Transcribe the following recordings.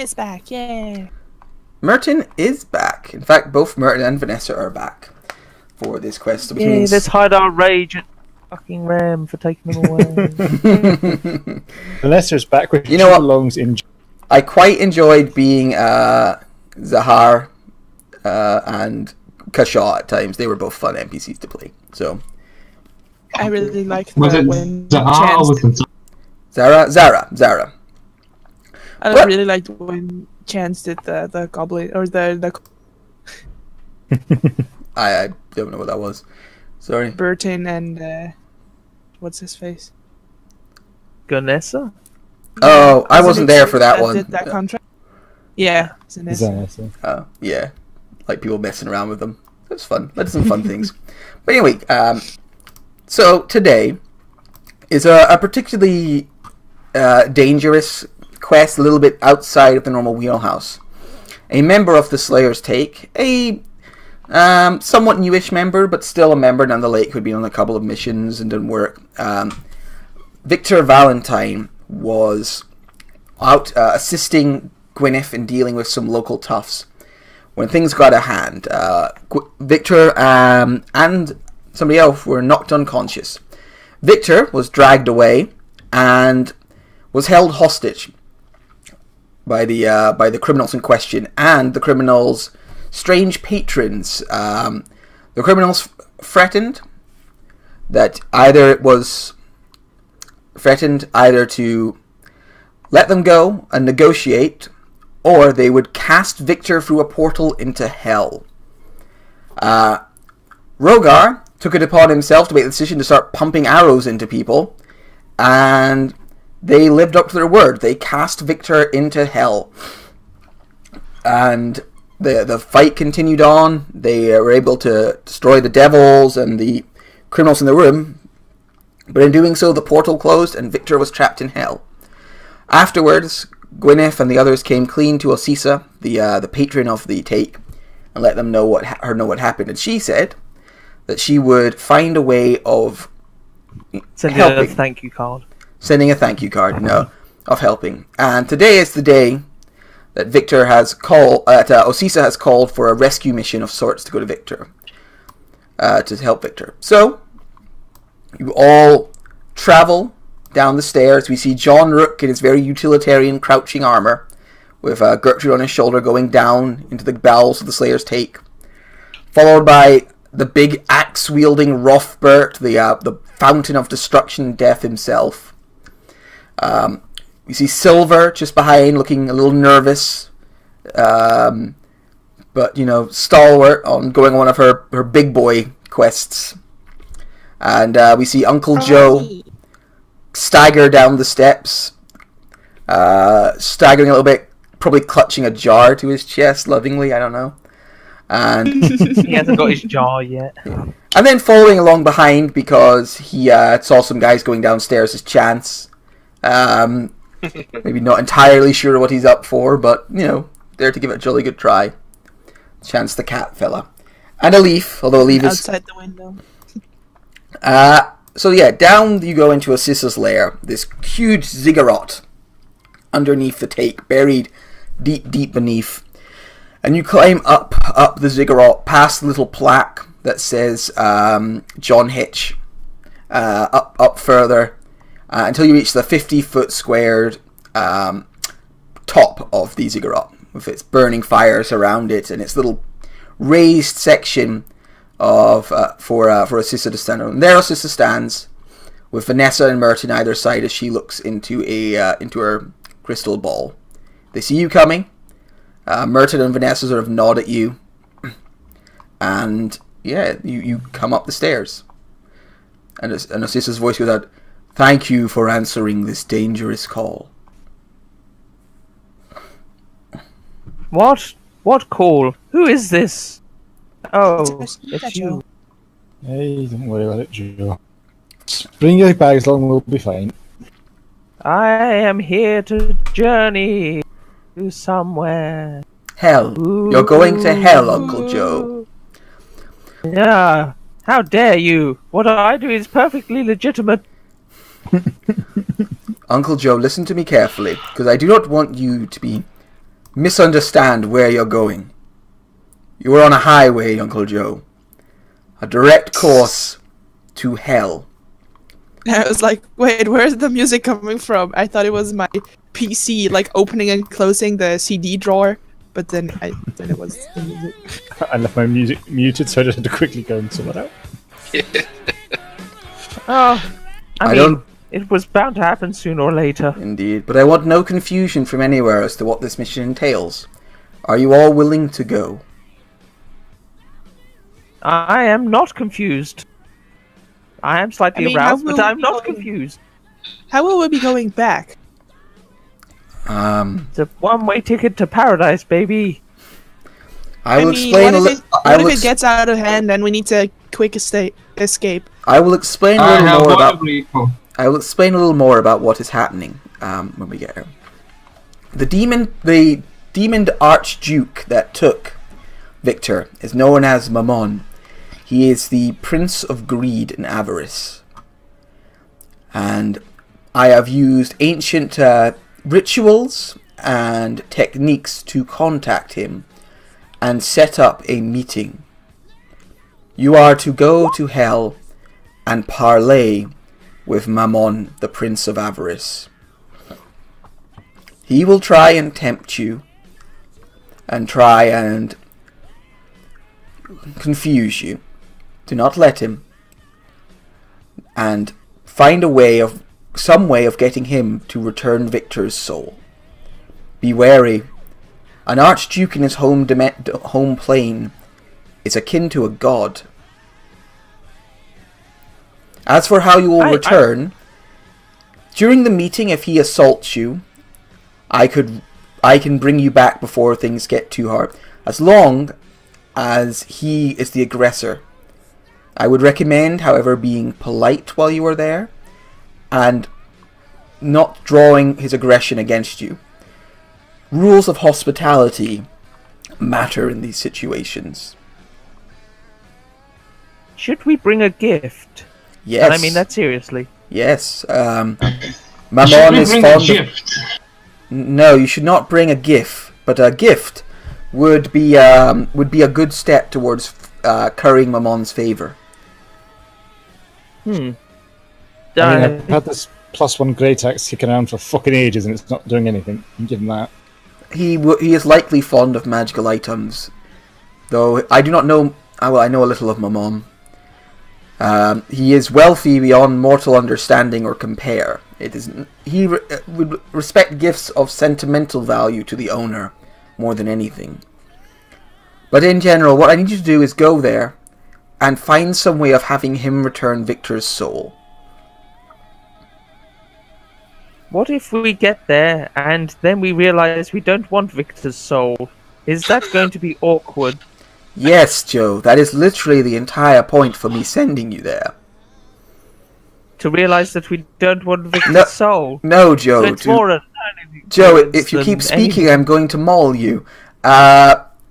is back, yay! Merton is back. In fact, both Merton and Vanessa are back for this quest, which means... let's hide our rage at fucking Ram for taking them away. Vanessa's back, which what? belongs in... I quite enjoyed being Zahar and Kashaw at times. They were both fun NPCs to play. So I really liked Was it when Zahar or was it Zara. I really liked when Chance did the goblin or the I don't know what that was. Sorry. Burton and what's his face? Ganessa? Oh, I wasn't there for that one. Did that contract? Yeah, Vanessa. Oh, yeah. Like people messing around with them. That's fun. That's some fun things. But anyway, so today is a particularly dangerous quest, a little bit outside of the normal wheelhouse. A member of the Slayer's Take, a somewhat newish member, but still a member nonetheless, who'd been on a couple of missions and didn't work. Victor Valentine was out assisting Gwyneth in dealing with some local toughs when things got out of hand. Victor and somebody else were knocked unconscious. Victor was dragged away and was held hostage by the criminals in question and the criminals' strange patrons. The criminals threatened either to let them go and negotiate, or they would cast Victor through a portal into hell. Rogar took it upon himself to make the decision to start pumping arrows into people, and they lived up to their word. They cast Victor into hell. And the fight continued on. They were able to destroy the devils and the criminals in the room. But in doing so, the portal closed and Victor was trapped in hell. Afterwards, Gwyneth and the others came clean to Osisa, the patron of the take, and let them know what happened. And she said that she would find a way of Sending helping. a thank you card. Sending a thank you card, of helping. And today is the day that Victor has called, Osisa has called for a rescue mission of sorts to go to Victor, to help Victor. So, you all travel down the stairs. We see John Rook in his very utilitarian crouching armor, with Gertrude on his shoulder going down into the bowels of the Slayer's Take, followed by the big axe-wielding Rothbert, the fountain of destruction and death himself. We see Silver just behind, looking a little nervous, but stalwart on going on one of her big boy quests. And we see Uncle Joe stagger down the steps, staggering a little bit, probably clutching a jar to his chest lovingly, I don't know. And He hasn't got his jar yet. and then following along behind, because he saw some guys going downstairs, is Chance. Maybe not entirely sure what he's up for, but, there to give it a jolly good try. Chance the cat fella. And a Leaf, although a Leaf is... outside the window. So yeah, down you go into Osissa's lair. This huge ziggurat underneath the take, buried deep beneath. And you climb up the ziggurat, past the little plaque that says John Hitch, up further, until you reach the 50-foot squared top of the ziggurat, with its burning fires around it, and its little raised section of for Osissa to stand on. And there Osissa stands, with Vanessa and Merton either side as she looks into her crystal ball. They see you coming. Merton and Vanessa sort of nod at you, and yeah, you come up the stairs, and Osissa's voice goes out, "Thank you for answering this dangerous call." What? What call? Who is this? Oh, it's you. Hey, don't worry about it, Joe. Just bring your bags along, we'll be fine. I am here to journey to somewhere. Hell. You're going to hell, Uncle Joe. Yeah. How dare you? What I do is perfectly legitimate. Uncle Joe, listen to me carefully, because I do not want you to be misunderstand where you're going. You are on a highway, Uncle Joe. A direct course to hell. I was like, wait, where's the music coming from? I thought it was my PC, like opening and closing the CD drawer, but then it was the music. I left my music muted, so I just had to quickly go and sort that out. Oh, I mean, it was bound to happen sooner or later. Indeed, but I want no confusion from anywhere as to what this mission entails. Are you all willing to go? I am not confused. I am slightly aroused, but I'm not confused. How will we be going back? It's a one-way ticket to paradise, baby. I will explain. What if it gets out of hand and we need to quick escape? I will explain a little more about. I will explain a little more about what is happening when we get here. The demon archduke that took Victor is known as Mammon. He is the prince of greed and avarice. And I have used ancient rituals and techniques to contact him and set up a meeting. You are to go to hell and parley with Mammon, the prince of avarice. He will try and tempt you and try and confuse you. Do not let him. And find some way of getting him to return Victor's soul. Be wary. An archduke in his home plane is akin to a god. As for how you will return, during the meeting, if he assaults you, I can bring you back before things get too hard. As long as he is the aggressor. I would recommend, however, being polite while you are there and not drawing his aggression against you. Rules of hospitality matter in these situations. Should we bring a gift? Yes. And I mean that seriously. Yes. Mammon is fond of... No, you should not bring a gift, but a gift would be a good step towards currying Mammon's favor. I mean, I've had this +1 great axe kicking around for fucking ages and it's not doing anything. You give him that. He is likely fond of magical items, though I do not know. Well, I know a little of Mammon. He is wealthy beyond mortal understanding or compare. He would respect gifts of sentimental value to the owner more than anything. But in general, what I need you to do is go there and find some way of having him return Victor's soul. What if we get there and then we realize we don't want Victor's soul? Is that going to be awkward? Yes, Joe, that is literally the entire point for me sending you there. To realize that we don't want Victor's soul? No, Joe. So it's more Joe, if you keep speaking, I'm going to maul you.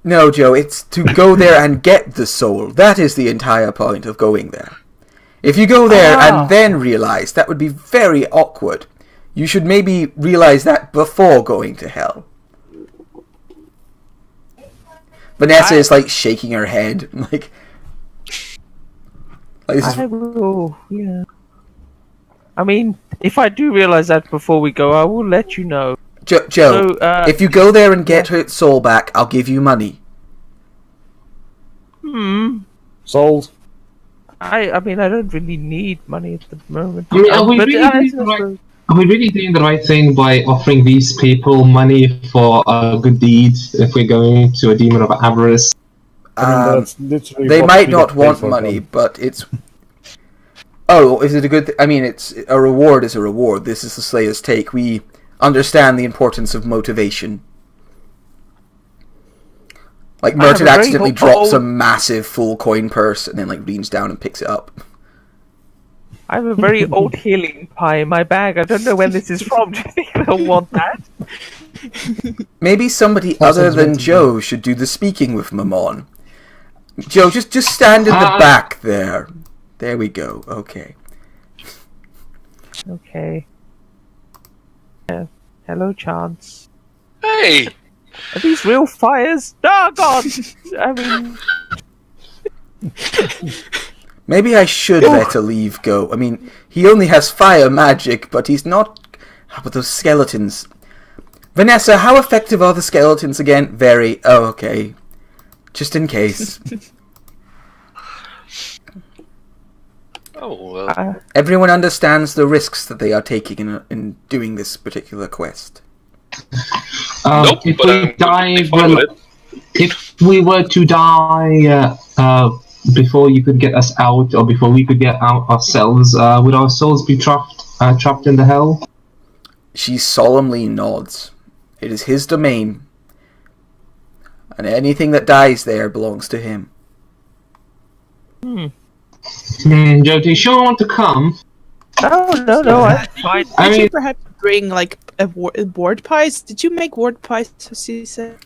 No, Joe, it's to go there and get the soul. That is the entire point of going there. If you go there and then realize, that would be very awkward. You should maybe realize that before going to hell. Vanessa is like shaking her head, like this is... I will, yeah. I mean, if I do realize that before we go, I will let you know. Joe, so, if you go there and get her soul back, I'll give you money. Sold. I mean, I don't really need money at the moment. I mean, are we really doing the right thing by offering these people money for a good deed if we're going to a demon of avarice? I mean, that's literally they what might we not get want paid for money, them. but it's... Oh, is it a good... I mean, it's a reward is a reward. This is the Slayer's take. We understand the importance of motivation. Like, Merton accidentally drops a massive full coin purse and then, like, leans down and picks it up. I have a very old healing pie in my bag. I don't know where this is from. Do you think they'll want that? Maybe somebody other than Joe should do the speaking with Mammon. Joe, just stand in the back there. There we go. Okay. Okay. Yeah. Hello, Chance. Hey! Are these real fires? Oh God! I mean, Maybe I should let Aleve go. I mean, he only has fire magic, but he's not... How about those skeletons? Vanessa, how effective are the skeletons again? Very. Oh, okay. Just in case. Oh, well. Everyone understands the risks that they are taking in doing this particular quest. Nope, if but we I'm die, completely fine with it. if we were to die before you could get us out, or before we could get out ourselves, would our souls be trapped in the hell? She solemnly nods. It is his domain, and anything that dies there belongs to him. Joe, do you sure want to come? No, I'm fine. Did you perhaps bring like ward pies? Did you make ward pies, Cisa?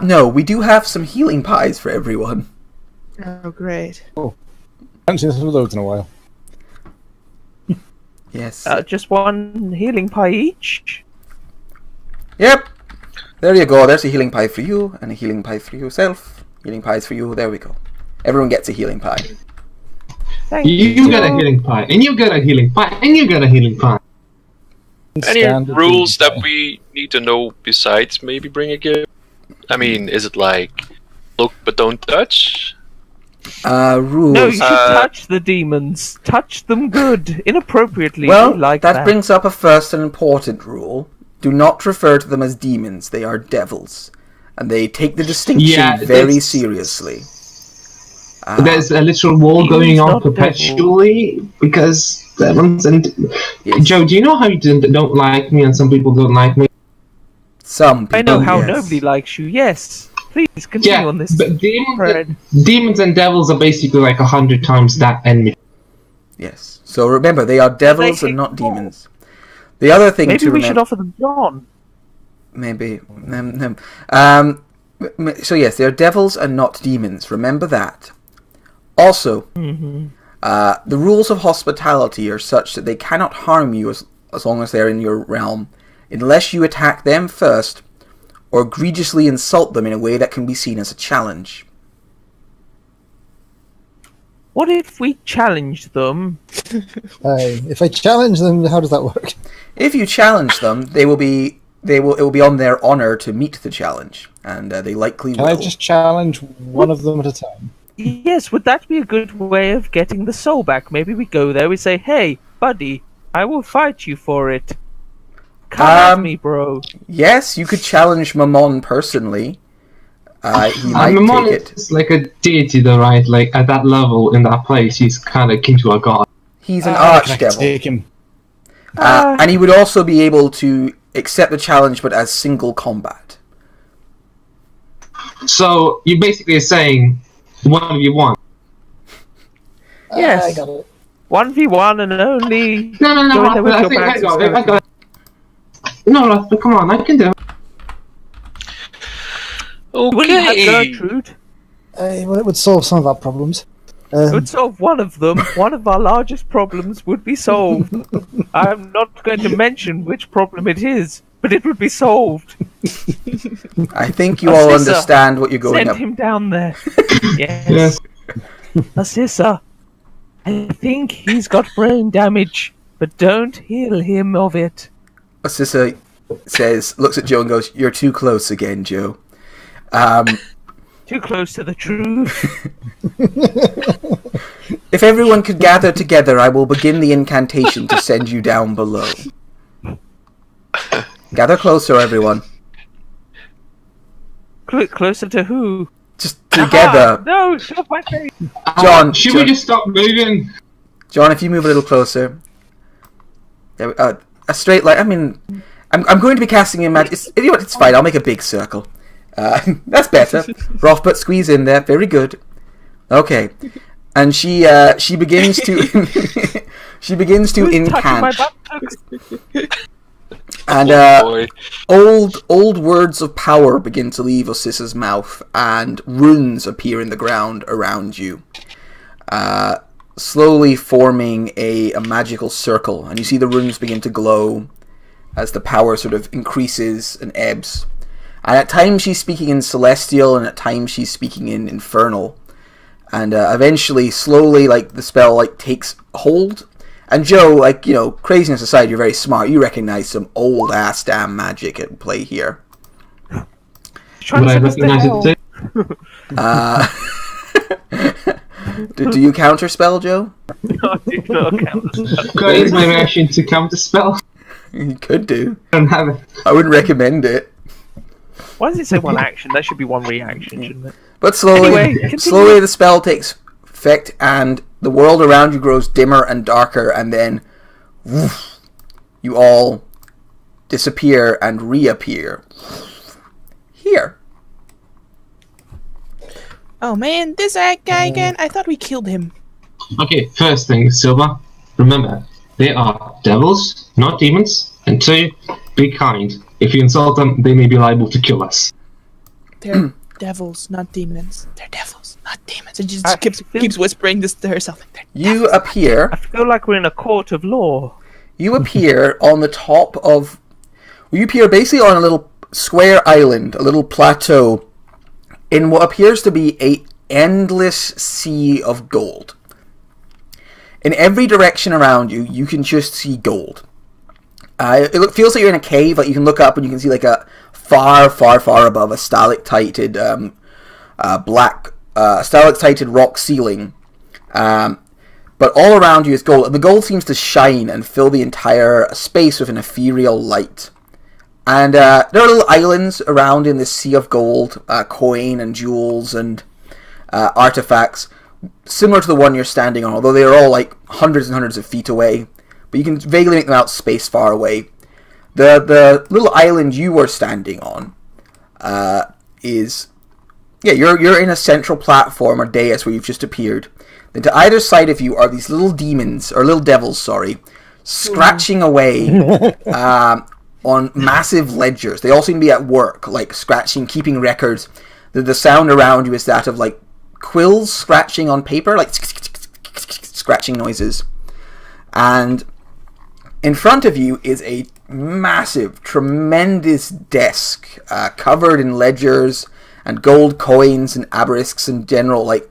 No, we do have some healing pies for everyone. Oh, great. I haven't seen some of those in a while. Yes. Just one healing pie each. Yep. There you go. There's a healing pie for you, and a healing pie for yourself. Healing pies for you. There we go. Everyone gets a healing pie. Thank You get a healing pie, and you get a healing pie, and you get a healing pie. Any Standard rules healing that we need to know besides maybe bring a gift? I mean, is it like look but don't touch? Rules. No, you should touch the demons. Touch them good, inappropriately. Well, We like that brings up a first and important rule. Do not refer to them as demons. They are devils. And they take the distinction very seriously. There's a literal war going on perpetually because demons and... Yes. Joe, do you know how you don't like me and some people don't like me? Some people, I know how yes. nobody likes you, yes. Please continue on this. But thread. demons and devils are basically like 100 times that enemy. Yes. So remember, they are devils and not demons. The other thing Maybe to we remember... should offer them John. Maybe. So yes, they are devils and not demons. Remember that. Also, the rules of hospitality are such that they cannot harm you as long as they're in your realm, unless you attack them first, or egregiously insult them in a way that can be seen as a challenge. What if we challenge them? If I challenge them, how does that work? If you challenge them, it will be on their honor to meet the challenge, and they likely Can will. I just challenge one of them at a time? Yes, would that be a good way of getting the soul back? Maybe we go there, we say, hey, buddy, I will fight you for it. Come at me, bro. Yes, you could challenge Mammon personally. He might Mammon take it. is like a deity though, right? Like at that level, in that place, he's kind of akin to a god. He's an I archdevil. take him. And he would also be able to accept the challenge, but as single combat. So you basically are saying, one of you won. Yes. I got it. 1v1 and only... No, Go in there with I your think I bags got of it. I got it. No, but come on, I can do it. Will you have Okay. Gertrude? Well, it would solve some of our problems. It would solve one of them. One of our largest problems would be solved. I'm not going to mention which problem it is, but it would be solved. I think you all Assissa, understand what you're going Send up. him down there. Yes. Yes. Assissa, I think he's got brain damage, but don't heal him of it. Assissa looks at Joe and goes, "You're too close again, Joe." Too close to the truth. If everyone could gather together, I will begin the incantation to send you down below. Gather closer, everyone. Closer to who? Just together. Ah, no, shut my face. John, Should John- we just stop moving? John, if you move a little closer. There a straight line. I mean, I'm going to be casting in magic. You know what? It's fine. I'll make a big circle. That's better. Rothbut, squeeze in there. Very good. Okay. And she begins to Who's touching my incant. buttocks? And Boy. old words of power begin to leave Ossissa's mouth, and runes appear in the ground around you, slowly forming a magical circle. And you see the runes begin to glow as the power sort of increases and ebbs. And at times she's speaking in Celestial, and at times she's speaking in Infernal. And eventually, slowly, like, the spell, like, takes hold. And Joe, like, you know, craziness aside, you're very smart. You recognize some old-ass damn magic at play here. Would I recognize it too? Do you counterspell, Joe? No, I do not counterspell. Can I use my reaction to counterspell? You could do. I don't have it. I wouldn't recommend it. Why does it say one action? That should be one reaction, shouldn't it? But slowly, Anyway, continue. slowly the spell takes effect, and the world around you grows dimmer and darker, and then woof, you all disappear and reappear here. Oh man, this guy again. I thought we killed him. Okay, first thing, Silva. Remember, they are devils, not demons. And two, be kind. If you insult them, they may be liable to kill us. They're devils, not demons. They're devils, not demons. And she I just feel- keeps whispering this to herself. Like, You appear. I feel like we're in a court of law. You appear on the top of. You appear basically on a little square island, a little plateau, in what appears to be a endless sea of gold. In every direction around you, you can just see gold. Feels like you're in a cave. Like you can look up and you can see like a far, far, far above a stalactited stalactited rock ceiling. But all around you is gold, and the gold seems to shine and fill the entire space with an ethereal light. And there are little islands around in this sea of gold, coin and jewels and artifacts, similar to the one you're standing on, although they are all like hundreds and hundreds of feet away. But you can vaguely make them out space far away. The little island you were standing on is... Yeah, you're in a central platform or dais where you've just appeared. Then to either side of you are these little demons, or little devils, sorry, scratching away on massive ledgers. They all seem to be at work, like scratching, keeping records. The sound around you is that of like quills scratching on paper, like scratching noises. And in front of you is a massive, tremendous desk covered in ledgers and gold coins and aberisks and general like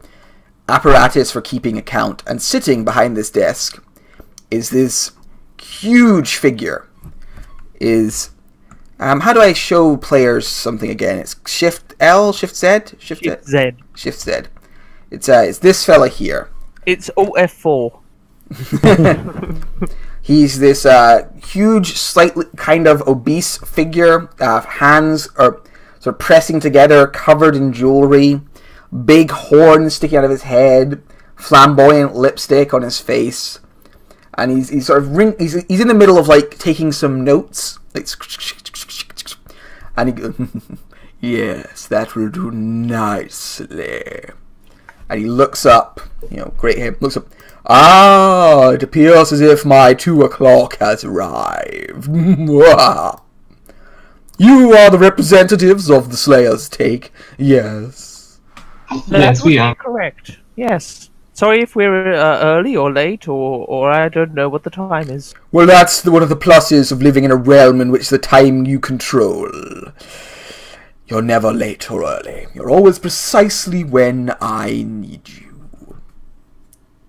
apparatus for keeping account. And sitting behind this desk is this huge figure. How do I show players something again? It's Shift L, Shift Z, Shift Z. Shift Z. It's this fella here. It's OF4. He's this huge, slightly kind of obese figure. Hands are sort of pressing together, covered in jewelry. Big horns sticking out of his head. Flamboyant lipstick on his face. And he's sort of he's in the middle of like taking some notes, like, and he goes, "Yes, that will do nicely." And he looks up, great hair, looks up. "Ah, it appears as if my 2 o'clock has arrived. You are the representatives of the Slayer's Take, yes?" Yes, we are. Correct. Yes. Sorry if we're early or late, or I don't know what the time is. Well, that's one of the pluses of living in a realm in which the time you control. You're never late or early. You're always precisely when I need you.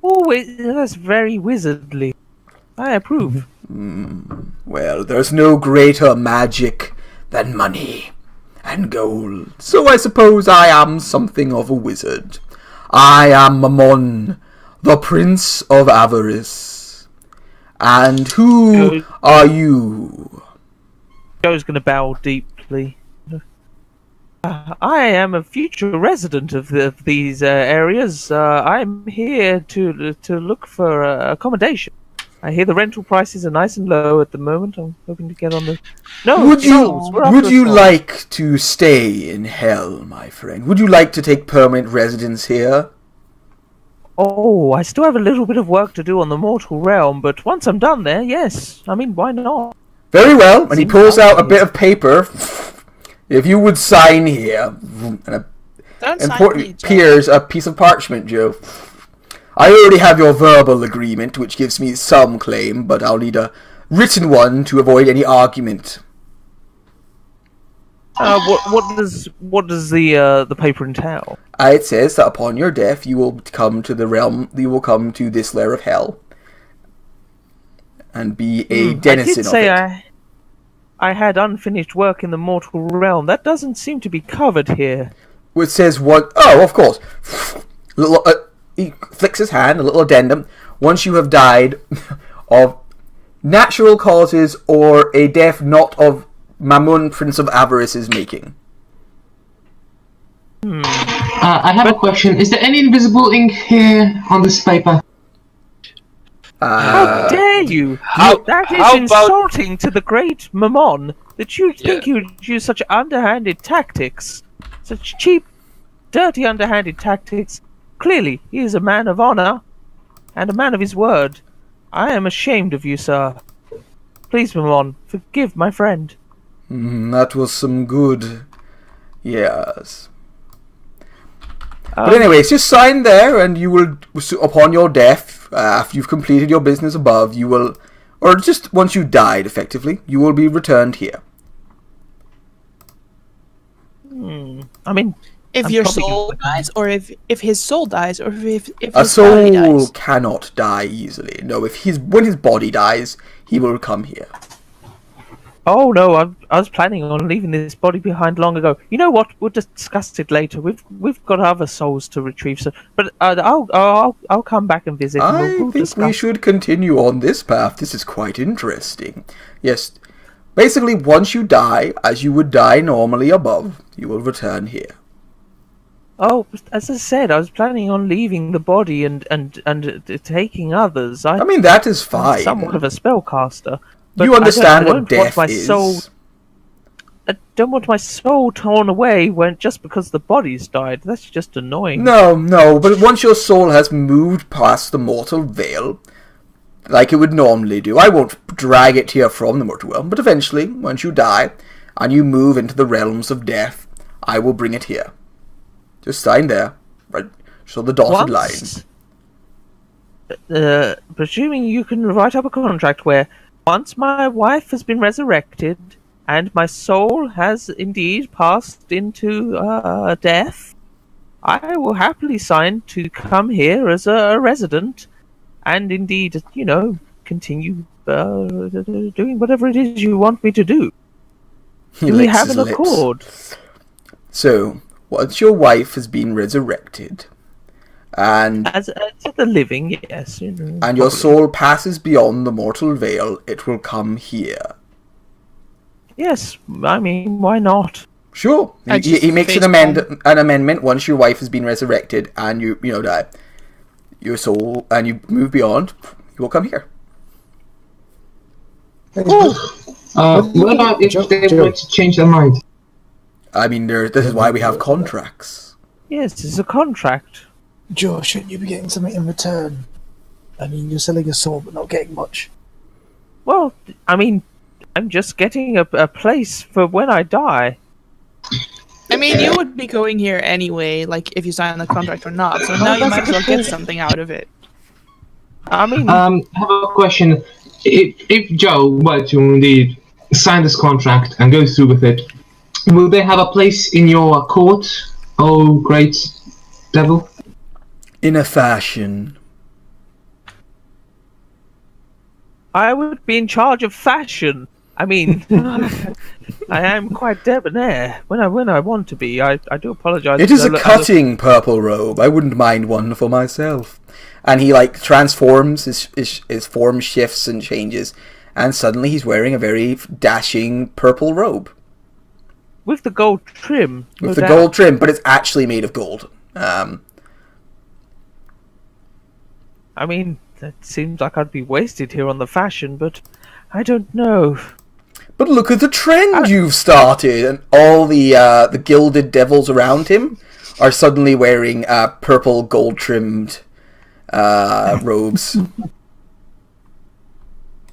Oh, that's very wizardly. I approve. Well, there's no greater magic than money and gold. So I suppose I am something of a wizard. I am Mammon, the Prince of Avarice. And who are you? Joe's going to bow deeply. I am a future resident of these areas. I'm here to look for accommodation. I hear the rental prices are nice and low at the moment. I'm hoping to get on the... No, Would souls. We're after you souls. like to stay in hell, my friend? Would you like to take permanent residence here? Oh, I still have a little bit of work to do on the mortal realm, but once I'm done there, yes. I mean, why not? Very well. And he Seems pulls out a obvious. bit of paper. If you would sign here, and Don't sign me, Joe. appears a piece of parchment, Joe. I already have your verbal agreement, which gives me some claim, but I'll need a written one to avoid any argument. What does the paper entail? It says that upon your death, you will come to the realm. You will come to this lair of hell, and be a denizen of it. I had unfinished work in the mortal realm. That doesn't seem to be covered here. It says what? Oh, of course. Little, he flicks his hand. A little addendum. Once you have died of natural causes or a death not of Mammon, Prince of Avarice's making. I have a question. Is there any invisible ink here on this paper? How dare you! That is insulting to the great Mammon, that you think you'd use such underhanded tactics. Such cheap, dirty, underhanded tactics. Clearly, he is a man of honor, and a man of his word. I am ashamed of you, sir. Please, Mammon, forgive my friend. That was some good... Yes. But anyways, just sign there, and you will, upon your death, after you've completed your business above, you will, or just once you died, effectively, you will be returned here. I mean, if your soul dies, or if his soul dies, or if his a soul body dies. cannot die easily. No, when his body dies, he will come here. Oh no, I was planning on leaving this body behind long ago. You know what? We'll discuss it later. We've got other souls to retrieve, so but I'll come back and visit. And I think we should continue on this path. This is quite interesting. Yes, basically, once you die, as you would die normally above, you will return here. Oh, as I said, I was planning on leaving the body and taking others. I mean, that is fine. I'm somewhat of a spellcaster. But you understand I don't what death is. I don't want my soul torn away just because the body's died. That's just annoying. No, but once your soul has moved past the mortal veil, like it would normally do, I won't drag it here from the mortal realm, but eventually, once you die, and you move into the realms of death, I will bring it here. Just sign there, right? Show the dotted line. Presuming you can write up a contract where once my wife has been resurrected and my soul has indeed passed into death, I will happily sign to come here as a resident and indeed, continue doing whatever it is you want me to do. We have an accord. So, once your wife has been resurrected, and as the living, yes, and your soul passes beyond the mortal veil, it will come here. Yes, I mean, why not? Sure. He makes an amendment once your wife has been resurrected and you die. Your soul, and you move beyond, you will come here. What about if they were to change their mind? I mean, this is why we have contracts. Yes, it's a contract. Joe, shouldn't you be getting something in return? I mean, you're selling a soul, but not getting much. Well, I mean, I'm just getting a place for when I die. I mean, you would be going here anyway, like, if you sign the contract or not, so now you might as well get something out of it. I mean... I have a question. If Joe were to indeed sign this contract and go through with it, will they have a place in your court, oh great devil? In a fashion. I would be in charge of fashion. I mean, I am quite debonair when I want to be. I do apologize. It is a cutting purple robe. I wouldn't mind one for myself. And he transforms, his form shifts and changes, and suddenly he's wearing a very dashing purple robe. With the gold trim. With the gold trim, but it's actually made of gold. I mean, it seems like I'd be wasted here on the fashion, but I don't know. But look at the trend you've started, and all the gilded devils around him are suddenly wearing purple gold-trimmed robes.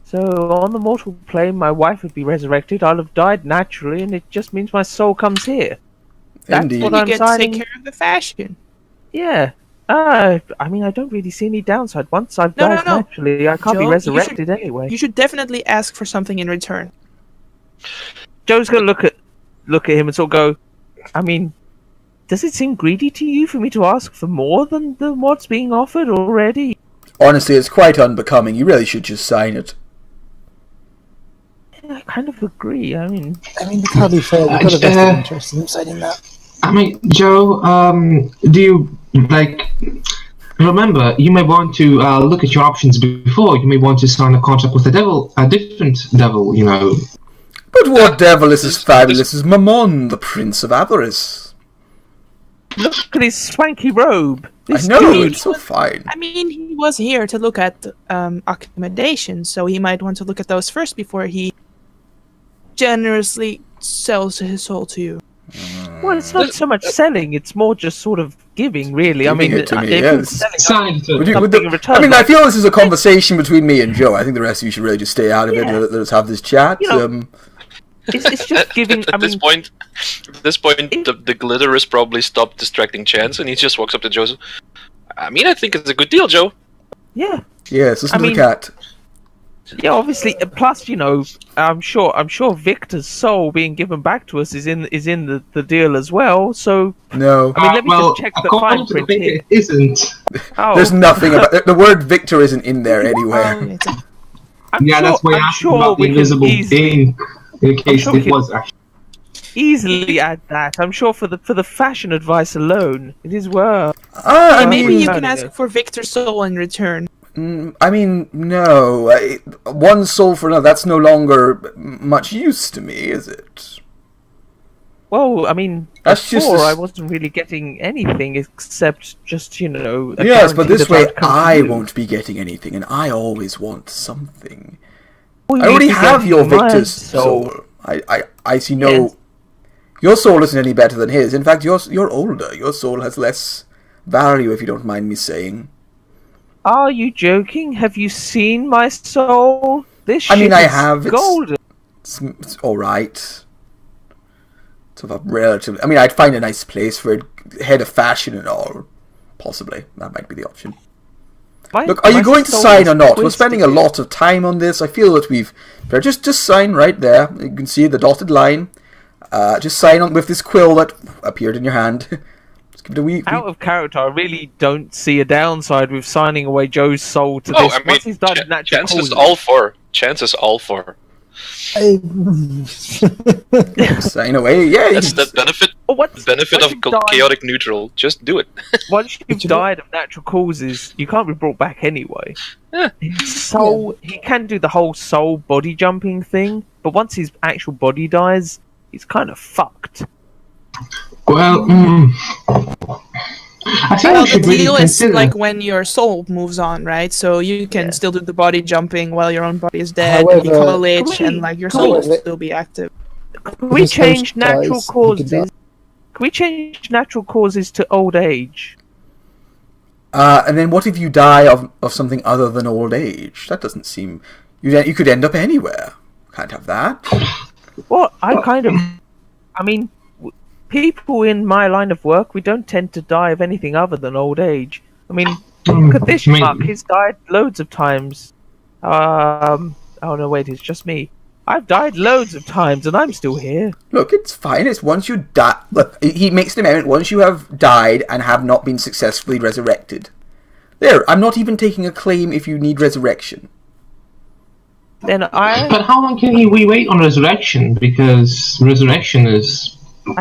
So, on the mortal plane, my wife would be resurrected. I'll have died naturally, and it just means my soul comes here. That's Indeed. what I'm You get to take care of the fashion. Yeah. I mean, I don't really see any downside. Once I've died naturally, I can't be resurrected anyway. You should definitely ask for something in return. Joe's gonna look at look at him and sort of go, I mean, does it seem greedy to you for me to ask for more than what's being offered already? Honestly, it's quite unbecoming. You really should just sign it. Yeah, I kind of agree. I mean, it's hardly fair. You've got a vested interest in signing that. I mean, Joe, do you, remember, you may want to look at your options before. You may want to sign a contract with a different devil, But what devil is as fabulous as Mammon, the Prince of Avarice? look at his swanky robe. This I know, dude. it's so fine. I mean, he was here to look at accommodations, so he might want to look at those first before he generously sells his soul to you. Well, it's not so much selling; it's more just sort of giving, really. Giving it to me, if yes. he's selling Sign it. something in return, I mean, I like- feel this is a conversation between me and Joe. I think the rest of you should really just stay out of it and let us have this chat. it's just giving. At this point, the glitter has probably stopped distracting Chance, and he just walks up to Joseph. I mean, I think it's a good deal, Joe. yeah, Yes, listen I to mean- the cat. yeah. Obviously, plus I'm sure Victor's soul being given back to us is in the deal as well. So No. I mean, let me just check the fine according to the print here. paper, it isn't. Oh, There's nothing about... The word Victor isn't in there Oh, anywhere. it's a- That's why I I'm asked sure about the we can invisible easily- ink, in case sure we it can- was actually. easily add that. I'm sure for the fashion advice alone, it is worth. I Maybe mean... you Fine, can ask yeah. for Victor's soul in return. I mean, no. One soul for another, that's no longer much use to me, is it? Well, I mean, That's just before a s- I wasn't really getting anything except just a Yes, but guarantee this that way I'd come to I you. won't be getting anything, and I always want something. Well, I already you'd be have your getting my Victor's soul. I see no... Yes. Your soul isn't any better than his. In fact, you're older. Your soul has less value, if you don't mind me saying. Are you joking? Have you seen my soul? This I mean, shit I is have. golden. It's alright. Sort of relative. I mean, I'd find a nice place for it, head of fashion and all. Possibly. That might be the option. Look, are you going to sign or not? We're spending a lot of time on this. I feel that we've... Just sign right there. You can see the dotted line. Just sign on with this quill that appeared in your hand. Just give it a wee... Out of character, I really don't see a downside with signing away Joe's soul to Oh, this. I mean, Once he's died of natural Chance is causes. all for. Chance is all for. Sign away. Yeah, you That's can the benefit. Well, Benefit once of you've died- chaotic neutral. Just do it. Once you've you know- died of natural causes, you can't be brought back anyway. Yeah. His soul, he can do the whole soul body jumping thing, but once his actual body dies, he's kind of fucked. Well, I think Well, we the should really deal is consider. like when your soul moves on, right? So you can Yeah. still do the body jumping while your own body is dead, However, become a lich, Can we- and like your can soul we- will still be active. Can we his change host natural dies, he causes? can die. Can we change natural causes to old age? And then what if you die of something other than old age? That doesn't seem... You could end up anywhere. Can't have that. Well, I kind of. I mean, people in my line of work, we don't tend to die of anything other than old age. I mean, look at this I mean- fuck. He's died loads of times. Oh no, wait, it's just me. I've died loads of times and I'm still here. Look, it's fine. It's once you die... Look, he makes an amendment. Once you have died and have not been successfully resurrected. There, I'm not even taking a claim if you need resurrection. Then I But how long can we wait on resurrection? Because resurrection is.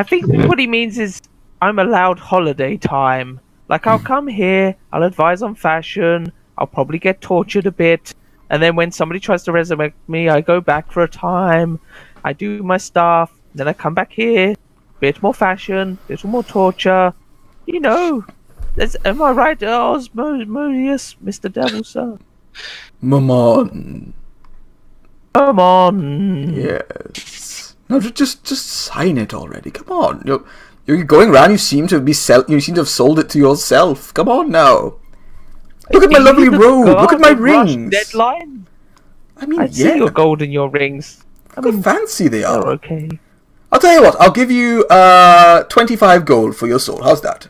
think Yeah. what he means is I'm allowed holiday time. Like, I'll come here, I'll advise on fashion, I'll probably get tortured a bit, and then when somebody tries to resurrect me, I go back for a time, I do my stuff, then I come back here, bit more fashion, little more torture. You know, am I right, Osmodeus, Mr. Devil, sir? Mammon. Come on. Yes. No, just sign it already. Come on. You're going around. You seem to have sold it to yourself. Come on now. Look at my lovely robe. Look at my rings. Deadline. I mean, I see yeah. your gold in your rings. Look how fancy they They're are. okay. I'll tell you what. I'll give you 25 gold for your soul. How's that?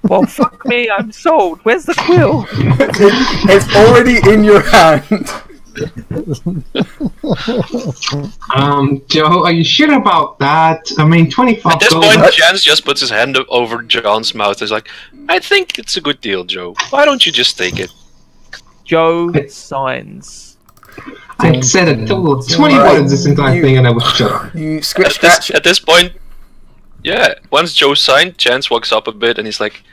Well, fuck me, I'm sold. Where's the quill? It's already in your hand. Joe, are you sure about that? I mean, 25 At this gold. point, Chance just puts his hand over John's mouth. He's like, I think it's a good deal, Joe. Why don't you just take it? Joe signs. I said it all. 20 Alright, words this entire thing, and I was shut. You scratch. At this point, yeah, once Joe signed, Chance walks up a bit and he's like,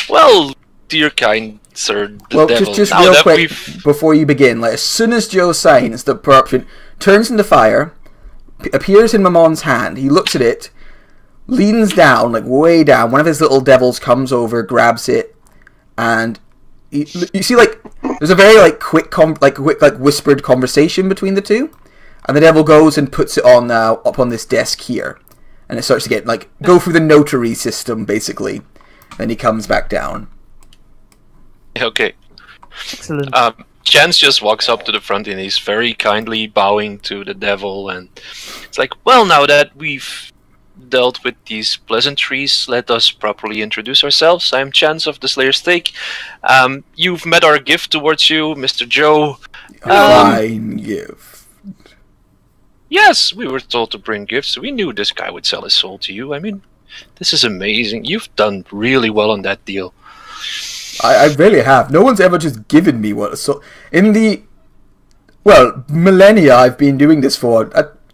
well, dear kind sir, the Well, devil, just now real that quick we've... before you begin, like as soon as Joe signs, the corruption turns into fire, appears in Mamon's hand. He looks at it, leans down, like way down. One of his little devils comes over, grabs it, and you see like there's a very like quick whispered conversation between the two, and the devil goes and puts it on up on this desk here, and it starts to get like go through the notary system basically. Then he comes back down. Okay. Excellent. Chance just walks up to the front and he's very kindly bowing to the devil, and it's like, well, now that we've dealt with these pleasantries, let us properly introduce ourselves. I'm Chance of the Slayer's Stake. You've met our gift towards you, Mr. Joe. Fine gift. Yes, we were told to bring gifts. We knew this guy would sell his soul to you. I mean, this is amazing. You've done really well on that deal. I really have. No one's ever just given me what. So in the millennia I've been doing this for,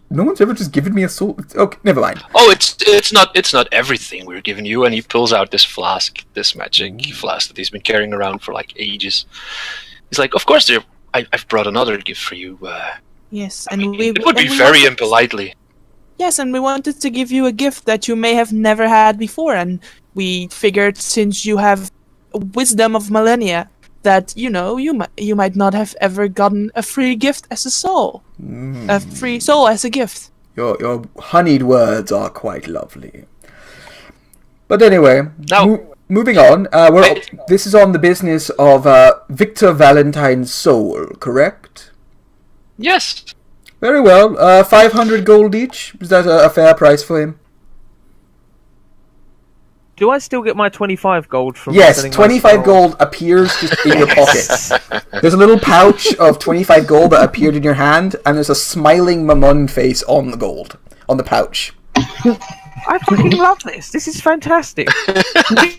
no one's ever just given me a soul. Okay, never mind. Oh, it's not everything we're giving you. And he pulls out this flask, this magic flask that he's been carrying around for like ages. He's like, of course, I've brought another gift for you. Yes, I mean, it would be very impolitely. Yes, and we wanted to give you a gift that you may have never had before, and we figured since you have wisdom of millennia that you might not have ever gotten a free gift as a soul, a free soul as a gift. Your honeyed words are quite lovely. But anyway, Now, moving on. This is on the business of Victor Valentine's soul, correct? yes. Very well. 500 gold each. Is that a fair price for him? Do I still get my 25 gold from Yes, selling my 25 soul? gold appears just in your pocket. There's a little pouch of 25 gold that appeared in your hand, and there's a smiling Mammon face on the gold, on the pouch. I fucking love this. This is fantastic.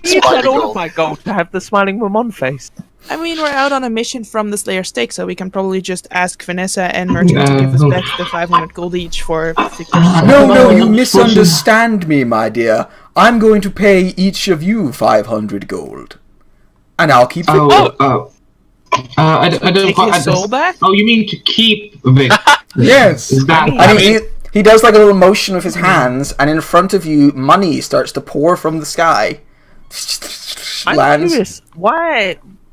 You've had all of my gold to have the smiling Mammon face. I mean, we're out on a mission from the Slayer Stake, so we can probably just ask Vanessa and Merchant to give us back the 500 gold each for... No, you misunderstand me, my dear. I'm going to pay each of you 500 gold. And I'll keep the... I don't Take quite... his soul back? Oh, you mean to keep Vic? Yes! Is that... I mean, he does like a little motion with his hands, and in front of you, money starts to pour from the sky. I'm curious.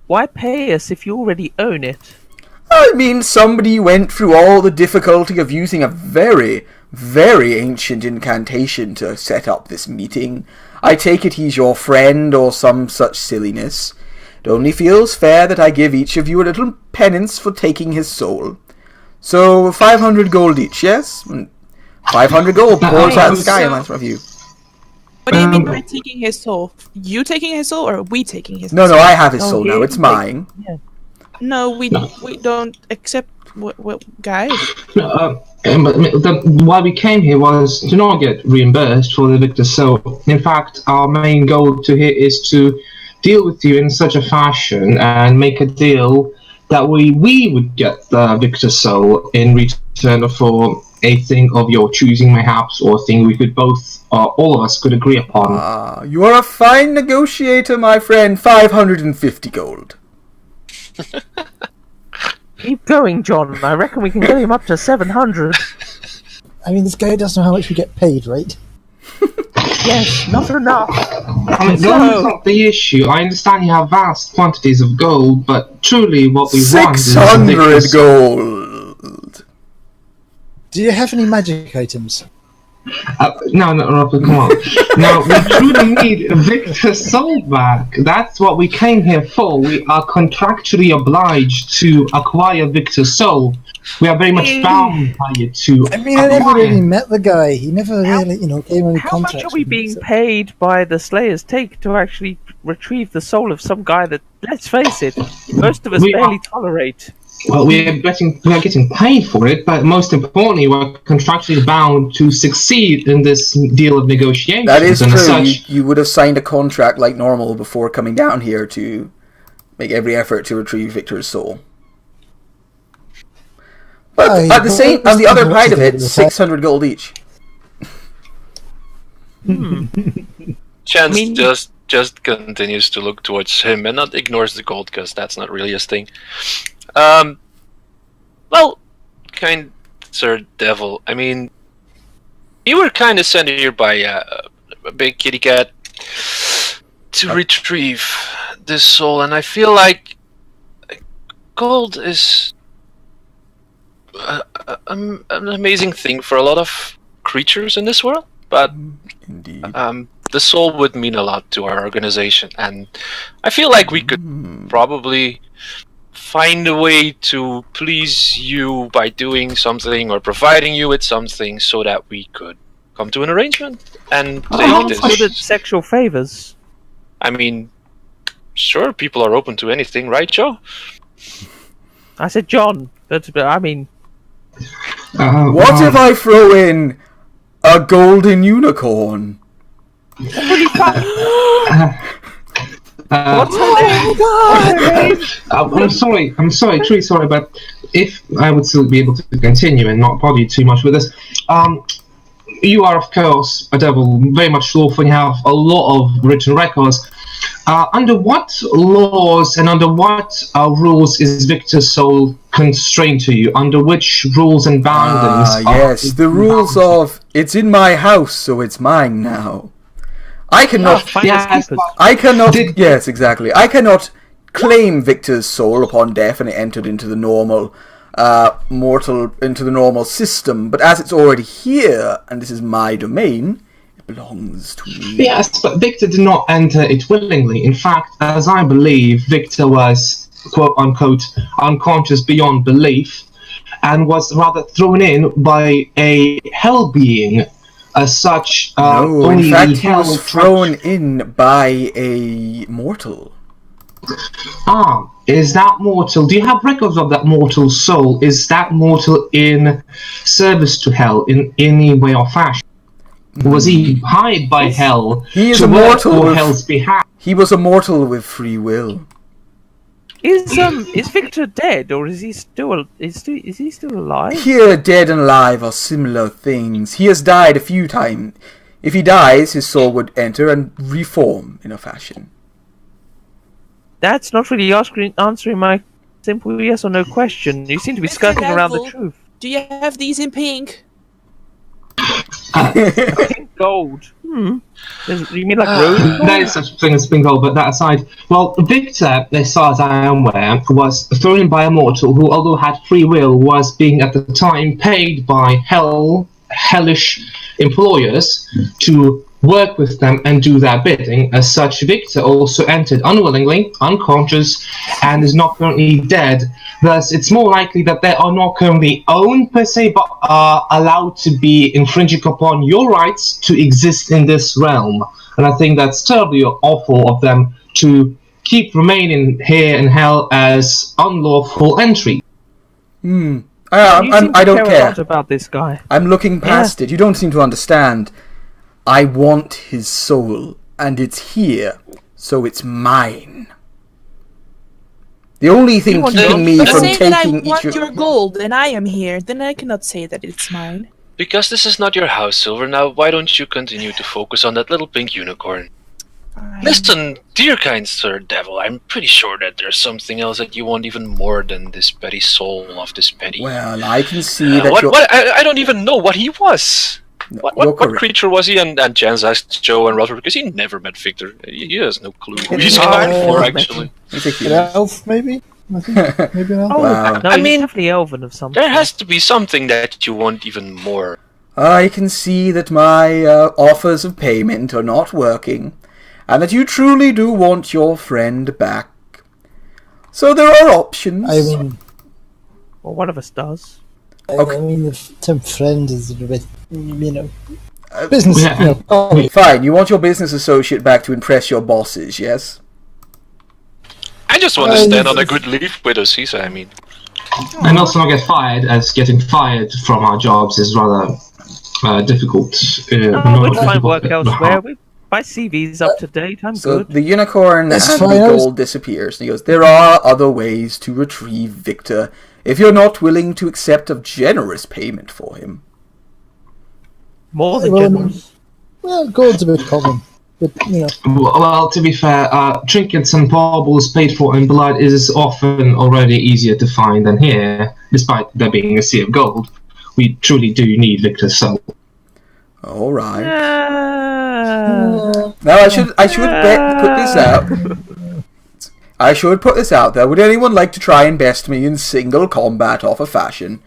Why pay us if you already own it? I mean, somebody went through all the difficulty of using a very, very ancient incantation to set up this meeting. I take it he's your friend or some such silliness. It only feels fair that I give each of you a little penance for taking his soul. So, 500 gold each, yes? 500 gold pours out of the sky in front of you. What do you mean by taking his soul? You taking his soul, or are we taking his soul? No, I have his soul now. It's mine. No, we don't accept guys. Why we came here was to not get reimbursed for the Victor's soul. In fact, our main goal to here is to deal with you in such a fashion and make a deal that we would get the Victor's soul in return for a thing of your choosing, perhaps, or a thing we could both, all of us, could agree upon. You are a fine negotiator, my friend. 550 gold. Keep going, John. I reckon we can get him up to 700. I mean, this guy doesn't know how much we get paid, right? Yes, not enough. I mean, gold is not the issue. I understand you have vast quantities of gold, but truly what we want is... 600 gold! Do you have any magic items? No, come on. Now, we truly need Victor's soul back. That's what we came here for. We are contractually obliged to acquire Victor's soul. We are very much bound by it to I mean, I never really met the guy. He never really, came on How contract. much are we being paid by the Slayer's Take to actually retrieve the soul of some guy that, let's face it, most of us barely tolerate? Well, we are getting paid for it, but most importantly, we're contractually bound to succeed in this deal of negotiations. That is and true. As such, You would have signed a contract like normal before coming down here to make every effort to retrieve Victor's soul. But on the other side of it, 600 gold each. Chance just continues to look towards him and not ignores the gold because that's not really his thing. Well, kind Sir Devil, I mean, you were kind of sent here by a big kitty cat to retrieve this soul, and I feel like gold is an amazing thing for a lot of creatures in this world, but Indeed. the soul would mean a lot to our organization, and I feel like we could probably find a way to please you by doing something or providing you with something so that we could come to an arrangement and take this. Good at sexual favors. I mean, sure, people are open to anything, right, Joe? I said John, but I mean... What if I throw in a golden unicorn? What's her name? I'm sorry, truly sorry, but if I would still be able to continue and not bother you too much with this, you are, of course, a devil, very much lawful, and you have a lot of written records. Under what laws and under what rules is Victor's soul constrained to you? Under which rules and boundaries? Yes, the rules of it's in my house, so it's mine now. I cannot. Yes, exactly. I cannot claim Victor's soul upon death and it entered into the normal normal system. But as it's already here and this is my domain, it belongs to me. Yes, but Victor did not enter it willingly. In fact, as I believe, Victor was quote unquote unconscious beyond belief, and was rather thrown in by a hell being. As such, no, in fact, he was thrown in by a mortal. Is that mortal? Do you have records of that mortal soul? Is that mortal in service to hell in any way or fashion? Was he hired by hell to work for hell's behalf? He was a mortal with free will. Is Victor dead, or is he still alive? Here, dead and alive are similar things. He has died a few times. If he dies, his soul would enter and reform in a fashion. That's not really answering my simple yes or no question. You seem to be skirting around the truth. Do you have these in pink? Pink gold. You mean like rose gold? There is such a thing as pink gold, but that aside, well, Victor, as far as I am aware, was thrown in by a mortal who, although had free will, was being at the time paid by hellish employers to work with them and do their bidding. As such, Victor also entered unwillingly, unconscious, and is not currently dead. Thus, it's more likely that they are not currently owned per se, but are allowed to be infringing upon your rights to exist in this realm. And I think that's terribly awful of them to keep remaining here in hell as unlawful entry. I don't care a lot about this guy. I'm looking past it. You don't seem to understand. I want his soul, and it's here, so it's mine. The only thing keeping me from taking that I want your gold, and I am here, then I cannot say that it's mine. Because this is not your house, Silver, now why don't you continue to focus on that little pink unicorn? Listen, dear kind Sir Devil, I'm pretty sure that there's something else that you want even more than this petty soul of this petty... Well, I can see that I don't even know what he was. What creature was he? And Jens asked Joe and Rosberg because he never met Victor. He has no clue who he's going for, actually. An elf, maybe? I think maybe an elf. Wow. No, I mean, definitely elven of something. There has to be something that you want even more. I can see that my offers of payment are not working, and that you truly do want your friend back. So there are options. I mean... Well, one of us does. I mean, the term friend is a bit, business. Fine, you want your business associate back to impress your bosses, yes? I just want to stand on a good leaf with us, Cisa, I mean. And also not get fired, as getting fired from our jobs is rather difficult. We'll try and work elsewhere. My CV's up to date. I'm So good. the unicorn It's and fine, the I was- gold disappears. And he goes, there are other ways to retrieve Victor if you're not willing to accept a generous payment for him. More than Well, generous. well, gold's a bit common, but you know. Well, to be fair, trinkets and baubles paid for in blood is often already easier to find than here, despite there being a sea of gold. We truly do need Victor's soul. All right. Uh, Now I should put this out. I should put this out there. Would anyone like to try and best me in single combat off a fashion?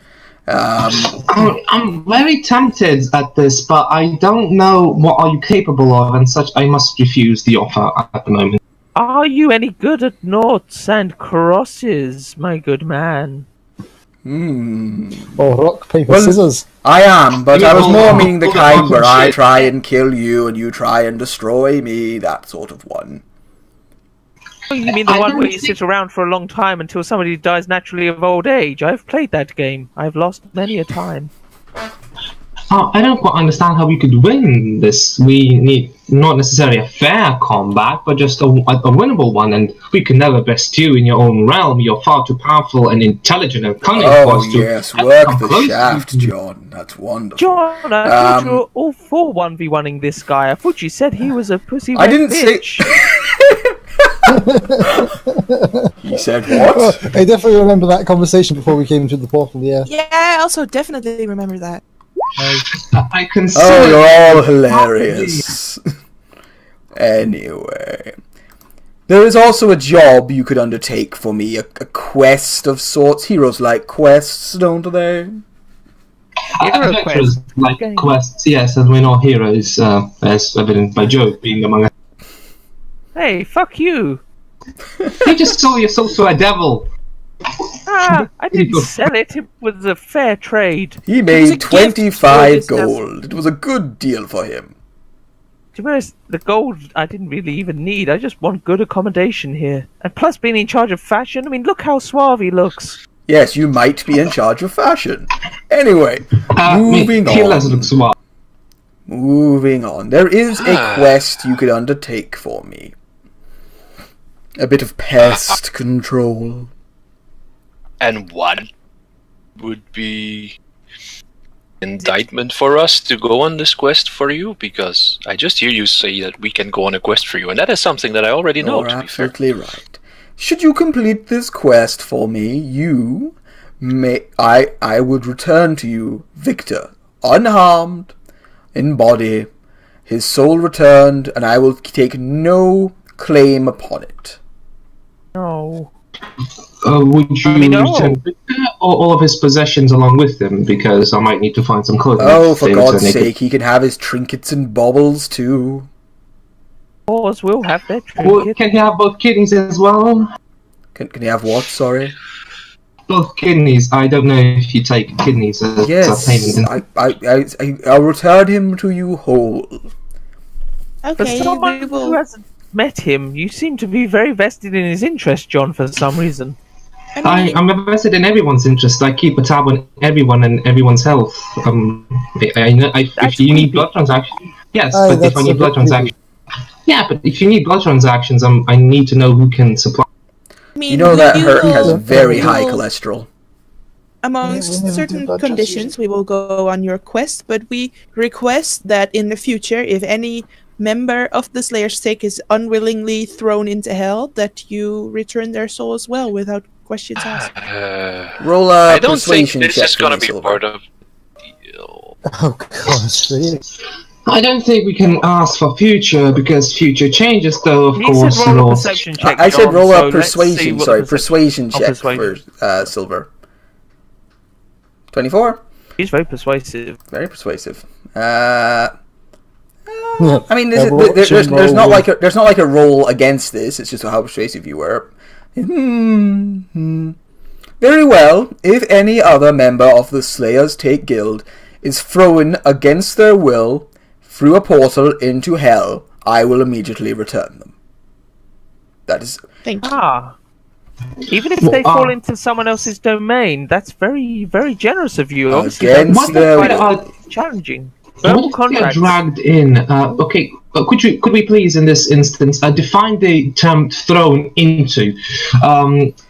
I'm very tempted at this, but I don't know what are you capable of, and such. I must refuse the offer at the moment. Are you any good at noughts and crosses, my good man? Or rock, paper, Well, scissors. I am, but I was more meaning the hold kind on, where I shit. try and kill you and you try and destroy me, that sort of one. Oh, you mean the I one don't where you think- sit around for a long time until somebody dies naturally of old age? I've played that game. I've lost many a time. I don't quite understand how we could win this. We need not necessarily a fair combat, but just a winnable one, and we can never best you in your own realm. You're far too powerful and intelligent and cunning for Oh, us to yes, ever work come the close to shaft, you. John. That's wonderful. John, I thought you Um, were all for 1v1ing this guy. I thought you said he was a pussy I wet didn't say- bitch. He said what? I definitely remember that conversation before we came through the portal, yeah. Yeah, I also definitely remember that. I can see. Oh, you're all hilarious. Anyway. There is also a job you could undertake for me, a quest of sorts. Heroes like quests, don't they? Hero Adventurers quest. like Okay. quests, yes, and we're not heroes, as evident by Joe being among us. Hey, fuck you. You just sold your soul to a devil. Ah, I didn't sell it. It was a fair trade. He was a made gift 25 for this gold. It was a good deal for him. To be honest, the gold I didn't really even need. I just want good accommodation here. And plus being in charge of fashion, I mean, look how suave he looks. Yes, you might be in charge of fashion. Anyway, moving He doesn't on. look suave. Moving on. There is a quest you could undertake for me. A bit of pest control. And what would be indictment for us to go on this quest for you? Because I just hear you say that we can go on a quest for you, and that is something that I already know. You're To be fair. absolutely right. Should you complete this quest for me, you may I would return to you Victor, unharmed, in body, his soul returned, and I will take no claim upon it. No. Would you no. return Victor or all of his possessions along with him? Because I might need to find some clothing. Oh, if for they return God's naked. sake, he can have his trinkets and baubles too. Boars will have their Well, trinket. can he have both kidneys as well? Can he have what? Sorry. Both kidneys. I don't know if you take kidneys as a Yes, payment. I'll return him to you whole. For Okay, someone we who will. hasn't met him, you seem to be very vested in his interest, John, for some reason. I'm invested in everyone's interest. I keep a tab on everyone and everyone's health. If That's you need creepy. blood transactions, yes. Aye, But if that's I a need bit blood transactions, yeah. But if you need blood transactions, I need to know who can supply. I mean, You know that we Hurt has will- very we high will- cholesterol. Amongst Yeah, we never do certain blood conditions, we will go on your quest, but we request that in the future, if any member of the Slayer's Stake is unwillingly thrown into hell, that you return their soul as well without questions asked. Roll a I don't think persuasion this check is for gonna me, be Silver. part of the deal. Oh, gosh, really? I don't think we can ask for future because future changes, though. Of He course, said roll a laws. perception check. I said John, roll so a let's see persuasion. what Sorry, the persuasion check persuasion. for Silver. 24. He's very persuasive. Very persuasive. Yeah. I mean, there's not like a roll against this. It's just how persuasive you were. Very well. If any other member of the Slayers Take Guild is thrown against their will through a portal into hell, I will immediately return them. That is. Thank you. Ah, Even if they fall into someone else's domain, that's very, very generous of you. Obviously, Against that's the quite challenging. What Verbal if they are contracts. dragged in? Okay, could we please, in this instance, define the term "thrown into"?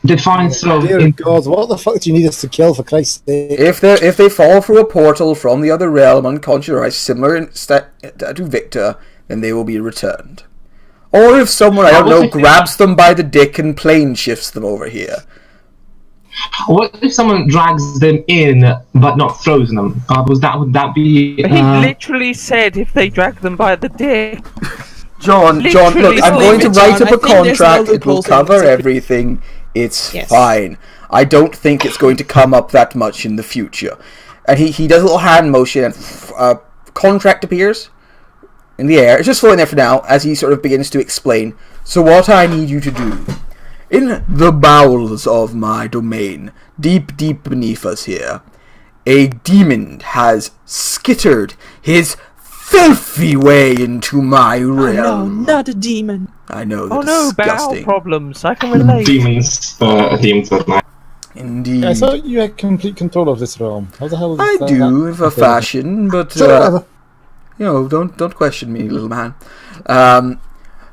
Define "thrown Dear into." God, what the fuck do you need us to kill, for Christ's sake? if they fall through a portal from the other realm unconscious or similar to Victor, then they will be returned. Or if someone, I don't know, grabs them by the dick and plane shifts them over here. What if someone drags them in but not throws them? Would that be? He literally said if they drag them by the dick. John, look, I'm going to write up a contract. It will cover everything. It's fine. I don't think it's going to come up that much in the future. And he does a little hand motion, and contract appears in the air. It's just floating there for now, as he sort of begins to explain. So what I need you to do, in the bowels of my domain, deep, deep beneath us here, a demon has skittered his filthy way into my realm. No, not a demon. I know, Oh that's no, disgusting. bowel problems. I can relate. Demons are nice. Indeed. I thought you had complete control of this realm. How the hell is I that? do, in a fashion, but don't question me, little man.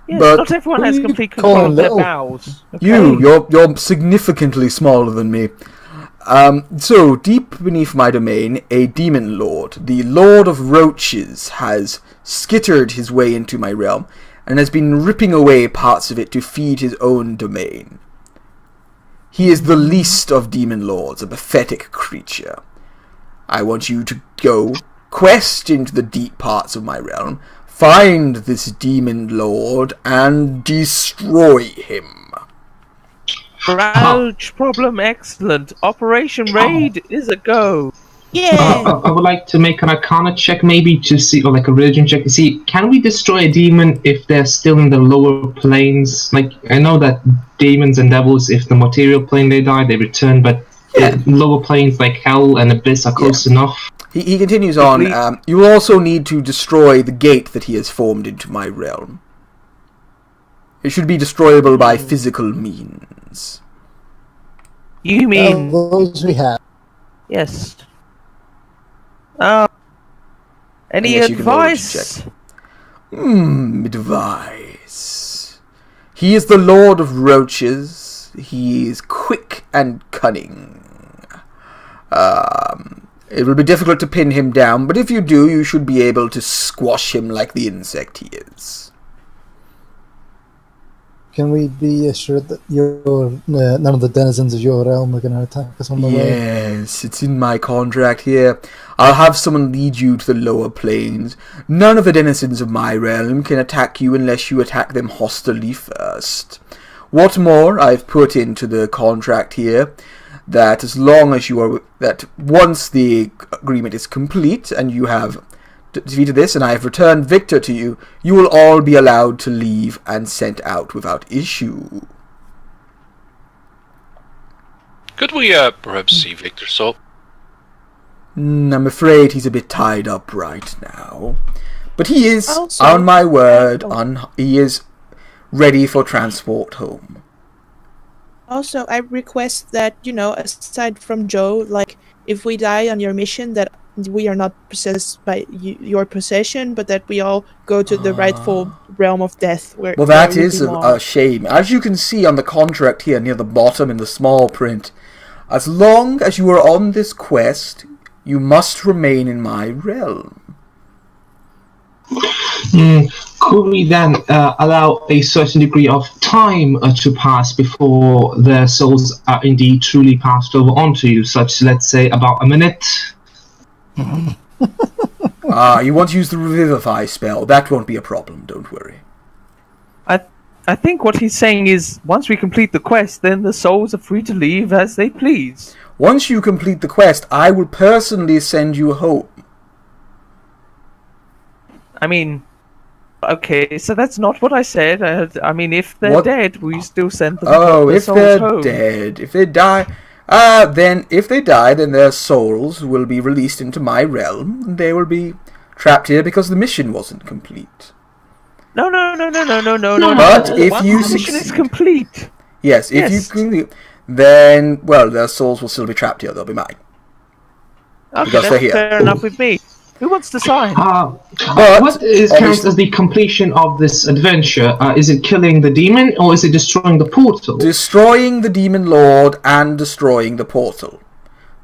Yes, but not everyone has complete call control him of their little? bowels. Okay? You're significantly smaller than me. So, deep beneath my domain, a demon lord, the Lord of Roaches, has skittered his way into my realm, and has been ripping away parts of it to feed his own domain. He is the least of demon lords, a pathetic creature. I want you to go, quest into the deep parts of my realm, find this demon lord, and destroy him. Roach problem, excellent. Operation Raid is a go. Yeah. I would like to make an Arcana check, maybe to see, or like a religion check to see, can we destroy a demon if they're still in the lower planes? Like, I know that demons and devils, if the material plane they die, they return, but lower planes like hell and abyss are close enough. He continues on. You will also need to destroy the gate that he has formed into my realm. It should be destroyable by physical means. You mean... those we have. Yes. Any Yes, you can roll a check. advice? Advice. He is the Lord of Roaches. He is quick and cunning. It will be difficult to pin him down, but if you do, you should be able to squash him like the insect he is. Can we be assured that none of the denizens of your realm are going to attack us on the way? Yes, it's in my contract here. I'll have someone lead you to the lower planes. None of the denizens of my realm can attack you unless you attack them hostilely first. What more, I've put into the contract here that as long as that once the agreement is complete and you have defeated this and I have returned Victor to you, you will all be allowed to leave and sent out without issue. Could we perhaps see Victor Soap? I'm afraid he's a bit tied up right now. But he is, Also, on my word, he is ready for transport home. Also, I request that, aside from Joe, like, if we die on your mission, that we are not possessed by your possession, but that we all go to the rightful realm of death. Well, that is a shame. As you can see on the contract here near the bottom in the small print, as long as you are on this quest, you must remain in my realm. Could we then allow a certain degree of time to pass before their souls are indeed truly passed over onto you, such, let's say, about a minute? You want to use the Revivify spell. That won't be a problem, don't worry. I think what he's saying is, once we complete the quest, then the souls are free to leave as they please. Once you complete the quest, I will personally send you home. I mean, okay, so that's not what I said. I mean, if they're dead, we still send them. If they're dead, if they die, then their souls will be released into my realm, and they will be trapped here because the mission wasn't complete. No. But if you the mission is complete. Yes, if you can, then, well, their souls will still be trapped here. They'll be mine. Okay, Because they're that's here. fair enough with me. Who wants to sign? But what is counts as the completion of this adventure? Is it killing the demon, or is it destroying the portal? Destroying the demon lord and destroying the portal.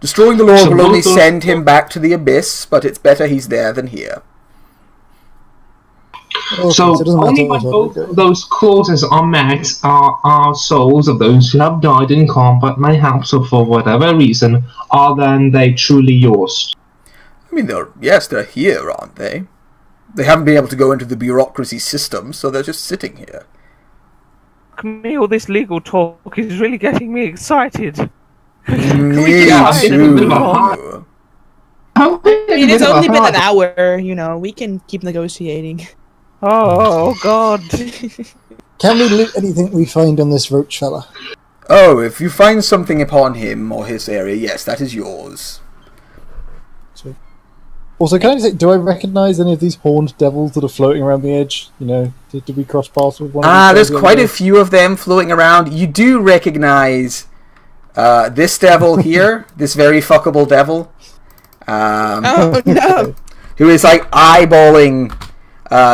Destroying the lord So will only both those- send him back to the abyss, but it's better he's there than here. Okay, So it doesn't only matter when what both we of do. those clauses are met are our souls of those who have died in combat, mayhaps or for whatever reason, are then they truly yours. I mean, they're here, aren't they? They haven't been able to go into the bureaucracy system, so they're just sitting here. Me, all this legal talk is really getting me excited. Me just too. How I mean, it's only been an hour, you know, we can keep negotiating. Oh God! Can we loot anything we find on this roach fella? Oh, if you find something upon him or his area, yes, that is yours. Also, can I just say, do I recognise any of these horned devils that are floating around the edge? You know, did we cross paths with one of these guys There's the other quite day? a few of them floating around. You do recognize this devil here, this very fuckable devil, Oh no! who is like eyeballing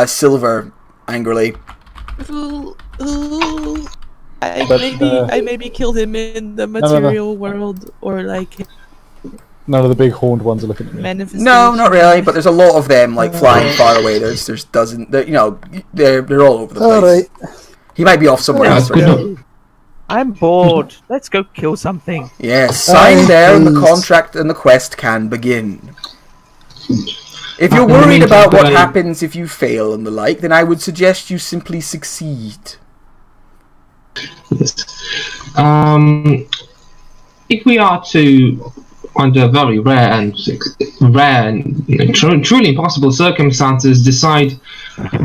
Silver angrily. Ooh. But, I maybe killed him in the material world, or like None of the big horned ones are looking at me. manifestation. No, not really, but there's a lot of them like flying far away. There's dozens. You know, they're all over the place. Alright. He might be off somewhere Yeah, else good right enough. now. I'm bored. Let's go kill something. Yes, sign there and the please. contract and the quest can begin. If you're In the worried meantime, about what could I- happens if you fail and the like, then I would suggest you simply succeed. If we are to, under very rare and truly impossible circumstances, decide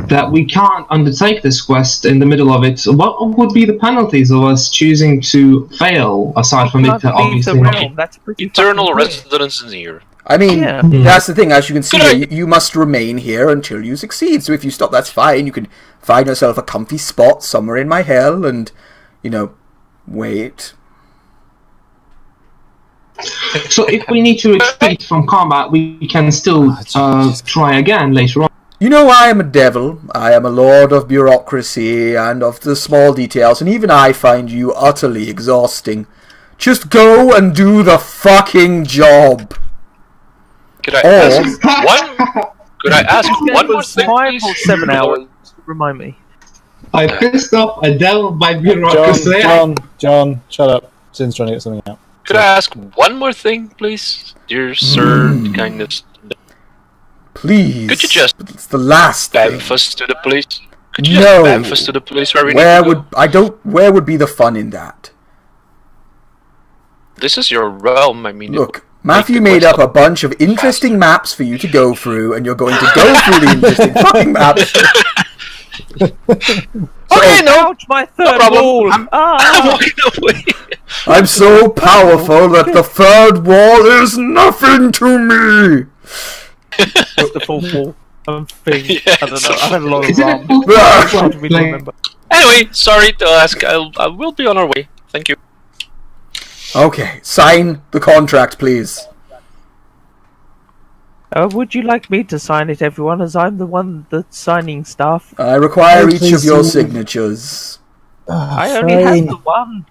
that we can't undertake this quest in the middle of it, what would be the penalties of us choosing to fail, aside from it Can't leave the obviously realm. That's pretty Eternal fucking clear. residence in here. I mean, Yeah. that's the thing. As you can see, Good here, you must remain here until you succeed. So if you stop, that's fine. You can find yourself a comfy spot somewhere in my hell and, you know, wait. So if we need to retreat from combat, we can still try again later on. You know, I am a devil. I am a lord of bureaucracy and of the small details, and even I find you utterly exhausting. Just go and do the fucking job. Could I Oh. ask one? Could I ask one more thing, 5 please? or 7 Lord? hours. Remind me. I pissed off a devil by bureaucracy. John, shut up. Sin's trying to get something out. Could I ask one more thing, please, dear sir? Kind of Please. Could you just It's the last thing. bamf us to the place? Could you No. just bamf us to the place where we Where need to go? Where would be the fun in that? This is your realm. I mean, Look, make Matthew the made quest up a bunch of interesting maps for you to go through, and you're going to go through the interesting fucking maps. Okay, no, Ouch, my third problem. wall. I'm Ah, walking away. I'm so powerful that the third wall is nothing to me. what's the fourth wall? Thing. Yeah, I don't know. I've had a lot of Is it a RAM. full I Ah. don't really remember. Anyway, sorry to ask. I will be on our way. Thank you. Okay, sign the contract, please. Would you like me to sign it, everyone, as I'm the one that's signing stuff? I require Oh, each of please your do. signatures. I only have the one.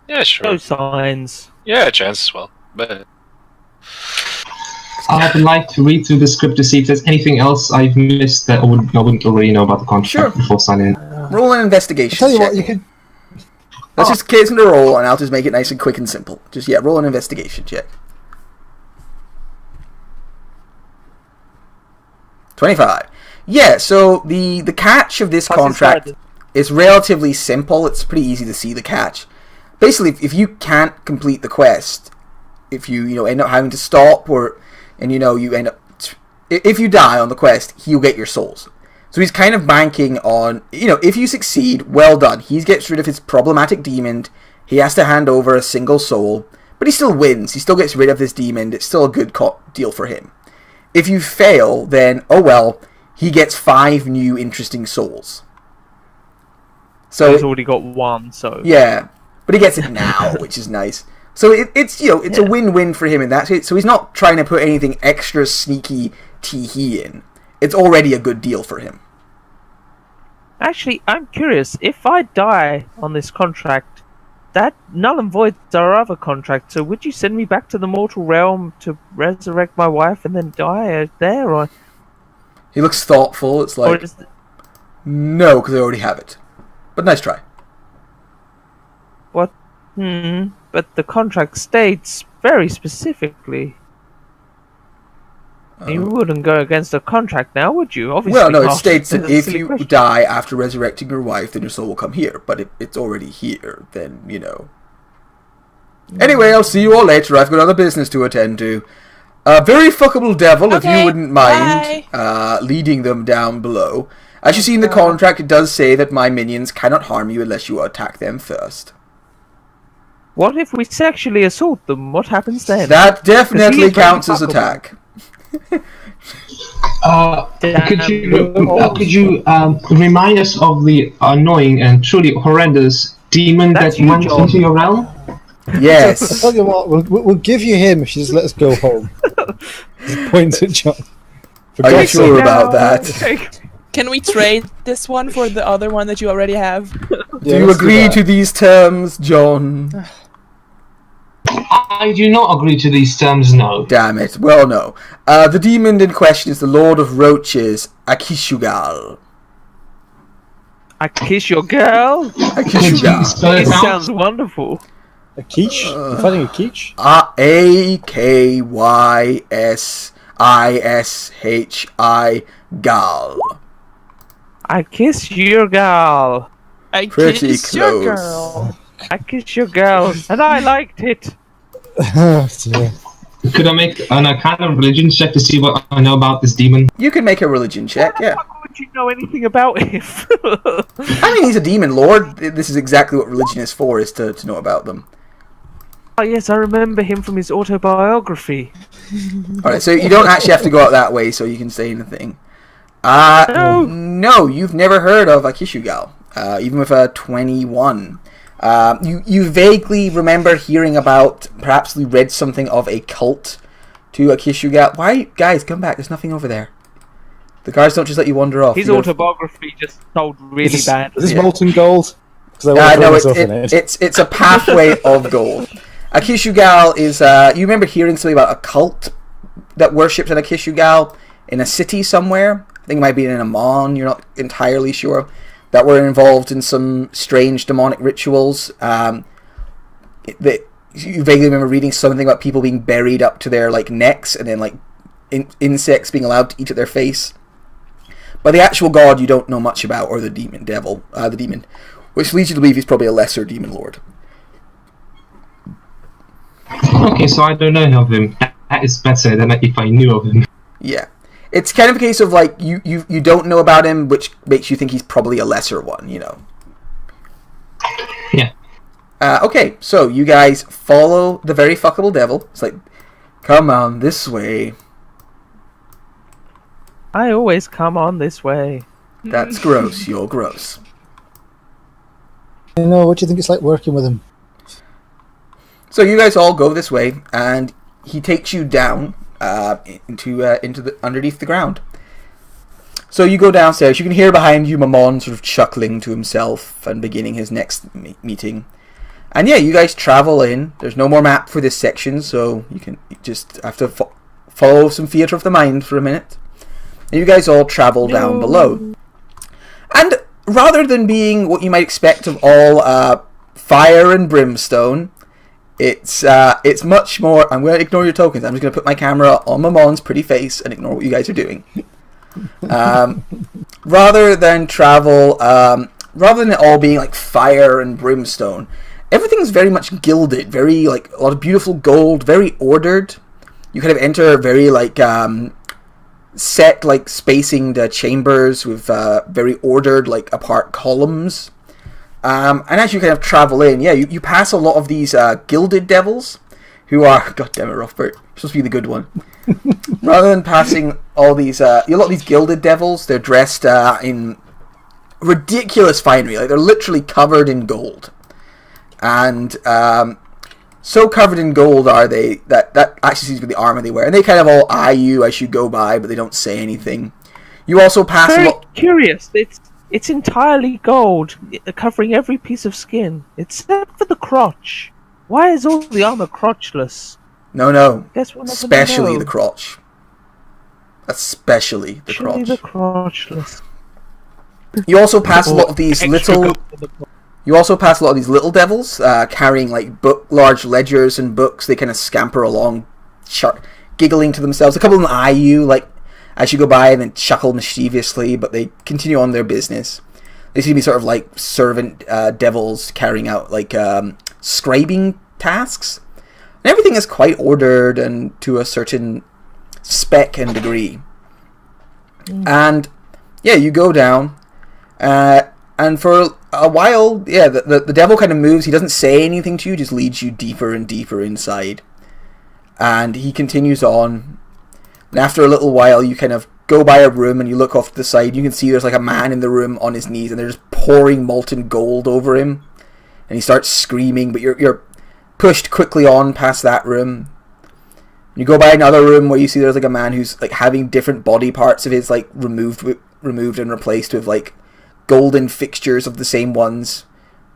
Yeah, sure. No signs. Yeah, chance as well. But I would like to read through the script to see if there's anything else I've missed that I wouldn't already know about the contract Sure. before signing it. Roll an investigation. Tell you check. what, you could. Let's just case into roll, and I'll just make it nice and quick and simple. Just roll an investigation check. 25. Yeah, so the catch of this contract is relatively simple. It's pretty easy to see the catch. Basically, if you can't complete the quest, if you end up having to stop, and you end up, if you die on the quest, he'll get your souls. So he's kind of banking on, if you succeed, well done. He gets rid of his problematic demon. He has to hand over a single soul, but he still wins. He still gets rid of this demon. It's still a good deal for him. If you fail, then, oh well, he gets 5 new interesting souls. So he's already got one, so... Yeah, but he gets it now, which is nice. So it's a win-win for him in that. So he's not trying to put anything extra sneaky tee-hee in. It's already a good deal for him. Actually, I'm curious. If I die on this contract, that null and voids our other contract. So would you send me back to the mortal realm to resurrect my wife and then die there? Or He looks thoughtful. It's like, no, because I already have it. But nice try. What? But the contract states very specifically. You wouldn't go against a contract now, would you? Obviously. Well, no, it states that if you die after resurrecting your wife, then your soul will come here. But if it's already here, then, Anyway, I'll see you all later. I've got other business to attend to. Very fuckable devil, if you wouldn't mind leading them down below. As you see in the contract, it does say that my minions cannot harm you unless you attack them first. What if we sexually assault them? What happens then? That definitely counts as attack. Could you remind us of the annoying and truly horrendous demon that went into your realm? Yes. I'll tell you what, we'll give you him if you just let us go home. Just points at John. Are you sure about that? Can we trade this one for the other one that you already have? Do you agree to these terms, John? I do not agree to these terms, no. Damn it. Well, no. The demon in question is the Lord of Roaches, Akishugal. I kiss your girl? Akishugal. It sounds wonderful. A quiche? You're fighting a quiche? A-K-Y-S-I-S-H-I Gal. I kiss your girl. I Pretty kiss close. your girl. I kiss your girl, and I liked it. Oh, dear. Could I make an Arcana religion check to see what I know about this demon? You can make a religion check, yeah. How would you know anything about him? I mean, he's a demon lord. This is exactly what religion is for, is to know about them. Oh yes, I remember him from his autobiography. Alright, so you don't actually have to go out that way, so you can say anything. No, you've never heard of Akishugal, even with a 21. You vaguely remember hearing about, perhaps you read something of a cult to Akishugal. Why, guys, come back, there's nothing over there. The guards don't just let you wander off. His autobiography just told really bad. Is this molten gold? No, it's a pathway of gold. Akishugal is, you remember hearing something about a cult that worshipped an Akishugal in a city somewhere? I think it might be in Amon, you're not entirely sure. That were involved in some strange demonic rituals. You vaguely remember reading something about people being buried up to their necks, and then insects being allowed to eat at their face. But the actual god you don't know much about, or the demon devil, which leads you to believe he's probably a lesser demon lord. Okay, so I don't know of him. That is better than if I knew of him. Yeah. It's kind of a case of you don't know about him, which makes you think he's probably a lesser one, Yeah. Okay, so you guys follow the very fuckable devil. It's like, come on this way. I always come on this way. That's gross. You're gross. What do you think it's like working with him? So you guys all go this way, and he takes you down into the underneath the ground. So you go downstairs. You can hear behind you Mammon sort of chuckling to himself and beginning his next meeting. And yeah, you guys travel in. There's no more map for this section, so you just have to follow some theatre of the mind for a minute. And you guys all travel down below. And rather than being what you might expect of all fire and brimstone, it's much more. I'm going to ignore your tokens. I'm just going to put my camera on Mammon's pretty face and ignore what you guys are doing. Rather than it all being fire and brimstone, everything's very much gilded, very a lot of beautiful gold, very ordered. You kind of enter very set spacing the chambers with very ordered apart columns. And as you kind of travel in, you pass a lot of these gilded devils, who are, god damn it, Rothbert, you're supposed to be the good one. Rather than passing all these, a lot of these gilded devils, they're dressed in ridiculous finery. Like, they're literally covered in gold. And so covered in gold are they that actually seems to be the armor they wear. And they kind of all eye you as you go by, but they don't say anything. You also pass... Very curious. It's entirely gold, covering every piece of skin, except for the crotch. Why is all the armor crotchless? No. Guess we'll never Especially know. the crotch. Especially the Actually, crotch. the crotchless. You also pass a lot of these Extra little... gold for the crotch. You also pass a lot of these little devils, carrying like large ledgers and books. They kind of scamper along, giggling to themselves. A couple of them eye you, like, as you go by, and then chuckle mischievously, but they continue on their business. They seem to be sort of like servant devils carrying out like scribing tasks. And everything is quite ordered and to a certain spec and degree. And yeah, you go down, and for a while, yeah, the devil kind of moves. He doesn't say anything to you, just leads you deeper and deeper inside. And he continues on. And after a little while, you kind of go by a room and you look off to the side. You can see there's like a man in the room on his knees, and they're just pouring molten gold over him. And he starts screaming, but you're pushed quickly on past that room. You go by another room where you see there's like a man who's like having different body parts of his like removed and replaced with like golden fixtures of the same ones,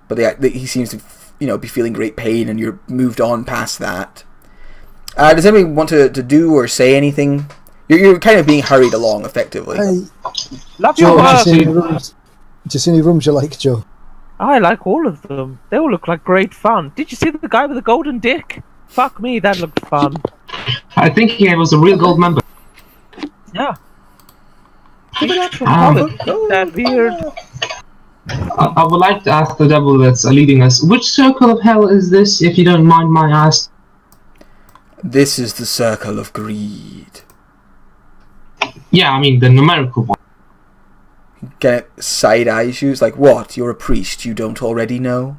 but he seems to be feeling great pain, and you're moved on past that. Does anybody want to do or say anything? You're kind of being hurried along effectively. Hey, Love Joe, your do you work. see any rooms? Do you see any rooms you like, Joe? I like all of them. They all look like great fun. Did you see the guy with the golden dick? Fuck me, that looked fun. I think he was a real gold member. Yeah. That weird. I would like to ask the devil that's leading us, which circle of hell is this, if you don't mind my ask? This is the circle of greed. Yeah, I mean the numerical one. Kind of side eyes you. It's like, what? You're a priest. You don't already know?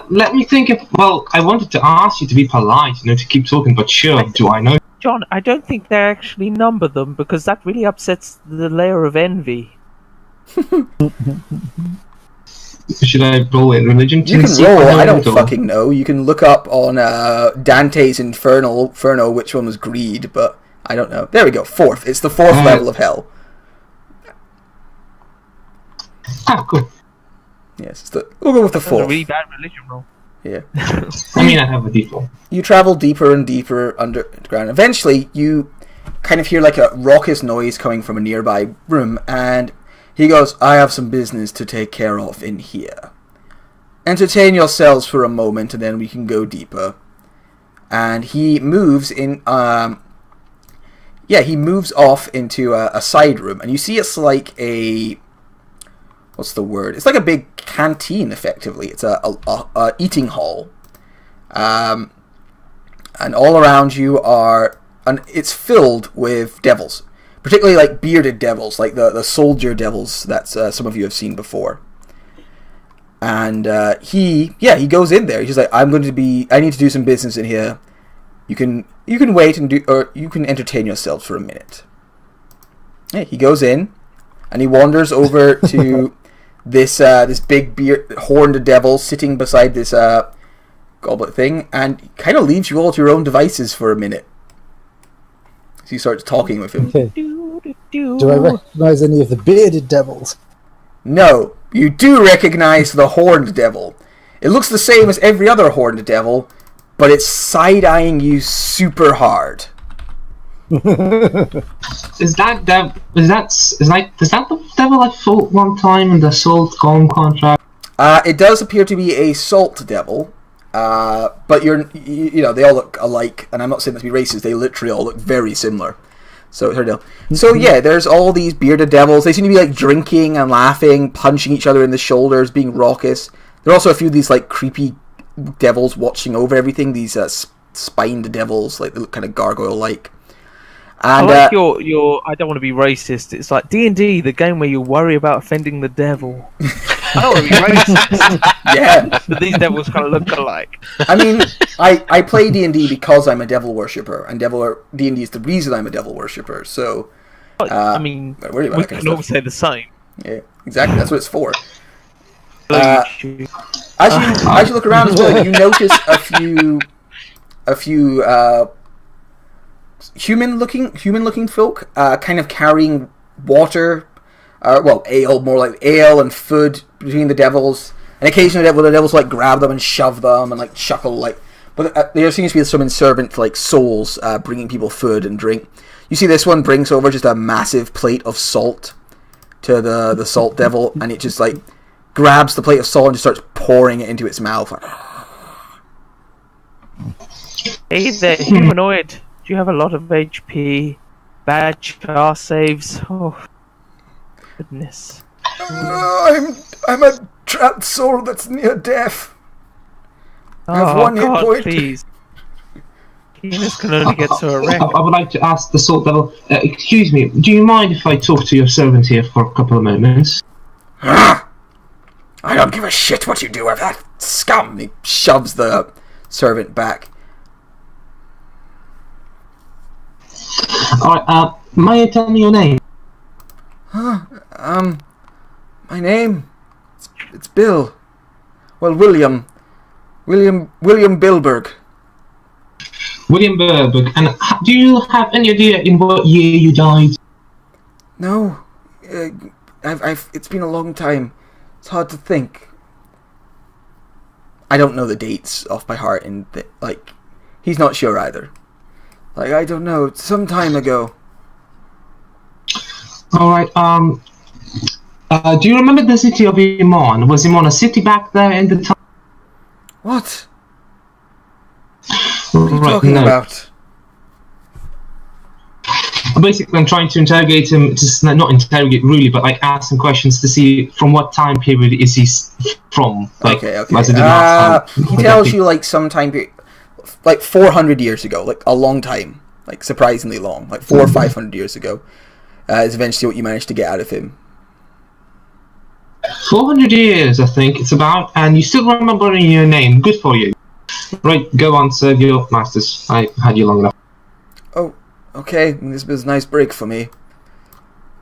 Let me think if... Well, I wanted to ask you to be polite, to keep talking, but sure, do I know? John, I don't think they actually number them, because that really upsets the layer of envy. Should I roll a religion? You can roll. I don't fucking know. You can look up on Dante's Inferno which one was greed, but I don't know. There we go. 4th. It's the 4th level of hell. Ah, cool. Yes, we'll go with the That's a 4th. really bad religion roll. Yeah. I mean, I have a default. You travel deeper and deeper underground. Eventually, you kind of hear like a raucous noise coming from a nearby room, and he goes, I have some business to take care of in here. Entertain yourselves for a moment, and then we can go deeper. And he moves in, he moves off into a side room, and you see it's like a... What's the word? It's like a big canteen, effectively. It's a eating hall. And all around you are... And it's filled with devils. Particularly like bearded devils, like the soldier devils that some of you have seen before. And he goes in there. He's like, I need to do some business in here. You can wait or you can entertain yourselves for a minute. Yeah, he goes in, and he wanders over to this big horned devil sitting beside this goblet thing, and kind of leaves you all to your own devices for a minute. So he starts talking with him. Okay. Do I recognise any of the bearded devils? No, you do recognise the horned devil. It looks the same as every other horned devil, but it's side-eyeing you super hard. Is that the devil I fought one time in the Salt Golem contract? It does appear to be a salt devil, but they all look alike, and I'm not saying that to be racist. They literally all look very similar. So it's hard to know. So yeah, there's all these bearded devils. They seem to be like drinking and laughing, punching each other in the shoulders, being raucous. There are also a few of these like creepy devils watching over everything. These spined devils, like they look kind of gargoyle-like. And, I like your. I don't want to be racist. It's like D&D, the game where you worry about offending the devil. I don't want to be racist. Yeah, but these devils kind of look alike. I mean, I play D&D because I'm a devil worshipper, and D&D is the reason I'm a devil worshipper. So, I mean, don't worry about we that kind can of all stuff. say the same. Yeah, exactly. That's what it's for. Uh, As you look around as well, you notice a few human looking folk kind of carrying water, ale, more like ale and food between the devils. And occasionally the devils like grab them and shove them and like chuckle like. But there seems to be some servant like souls bringing people food and drink. You see this one brings over just a massive plate of salt to the salt devil, and it just like grabs the plate of salt and just starts pouring it into its mouth. Hey there, humanoid. Do you have a lot of HP? Bad char saves? Oh, goodness. I'm a trapped soul that's near death. I have one hit point. Please. Penis can only get so erect. I would like to ask the Salt Devil, excuse me, do you mind if I talk to your servant here for a couple of moments? I don't give a shit what you do with that scum. He shoves the servant back. Alright, may you tell me your name? My name? It's Bill. Well, William Bilberg. William Burberg. And do you have any idea in what year you died? No. It's been a long time. It's hard to think. I don't know the dates off by heart, and he's not sure either. I don't know. It's some time ago. Alright, do you remember the city of Iman? Was Iman a city back there in the time? What? What are you talking about? Basically, I'm trying to interrogate him, just not interrogate really, but ask some questions to see from what time period is he from. Okay. As it did last time. He tells you some time period, 400 years ago, a long time, surprisingly long, 400 or 500 years ago, is eventually what you managed to get out of him. 400 years, I think it's about, and you still remember your name. Good for you. Right, go on, serve your masters. I had you long enough. Oh, okay. This was a nice break for me.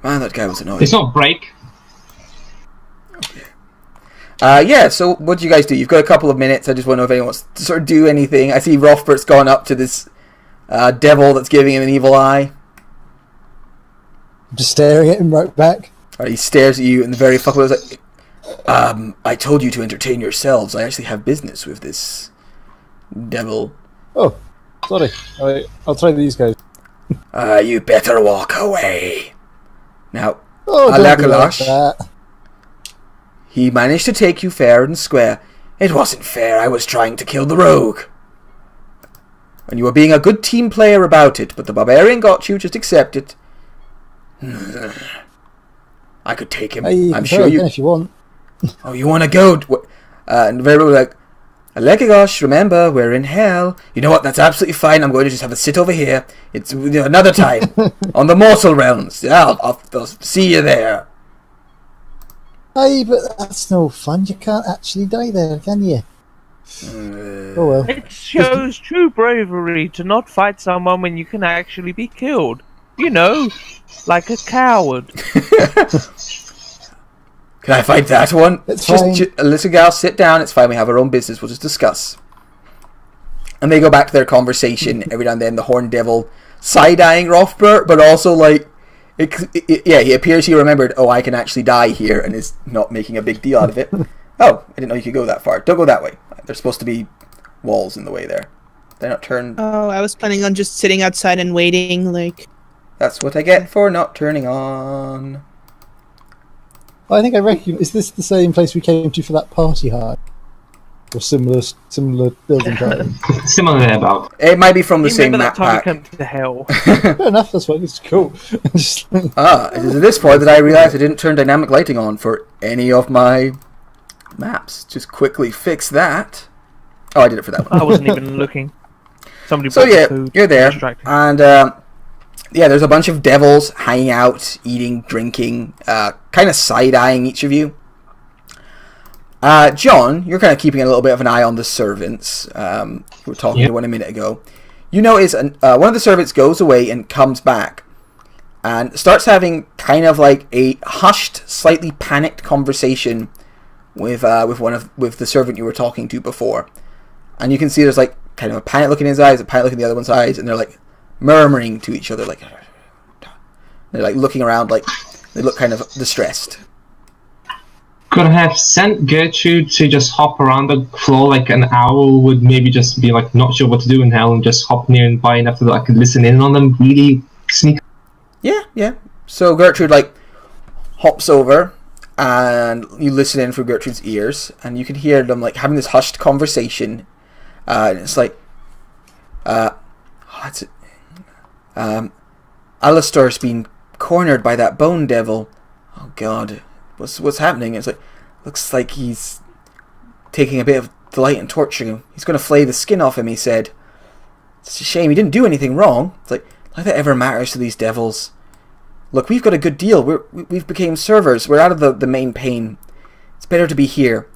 Man, that guy was annoying. It's not break. Okay. So what do you guys do? You've got a couple of minutes. I just want to know if anyone wants to sort of do anything. I see Rothbert's gone up to this devil that's giving him an evil eye. I'm just staring at him right back. He stares at you and the very fuck was like, I told you to entertain yourselves. I actually have business with this devil. Oh, sorry. Alright, I'll try these guys. You better walk away. Now, Don't be like that. He managed to take you fair and square. It wasn't fair. I was trying to kill the rogue. And you were being a good team player about it, but the barbarian got you. Just accept it. I could take him. I'm sure you. If you want. Oh, you want to go? And very like, Alekigosh, remember, we're in hell. You know what? That's absolutely fine. I'm going to just have a sit over here. It's another time on the mortal realms. Yeah, I'll see you there. Hey, but that's no fun. You can't actually die there, can you? Oh well. It shows true bravery to not fight someone when you can actually be killed. You know, like a coward. Can I fight that one? It's just fine. Listen, gal, sit down. It's fine. We have our own business. We'll just discuss. And they go back to their conversation. Every now and then, the Horned Devil side-eyeing Rothbert, but also he appears he remembered. Oh, I can actually die here, and is not making a big deal out of it. Oh, I didn't know you could go that far. Don't go that way. There's supposed to be walls in the way there. They're not turned. Oh, I was planning on just sitting outside and waiting, That's what I get for not turning on. I think I reckon. Is this the same place we came to for that party hard? Or similar building pattern? Similar there, about. It might be from the same Remember map that time we pack. came to hell? Fair enough, that's fine. It's cool. It is at this point that I realised I didn't turn dynamic lighting on for any of my maps. Just quickly fix that. Oh, I did it for that one. I wasn't even looking. Somebody So brought the yeah, food. you're there, Distracting. and there's a bunch of devils hanging out, eating, drinking, kind of side-eyeing each of you. John, you're kind of keeping a little bit of an eye on the servants. We were talking to one a minute ago. You notice one of the servants goes away and comes back, and starts having kind of like a hushed, slightly panicked conversation with the servant you were talking to before. And you can see there's like kind of a panic look in his eyes, a panic look in the other one's eyes, and they're like murmuring to each other, like they're like looking around, like they look kind of distressed. Could I have sent Gertrude to just hop around the floor like an owl would, maybe just be like not sure what to do in hell and just hop near and by enough that I could listen in on them, really sneak? Yeah. So Gertrude like hops over, and you listen in through Gertrude's ears, and you can hear them like having this hushed conversation. And it's like, Alistair's been cornered by that bone devil. Oh God, what's happening? It's like, looks like he's taking a bit of delight in torturing him. He's going to flay the skin off him, he said. It's a shame, he didn't do anything wrong. It's like that ever matters to these devils. Look, we've got a good deal. We've became servers. We're out of the main pain. It's better to be here.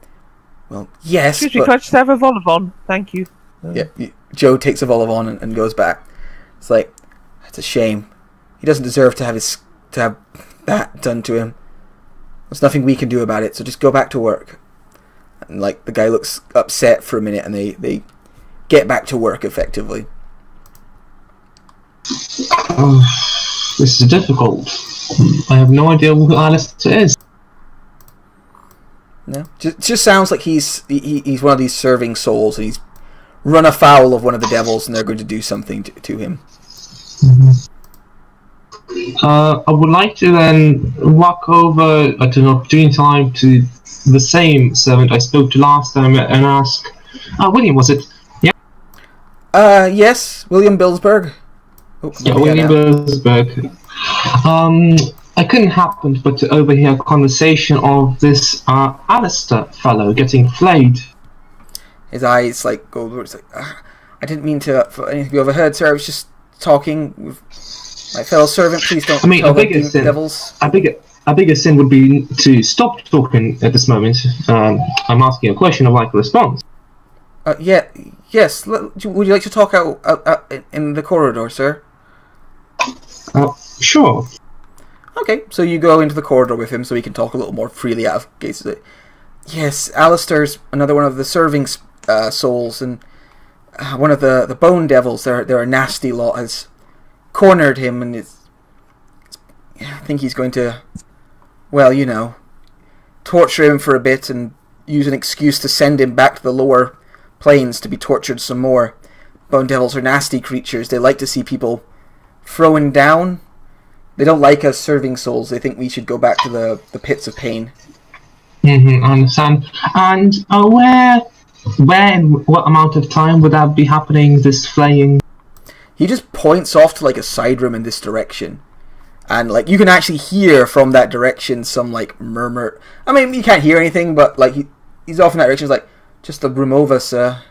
Well, yes, Excuse me, can I just have a vol-au-vent? Thank you. Yeah, Joe takes a vol-au-vent and goes back. It's like, it's a shame. He doesn't deserve to have that done to him. There's nothing we can do about it, so just go back to work. And like the guy looks upset for a minute, and they get back to work effectively. This is difficult. I have no idea who Alistair is. No, just sounds like he's one of these serving souls, and he's run afoul of one of the devils, and they're going to do something to him. I would like to then walk over at an opportune time to the same servant I spoke to last time and ask, William, was it? Yeah. Yes, William Billsberg. William Billsberg. I couldn't happen but to overhear a conversation of this Alistair fellow getting flayed. His eyes like go over. It's like, I didn't mean for anything to be overheard, sir. I was just talking with my fellow servant. Please don't. A bigger sin would be to stop talking at this moment. I'm asking a question. I'd like a response. Yes. Would you like to talk out in the corridor, sir? Sure. Okay, so you go into the corridor with him so he can talk a little more freely out of cases. Yes, Alistair's another one of the serving souls, and one of the bone devils. They're a nasty lot. Has cornered him, and I think he's going to, torture him for a bit and use an excuse to send him back to the lower planes to be tortured some more. Bone devils are nasty creatures. They like to see people thrown down. They don't like us serving souls. They think we should go back to the pits of pain. I understand. And where and what amount of time would that be happening, this flaying? He just points off to like a side room in this direction. And like you can actually hear from that direction some like murmur. I mean, you can't hear anything, but like he's off in that direction. He's like, just the room over, sir.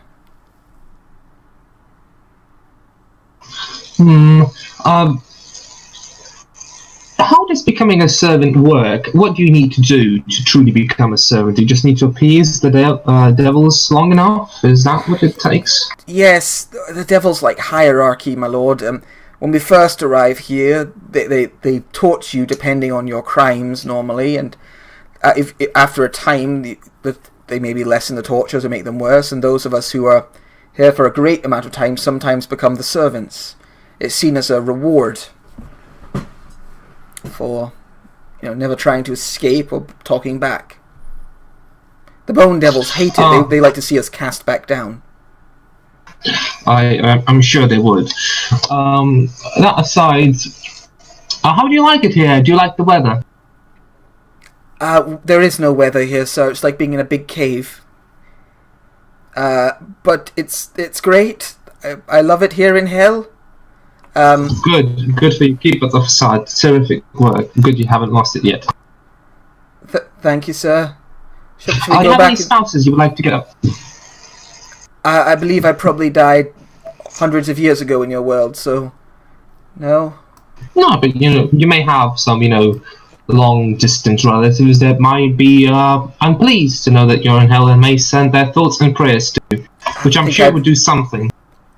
How does becoming a servant work? What do you need to do to truly become a servant? Do you just need to appease the devils long enough? Is that what it takes? Yes, the devil's like hierarchy, my lord. When we first arrive here, they torture you depending on your crimes normally, and if after a time they maybe lessen the tortures or make them worse, and those of us who are here for a great amount of time sometimes become the servants. It's seen as a reward for never trying to escape or talking back. The bone devils hate it. They like to see us cast back down. I'm sure they would. That aside, how do you like it here? Do you like the weather? There is no weather here, so it's like being in a big cave. But it's great. I love it here in hell. Good for you. Keep it offside. Terrific work. Good you haven't lost it yet. Thank you, sir. Should we Are go you have back? any spouses you would like to get up? I believe I probably died hundreds of years ago in your world, so no. No, but you may have some long distance relatives that might be unpleased to know that you're in hell and may send their thoughts and prayers to you, which I'm sure would do something.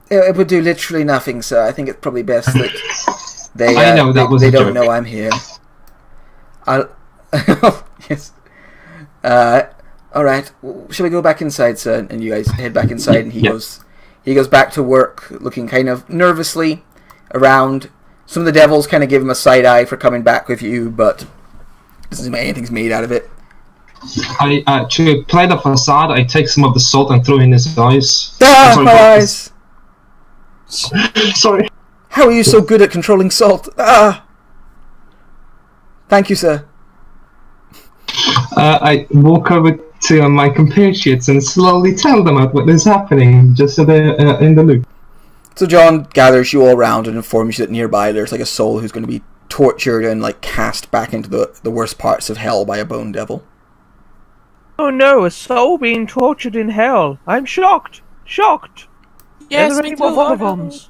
It would do literally nothing, sir. I think it's probably best that I know that was they a don't joke. know I'm here. I'll yes. All right. Shall we go back inside, sir? And you guys head back inside, and he goes back to work, looking kind of nervously around. Some of the devils kind of give him a side eye for coming back with you, but anything's made out of it. To play the facade, I take some of the salt and throw in his eyes. Ah, Sorry, my eyes! Sorry. How are you so good at controlling salt? Ah! Thank you, sir. I walk over to my compatriots and slowly tell them what is happening, just so they're in the loop. So John gathers you all around and informs you that nearby there's like a soul who's going to be tortured and like cast back into the worst parts of hell by a bone devil. Oh no, a soul being tortured in hell. I'm shocked. Shocked. Yes, Are there me any too. more Volavoms?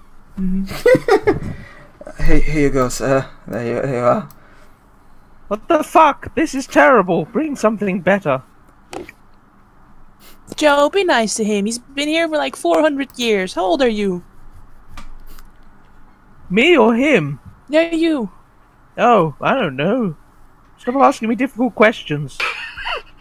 Hey, here you go, sir. There you are. What the fuck? This is terrible. Bring something better. Joe, be nice to him. He's been here for like 400 years. How old are you? Me or him? Yeah, you. Oh, I don't know. Stop asking me difficult questions.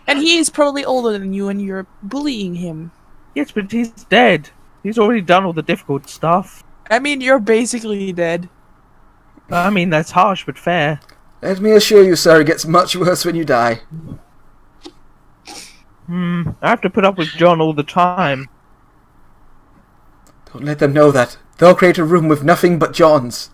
And he is probably older than you, and you're bullying him. Yes, but he's dead. He's already done all the difficult stuff. I mean, you're basically dead. I mean, that's harsh but fair. Let me assure you, sir, it gets much worse when you die. I have to put up with John all the time. Don't let them know that. They'll create a room with nothing but Johns.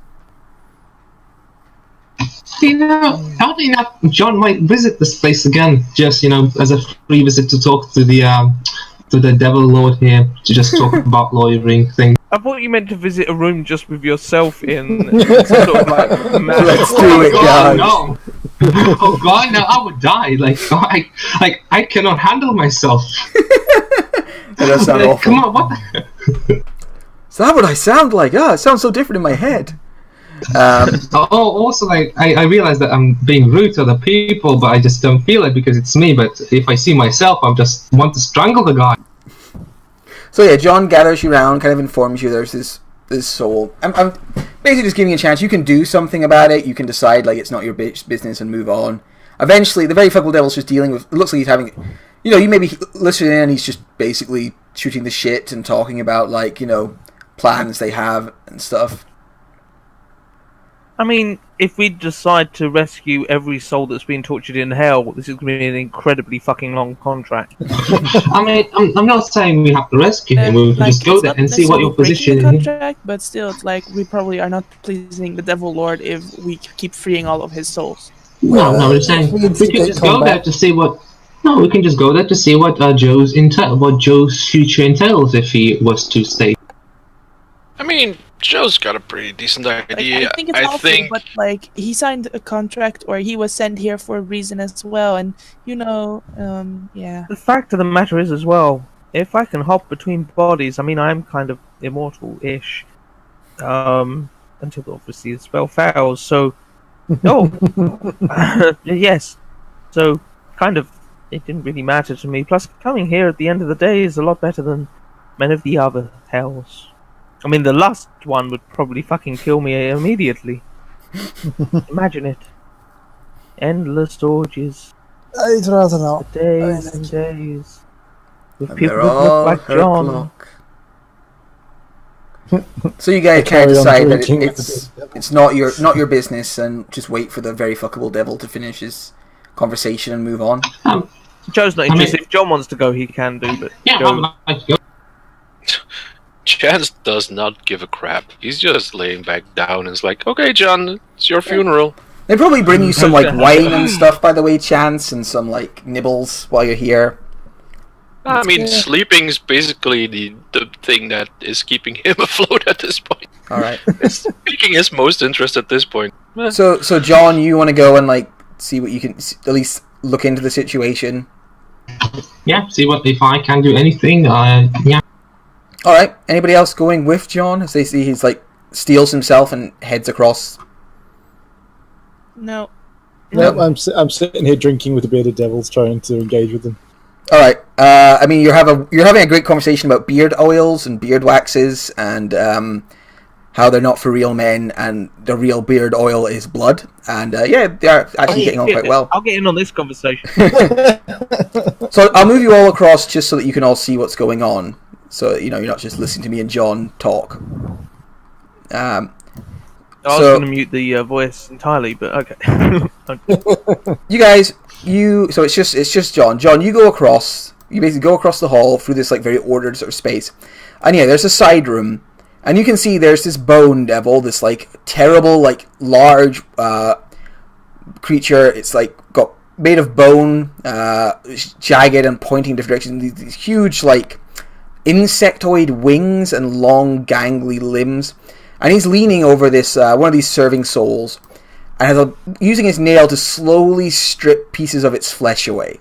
Oddly enough, John might visit this place again, just as a free visit to talk to the devil lord here, to just talk about lawyering things. I thought you meant to visit a room just with yourself in some sort of like Let's do it, guys. No. Oh God, no! I would die. I cannot handle myself. That does sound awful. Come on, what the? Is that what I sound like? It sounds so different in my head. Also, I realize that I'm being rude to other people, but I just don't feel it because it's me. But if I see myself, I just want to strangle the guy. So yeah, John gathers you around, kind of informs you there's this soul. I'm basically just giving you a chance. You can do something about it. You can decide like it's not your business and move on. Eventually, the very fuckable devil's just dealing with. It looks like he's having, you maybe listen in and he's just basically shooting the shit and talking about like plans they have and stuff. I mean, if we decide to rescue every soul that's been tortured in hell, this is going to be an incredibly fucking long contract. I mean, I'm not saying we have to rescue him. We can just go there and see what your position is. Contract, but still, it's like we probably are not pleasing the Devil Lord if we keep freeing all of his souls. No, I'm just saying we can just go there to see what. No, we can just go there to see what Joe's future entails if he was to stay. I mean, Joe's got a pretty decent idea. I think it's awful, but like he signed a contract or he was sent here for a reason as well, and yeah. The fact of the matter is as well, if I can hop between bodies, I mean, I'm kind of immortal-ish, until obviously the spell fails. So, yes. So, kind of, it didn't really matter to me. Plus, coming here at the end of the day is a lot better than many of the other hells. I mean, the last one would probably fucking kill me immediately. Imagine it. Endless orgies. I'd rather not. Days and days. With And people they're that all look like her John. clock. So you guys kind of carry on decide that drinking it's not your business, and just wait for the very fuckable devil to finish his conversation and move on. Joe's not interested. If John wants to go, he can do, but Yeah, Joe... Chance does not give a crap. He's just laying back down and is like, okay, John, it's your funeral. They probably bring you some like wine and stuff, by the way, Chance, and some like nibbles while you're here. I mean, sleeping's basically the thing that is keeping him afloat at this point. All right. It's piquing his most interest at this point. So John, you want to go and like see what you can at least look into the situation. Yeah, see what if I can do anything. Yeah. All right. Anybody else going with John as they see he's like steals himself and heads across? No. No, I'm sitting here drinking with the bearded devils, trying to engage with them. All right. I mean, you're having a great conversation about beard oils and beard waxes and how they're not for real men, and the real beard oil is blood. And yeah, they are actually getting on quite well. I'll get in on this conversation. So I'll move you all across just so that you can all see what's going on. So you're not just listening to me and John talk. I was going to mute the voice entirely, but okay. You guys, so it's just John. John, you go across. You basically go across the hall through this like very ordered sort of space, and yeah, there's a side room, and you can see there's this bone devil, this like terrible like large creature. It's like got made of bone, jagged and pointing different directions. These huge like insectoid wings and long gangly limbs. And he's leaning over this one of these serving souls, and using his nail to slowly strip pieces of its flesh away.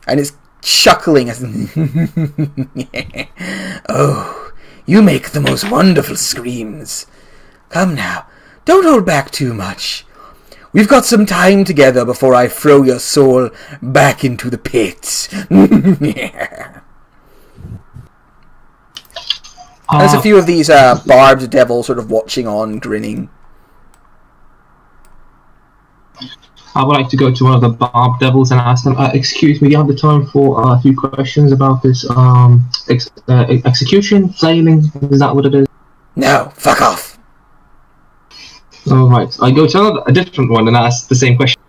And it's chuckling as, "Oh, you make the most wonderful screams. Come now, don't hold back too much. We've got some time together before I throw your soul back into the pit." There's a few of these barbed devils sort of watching on, grinning. I would like to go to one of the barbed devils and ask them, excuse me, do you have the time for a few questions about this execution, flailing? Is that what it is? No, fuck off. Alright, I go to a different one and ask the same question.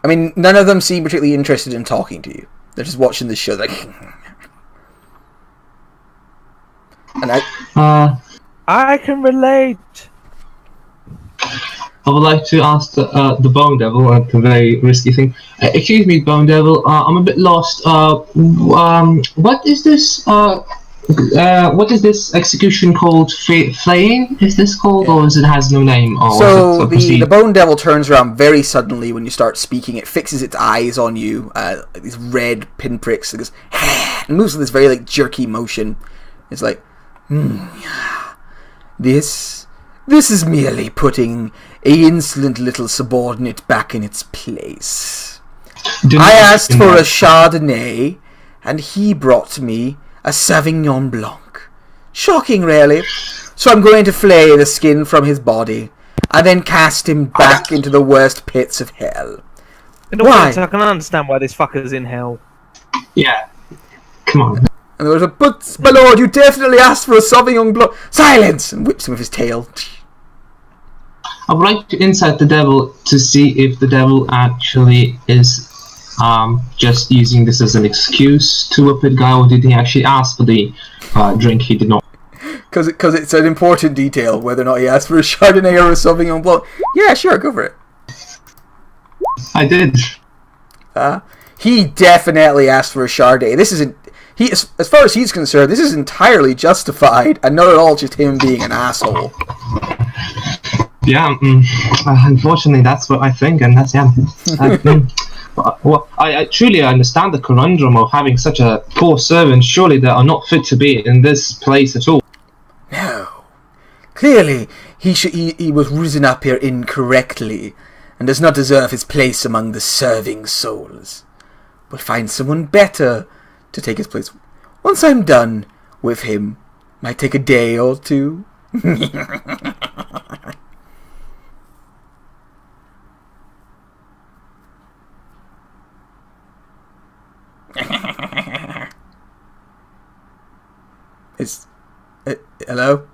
I mean, none of them seem particularly interested in talking to you. They're just watching the show, like... And I can relate. I would like to ask the Bone Devil, a very risky thing. Excuse me, Bone Devil. I'm a bit lost. What is this? What is this execution called? Flaying? Is this called, or is it has no name? Or so the Bone Devil turns around very suddenly when you start speaking. It fixes its eyes on you, like these red pinpricks. It goes and moves with this very like jerky motion. It's like. This is merely putting an insolent little subordinate back in its place. I asked for a Chardonnay, and he brought me a Sauvignon Blanc. Shocking, really. So I'm going to flay the skin from his body, and then cast him back into the worst pits of hell. Why? I can understand why this fucker's in hell. Yeah. Come on. And there was but my lord, you definitely asked for a Sauvignon Blanc. Silence! And whips him with his tail. I would like to insight the devil to see if the devil actually is just using this as an excuse to whip a guy, or did he actually ask for the drink he did not? Because it's an important detail whether or not he asked for a Chardonnay or a Sauvignon Blanc. Yeah, sure, go for it. I did. He definitely asked for a Chardonnay. This isn't... as far as he's concerned, this is entirely justified, and not at all just him being an asshole. Yeah, unfortunately, that's what I think, and that's well, I truly understand the conundrum of having such a poor servant. Surely they are not fit to be in this place at all. No, clearly he was risen up here incorrectly, and does not deserve his place among the serving souls. We'll find someone better to take his place. Once I'm done with him, might take a day or two. Hello?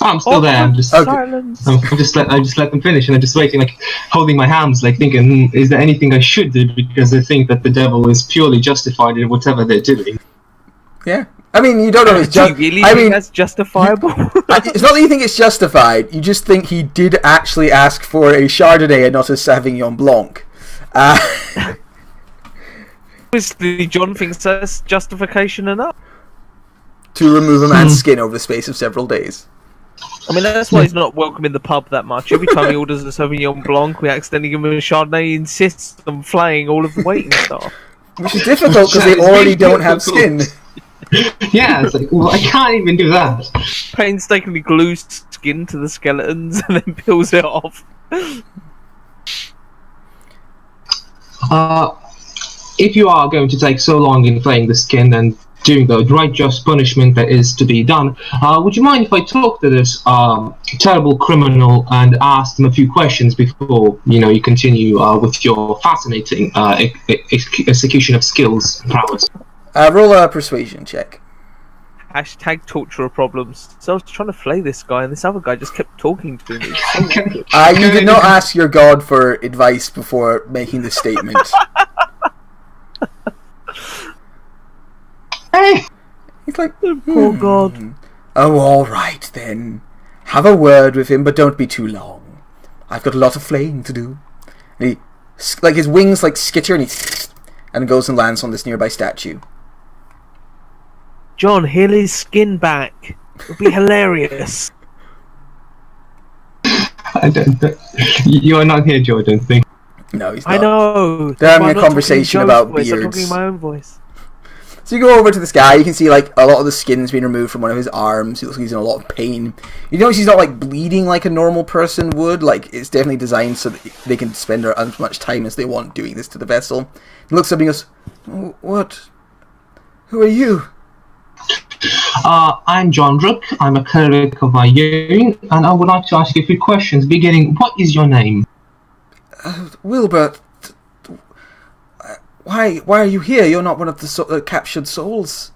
Oh, I'm still there. I'm just let them finish, and I'm just waiting, like holding my hands, like thinking, is there anything I should do? Because I think that the devil is purely justified in whatever they're doing. Yeah, I mean, you don't know it's just. Really I mean, that's justifiable. It's not that you think it's justified. You just think he did actually ask for a Chardonnay and not a Sauvignon Blanc. Obviously, John thinks that's justification enough to remove a man's skin over the space of several days. I mean, that's why he's not welcome in the pub that much. Every time he orders a Sauvignon Blanc, we accidentally give him a Chardonnay. He insists on flaying all of the waiting staff. Which is difficult because they already don't have skin. Yeah, it's like, well, I can't even do that. Painstakingly glues skin to the skeletons and then peels it off. If you are going to take so long in flaying the skin, then doing the right just punishment that is to be done. Would you mind if I talk to this terrible criminal and ask them a few questions before you continue with your fascinating execution of skills and prowess? Roll a persuasion check. Hashtag torturer problems. So I was trying to flay this guy, and this other guy just kept talking to me. So awkward. You did not ask your god for advice before making the statement. Hey! He's like, Poor god. Oh, all right then. Have a word with him, but don't be too long. I've got a lot of flaying to do. And his wings skitter, and goes and lands on this nearby statue. John, heal his skin back. It'll be hilarious. You are not here, Jordan. Think. No, he's not. I know. They're having a conversation about beards. I'm talking my own voice. So you go over to this guy. You can see a lot of the skin's been removed from one of his arms. He looks like he's in a lot of pain. You notice he's not bleeding like a normal person would. It's definitely designed so that they can spend as much time as they want doing this to the vessel. He looks up and he goes, "What? Who are you?" I'm John Rook. I'm a cleric of our union, and I would like to ask you a few questions. Beginning, what is your name? Wilbert. Why are you here? You're not one of the captured souls.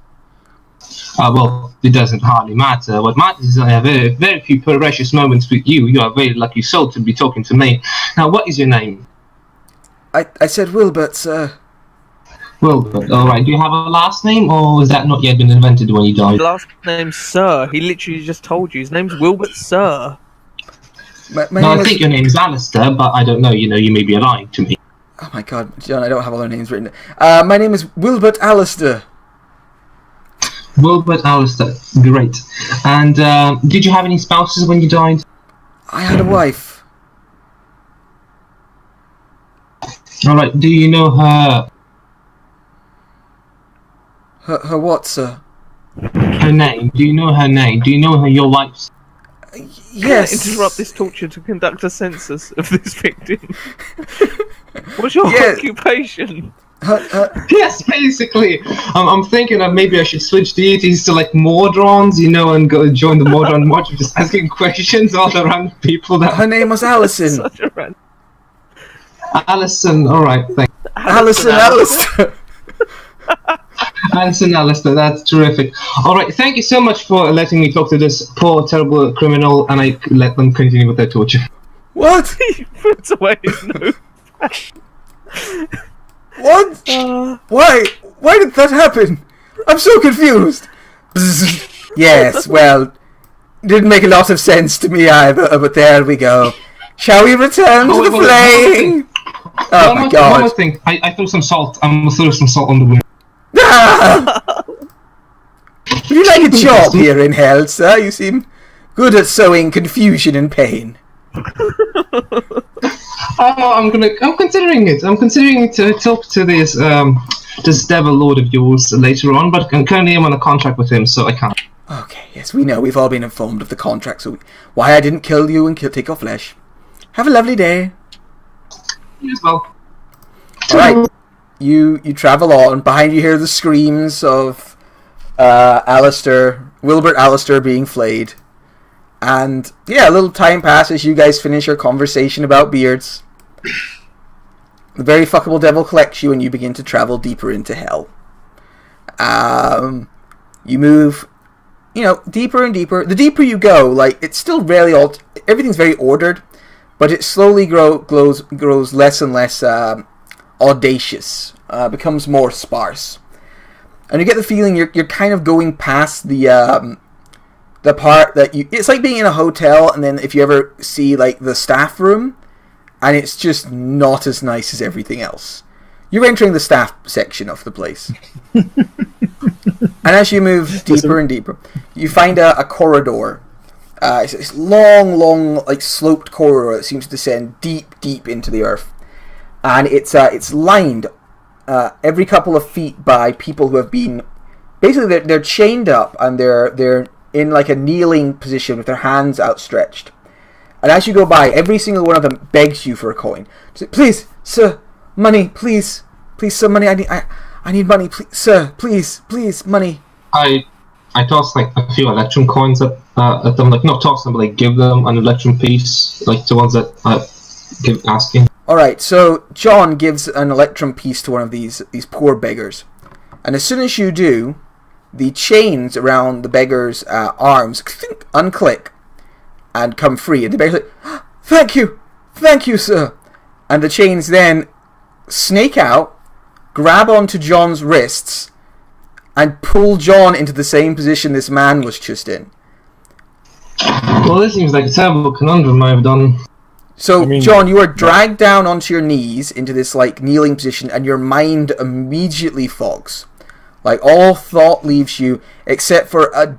Well, it doesn't hardly matter. What matters is I have very, very few precious moments with you. You are a very lucky soul to be talking to me. Now, what is your name? I said Wilbert, sir. Wilbert, alright. Do you have a last name, or has that not yet been invented when you died? Last name's Sir. He literally just told you. His name's Wilbert Sir. I think your name's Alistair, but I don't know. You may be lying to me. Oh my god, John, I don't have all their names written. My name is Wilbert Alistair. Wilbert Alistair, great. And did you have any spouses when you died? I had a wife. Alright, do you know her... Her what, sir? Her name. Do you know her name? Do you know your wife's... Yes. Interrupt this torture to conduct a census of this victim. What's your occupation? Yes, basically. I'm thinking that maybe I should switch deities to Mordrons, and go join the Mordron Watch of just asking questions all around people. Her name was Alison. Such a random... Alison, alright, thanks. Alison Alistair. Alison Alistair, that's terrific. Alright, thank you so much for letting me talk to this poor, terrible criminal, and I let them continue with their torture. What? He puts away his nose. What? Why? Why did that happen? I'm so confused. Yes, well, didn't make a lot of sense to me either, but there we go. Shall we return to the flaying? Oh my god. One more thing. I threw some salt. I'm gonna throw some salt on the wound. Would you like a job here in hell, sir? You seem good at sowing confusion and pain. I'm considering it. I'm considering to talk to this devil lord of yours later on, but currently I'm on a contract with him, so I can't. Okay, yes, we know. We've all been informed of the contract, so why I didn't kill you and take your flesh. Have a lovely day. You as well. Alright, you travel on. Behind you hear the screams of Wilbert Alistair being flayed. And yeah, a little time passes. You guys finish your conversation about beards. The very fuckable devil collects you, and you begin to travel deeper into hell. You move, deeper and deeper. The deeper you go, it's still everything's very ordered, but it slowly grows less and less audacious. Becomes more sparse, and you get the feeling you're kind of going past the part that it's like being in a hotel, and then if you ever see the staff room, and it's just not as nice as everything else. You're entering the staff section of the place. And as you move deeper and deeper, you find a corridor. It's this long, sloped corridor that seems to descend deep into the earth. And it's lined every couple of feet by people who have been... Basically, they're chained up, and they're in a kneeling position with their hands outstretched. And as you go by, every single one of them begs you for a coin. Please, sir, money, please, sir, money. I need money, please, sir. Please, money. I toss like a few electrum coins at them, like not toss them, but like give them an electrum piece, like the ones that I give asking. All right, so John gives an electrum piece to one of these poor beggars, and as soon as you do, the chains around the beggar's arms unclick and come free, and the beggar's like, thank you, sir. And the chains then snake out, grab onto John's wrists, and pull John into the same position this man was just in. Well, this seems like a terrible conundrum I've done. So, John, you are dragged down onto your knees into this, like, kneeling position, and your mind immediately fogs. Like, all thought leaves you, except for a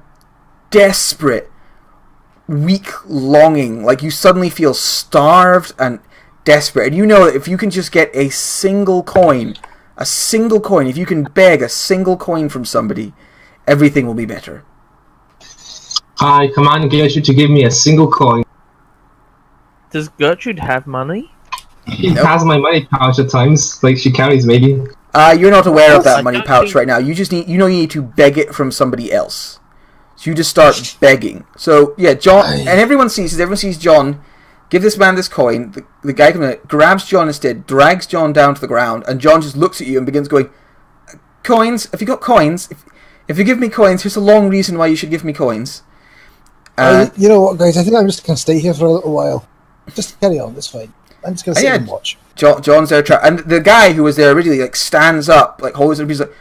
desperate, weak longing. Like, you suddenly feel starved and desperate. And you know that if you can just get a single coin, if you can beg a single coin from somebody, everything will be better. I command Gertrude to give me a single coin. Does Gertrude have money? She has my money pouch at times, like she carries maybe. You're not aware of that money pouch right now. You just need, you need to beg it from somebody else. So you just start begging. So yeah, John, and everyone sees John give this man this coin. The guy comes in, grabs John instead, drags John down to the ground, and John just looks at you and begins going, coins? Have you got coins? If you give me coins, here's a long reason why you should give me coins. You know what, guys? I think I'm just going to stay here for a little while. Just carry on, it's fine. I'm just going to sit and watch. John's there, and the guy who was there originally like stands up, like holds it, he's like,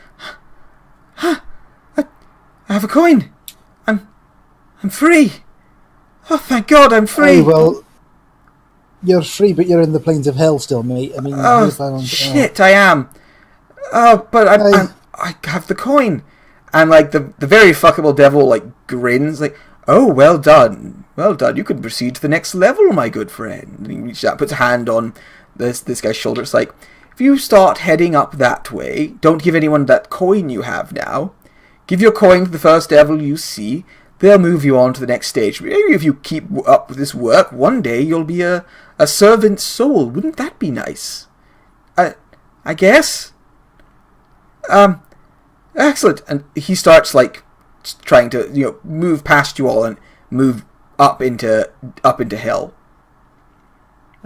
"Huh, I have a coin. I'm free. Oh, thank God, I'm free." Well, you're free, but you're in the plains of hell still, mate. I mean, shit, I am. Oh, but I have the coin, and like the very fuckable devil like grins, like, "Oh, well done. You can proceed to the next level, my good friend." And he reaches out, puts a hand on this guy's shoulder. It's like, if you start heading up that way, don't give anyone that coin you have now. Give your coin to the first devil you see. They'll move you on to the next stage. Maybe if you keep up with this work, one day you'll be a servant soul. Wouldn't that be nice? I guess. Excellent. And he starts like trying to move past you all and move up into hell.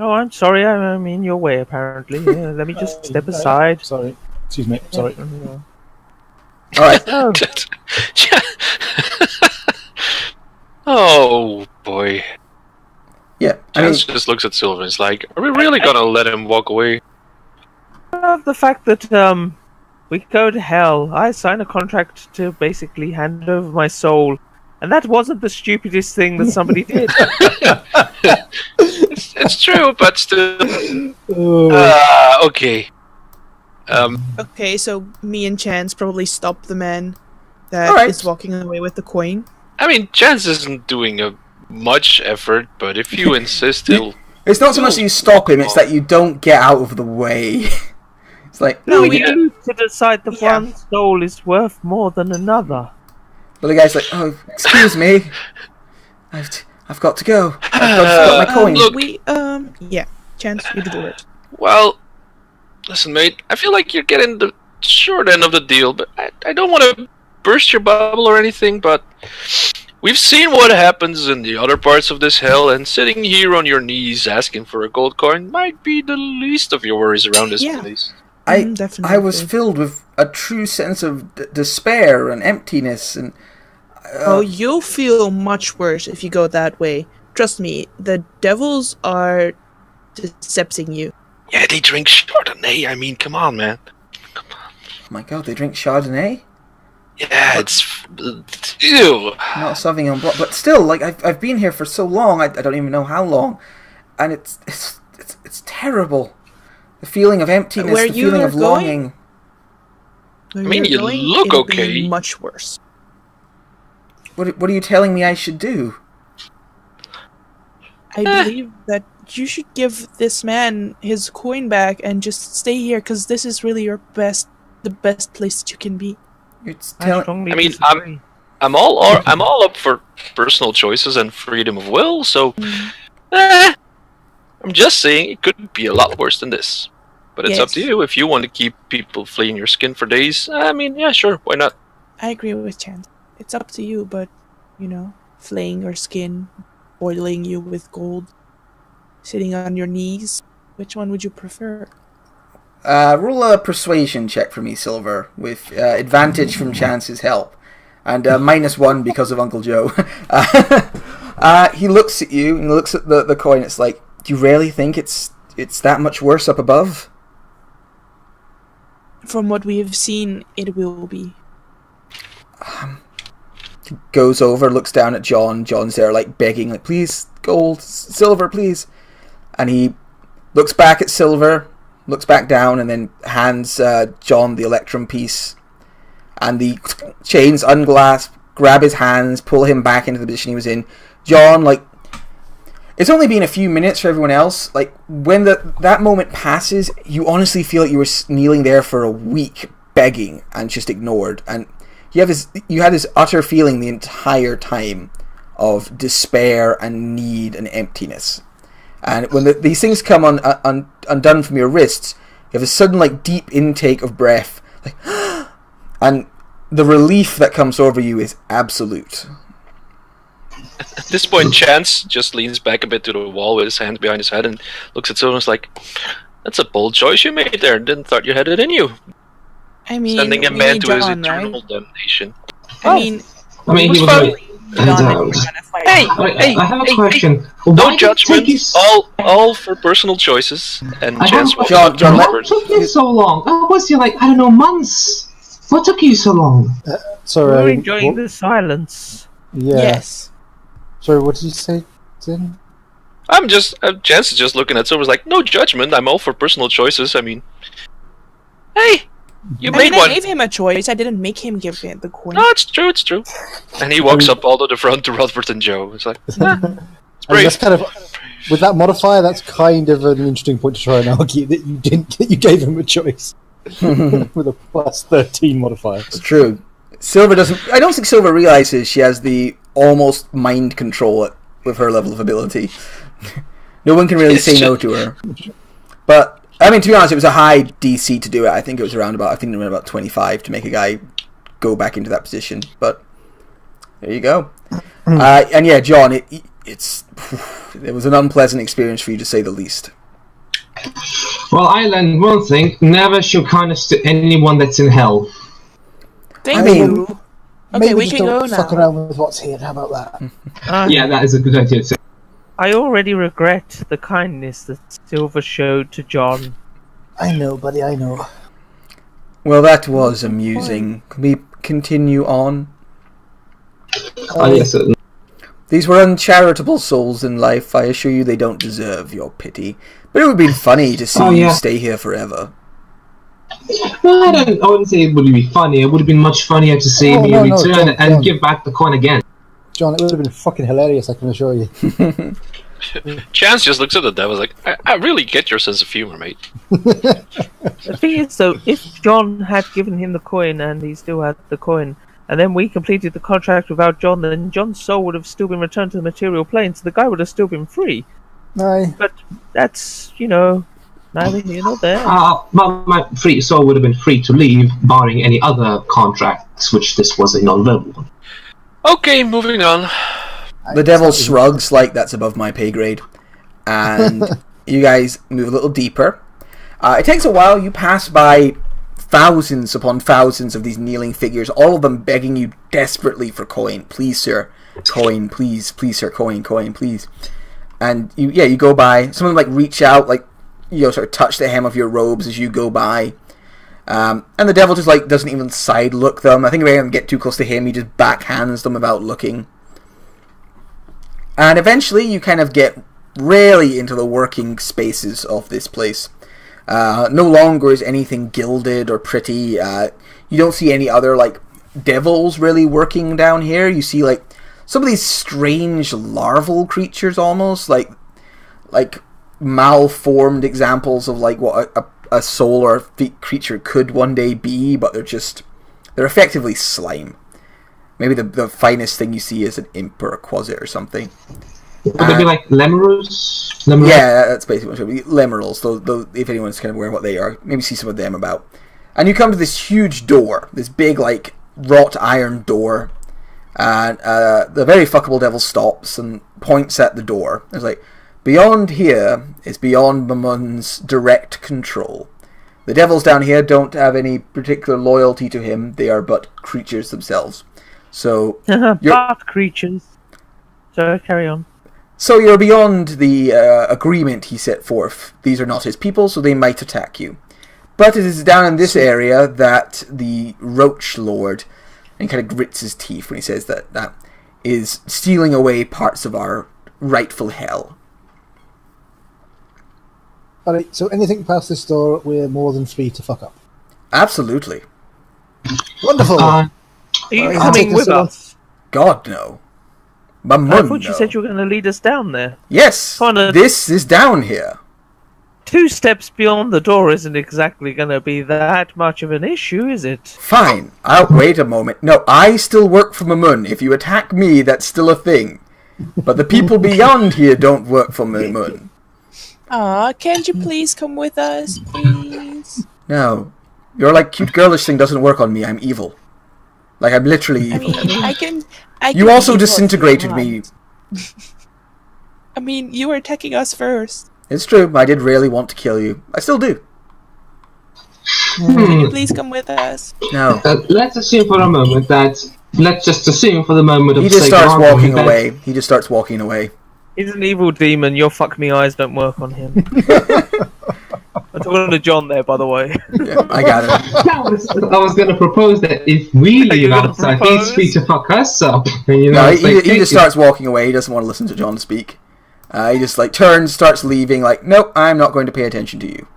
Oh, I'm sorry. I'm in your way, apparently. Yeah, let me just step aside. Sorry. Excuse me. Sorry. All right. Oh boy. Yeah. Chance just looks at Silver and is like, "Are we really gonna let him walk away?" The fact that we go to hell. I signed a contract to basically hand over my soul, and that wasn't the stupidest thing that somebody did. It's true, but still. Okay. Okay, so me and Chance probably stop the man that is walking away with the coin. I mean, Chance isn't doing much effort, but if you insist, he'll... It's not so much that you stop him, it's that you don't get out of the way. It's like... No, we need to decide that one soul is worth more than another. But the guy's like, "Oh, excuse me. I've got to go. I've got my coin." Look, Chance, you do it. Well, listen, mate, I feel like you're getting the short end of the deal, but I don't want to burst your bubble or anything, but we've seen what happens in the other parts of this hell, and sitting here on your knees asking for a gold coin might be the least of your worries around this place. I was filled with a true sense of despair and emptiness, and you'll feel much worse if you go that way. Trust me, the devils are decepting you. Yeah, they drink Chardonnay. I mean, come on, man. My God, they drink Chardonnay? Yeah, it's ew. Not Sauvignon Blanc, but still, like I've been here for so long. I don't even know how long, and it's terrible. The feeling of emptiness, the feeling of longing. I mean, you look okay. Much worse. What are you telling me I should do? I believe that you should give this man his coin back and just stay here, because this is really the best place that you can be. I mean, I'm all up for personal choices and freedom of will. So, I'm just saying it could be a lot worse than this. But it's up to Yes. you. If you want to keep people fleeing your skin for days, I mean, yeah, sure, why not? I agree with Chance. It's up to you, but, flaying your skin, boiling you with gold, sitting on your knees, which one would you prefer? Roll a persuasion check for me, Silver, with advantage from Chance's help. And -1 because of Uncle Joe. He looks at you and looks at the coin. It's like, do you really think it's that much worse up above? From what we have seen, it will be. Goes over, looks down at John. John's there, like, begging, like, please, gold, silver, please. And he looks back at Silver, looks back down, and then hands John the electrum piece. And the chains unglasp, grab his hands, pull him back into the position he was in. John, like, it's only been a few minutes for everyone else. Like, when that moment passes, you honestly feel like you were kneeling there for a week, begging, and just ignored. And you had this utter feeling the entire time of despair and need and emptiness. And when these things come undone from your wrists, you have a sudden, like, deep intake of breath, like, and the relief that comes over you is absolute. At this point, Chance just leans back a bit to the wall with his hands behind his head and looks at Silver and is like, that's a bold choice you made there. Didn't thought you had it in you. I mean, Sending a we man need to his John, eternal right? damnation. I mean, he was fun. like, John, if we're gonna fight. I have a question. Why No did it judgment. take you All for personal choices. And I Chance have- walks John, up to John, the let- What person. took you so long? Was you like, I don't know, months? What took you so long? Sorry. We're enjoying the silence. Yeah. Yes. Sorry, what did you say, Tim? Chance is just looking at Silver's like, no judgment. I'm all for personal choices. I mean, hey, you I made mean, I one. gave him a choice. I didn't make him give it the coin. No, it's true. And he walks up all to the front to Rodford and Joe. It's like, it's I mean, brave. that's kind of with that modifier. That's kind of an interesting point to try and argue that you gave him a choice with a +13 modifier. It's true. Silver doesn't... I don't think Silver realizes she has the almost mind control with her level of ability. No one can really It's say just- no to her. But, I mean, to be honest, it was a high DC to do it. I think it was around about 25 to make a guy go back into that position. But, there you go. And yeah, John, it was an unpleasant experience for you, to say the least. Well, I learned one thing: never show kindness to anyone that's in hell. Thank I mean, you. Okay, Maybe we just can go don't fuck now. around with what's here. How about that? Yeah, that is a good idea. Too. I already regret the kindness that Silver showed to John. I know, buddy. I know. Well, that was amusing. Can we continue on? Oh, yes, These were uncharitable souls in life. I assure you they don't deserve your pity. But it would have been funny to see Oh, you yeah. stay here forever. Well, I wouldn't say it would be funny. It would have been much funnier to see Oh, me no, return John, and John. give back the coin again. John, it would have been fucking hilarious. I can assure you. Chance just looks at the devil like, I really get your sense of humor, mate. The thing is, though, if John had given him the coin and he still had the coin, and then we completed the contract without John, then John's soul would have still been returned to the material plane, so the guy would have still been free. Aye. But that's, neither here nor there. My free soul would have been free to leave, barring any other contracts, which this was a non-verbal one. Okay, moving on. The devil shrugs like that's above my pay grade. And you guys move a little deeper. It takes a while. You pass by thousands upon thousands of these kneeling figures, all of them begging you desperately for coin. Please, sir. Coin, please. Please, sir. Coin, please. And you go by. Some of them like reach out, like, sort of touch the hem of your robes as you go by. And the devil just like doesn't even side look them. I think if anyone get too close to him, he just backhands them without looking. And eventually you kind of get really into the working spaces of this place. No longer is anything gilded or pretty. You don't see any other like devils really working down here. You see like some of these strange larval creatures, almost like malformed examples of like what a soul or a creature could one day be, but they're effectively slime. Maybe the finest thing you see is an imp or a quasit or something. Would they be like lemurs? Yeah, that's basically what it would be. Lemerals, though, if anyone's kind of aware of what they are, maybe see some of them about. And you come to this huge door, this big, like, wrought iron door, and the very fuckable devil stops and points at the door. It's like, beyond here is beyond Mamun's direct control. The devils down here don't have any particular loyalty to him, they are but creatures themselves. So, but creatures. So, carry on. So you're beyond the agreement he set forth. These are not his people, so they might attack you. But it is down in this area that the Roach Lord, and he kind of grits his teeth when he says that is stealing away parts of our rightful hell. Alright, so anything past this door, we're more than free to fuck up. Absolutely. Wonderful! Are you coming with us? God, no. Mamun, I thought you said you were going to lead us down there. Yes, this is down here. 2 steps beyond the door isn't exactly going to be that much of an issue, is it? Fine. Wait a moment. No, I still work for Mamun. If you attack me, that's still a thing. But the people beyond here don't work for Mamun. Aw, can't you please come with us, please? No. Your, like, cute girlish thing doesn't work on me. I'm evil. Like, I'm literally evil. I mean, I can you also be evil disintegrated if you me. want. I mean, you were attacking us first. It's true. I did really want to kill you. I still do. Can you please come with us? No. Let's assume for a moment that... Let's just assume for the moment of He just sake starts of walking argument away. He just starts walking away. He's an evil demon. Your fuck me eyes don't work on him. I'm talking to John there, by the way. Yeah, I got it. I was going to propose that if we leave outside, he's free to fuck us up. And, you know, No, he just starts walking away. He doesn't want to listen to John speak. He just like turns, starts leaving. Like, nope, I'm not going to pay attention to you,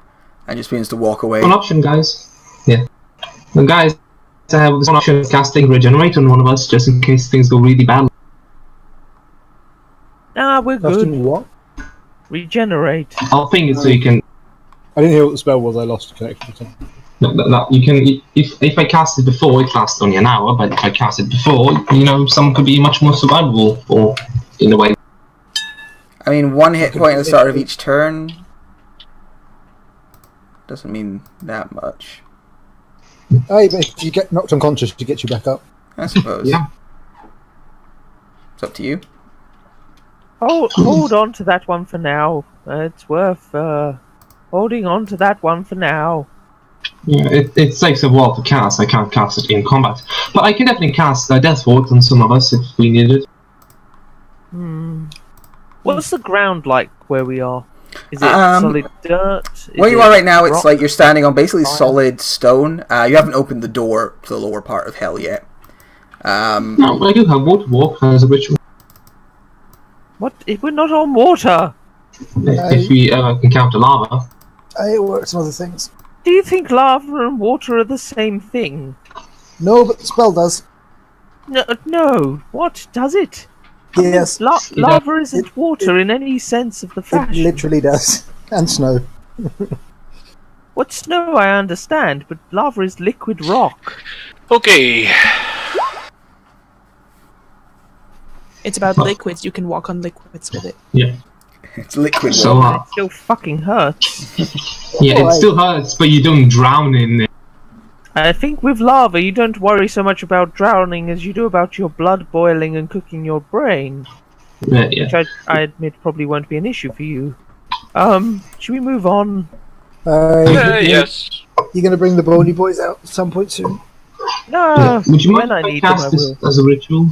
and just begins to walk away. One option, guys. Yeah. And guys, I have this one option of casting Regenerate on one of us, just in case things go really bad. Nah, we're good. Casting what? Regenerate. I'll ping it so you can... I didn't hear what the spell was, I lost connection. No, you can. If I cast it before, it lasts only an hour. But if I cast it before, you know, some could be much more survivable, or in a way. I mean, 1 hit point at the start of each turn doesn't mean that much. Hey, but if you get knocked unconscious, it gets you back up. I suppose. Yeah. It's up to you. Hold on to that one for now. It's worth holding on to that one for now. Yeah, it takes a while to cast. I can't cast it in combat, but I can definitely cast Death Ward on some of us if we need it. What's the ground like where we are? Is it solid dirt? Where you are right now, it's like you're standing on basically solid stone. You haven't opened the door to the lower part of hell yet. No, I do have Water Walk as a ritual. What? If we're not on water? If we encounter lava. It works on other things. Do you think lava and water are the same thing? No, but the spell does. No. What? Does it? Yes. Lava isn't water in any sense of the It fashion. literally does. And snow. What snow I understand, but lava is liquid rock. Okay. It's about liquids. You can walk on liquids with it. Yeah. It's liquid. So, It still fucking hurts. yeah, it still hurts, but you don't drown in it. I think with lava you don't worry so much about drowning as you do about your blood boiling and cooking your brain. Yeah. Which I admit probably won't be an issue for you. Should we move on? Yes. You're going to bring the bony boys out at some point soon? No, Would you when mind I if I need them I cast this will. as a ritual?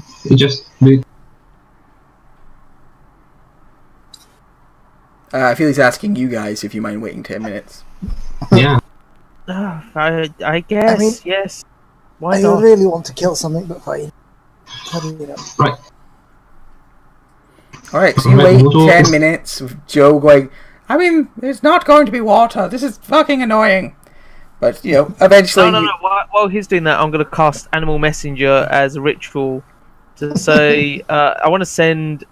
I feel he's asking you guys if you mind waiting 10 minutes. Yeah. I guess, I mean, yes. Why I not? really want to kill something, but fine. How do you know? Right. Alright, so you wait 10 minutes with Joe going, I mean, it's not going to be water. This is fucking annoying. But, you know, eventually... No. While he's doing that, I'm going to cast Animal Messenger as a ritual to say, I want to send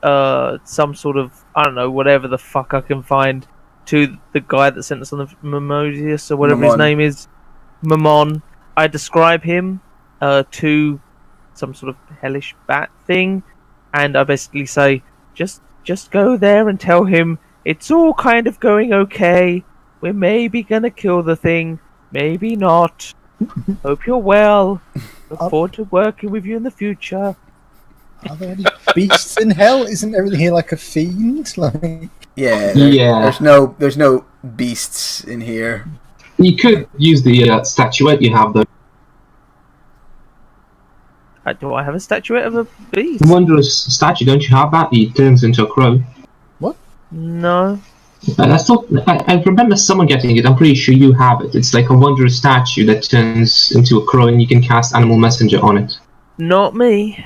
some sort of, I don't know, whatever the fuck I can find to the guy that sent us on the Mimosius or whatever his name is, Mammon. I describe him to some sort of hellish bat thing, and I basically say, just just go there and tell him it's all kind of going okay. We're maybe gonna kill the thing, maybe not. Hope you're well. Look forward to working with you in the future. Are there any beasts in hell? Isn't everything here like a fiend? Like, Yeah. There's no beasts in here. You could use the statuette you have, though. Do I have a statuette of a beast? Wondrous statue, don't you have that? He turns into a crow. No. I remember someone getting it. I'm pretty sure you have it. It's like a wondrous statue that turns into a crow, and you can cast Animal Messenger on it. Not me.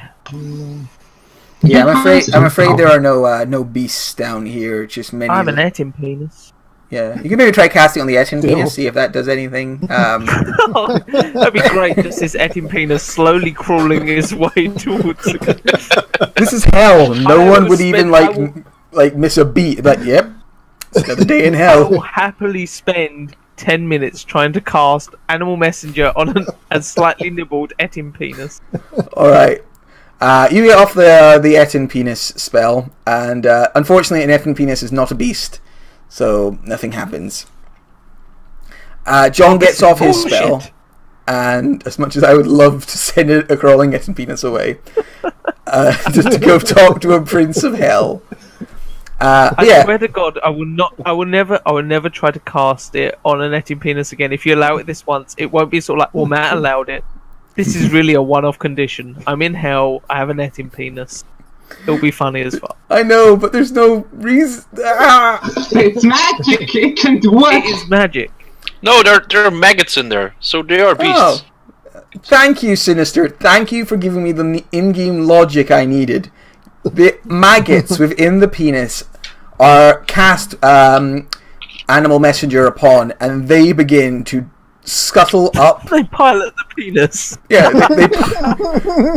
Yeah, I'm afraid there are no beasts down here. Just many. I have an etin penis. Yeah, you can maybe try casting on the etin penis, see if that does anything. That'd be great. Just this etin penis slowly crawling his way towards. This is hell. No one would even like miss a beat. But yep, it's another day in I hell. will happily spend 10 minutes trying to cast Animal Messenger on a slightly nibbled etin penis. All right. You get off the etin penis spell, and unfortunately, an etin penis is not a beast, so nothing happens. John gets off his spell, and as much as I would love to send a crawling etin penis away, just to go talk to a prince of hell. I swear to God, I will never try to cast it on an etin penis again. If you allow it this once, it won't be sort of like, well, Matt allowed it. This is really a one-off condition. I'm in hell. I have an etin penis. It'll be funny as fuck. I know, but there's no reason. It's magic. It can work. It is magic. No, there are maggots in there, so they are beasts. Oh, thank you, Sinister. Thank you for giving me the in-game logic I needed. The maggots within the penis are cast Animal Messenger upon, and they begin to scuttle up. They pilot the penis. Yeah,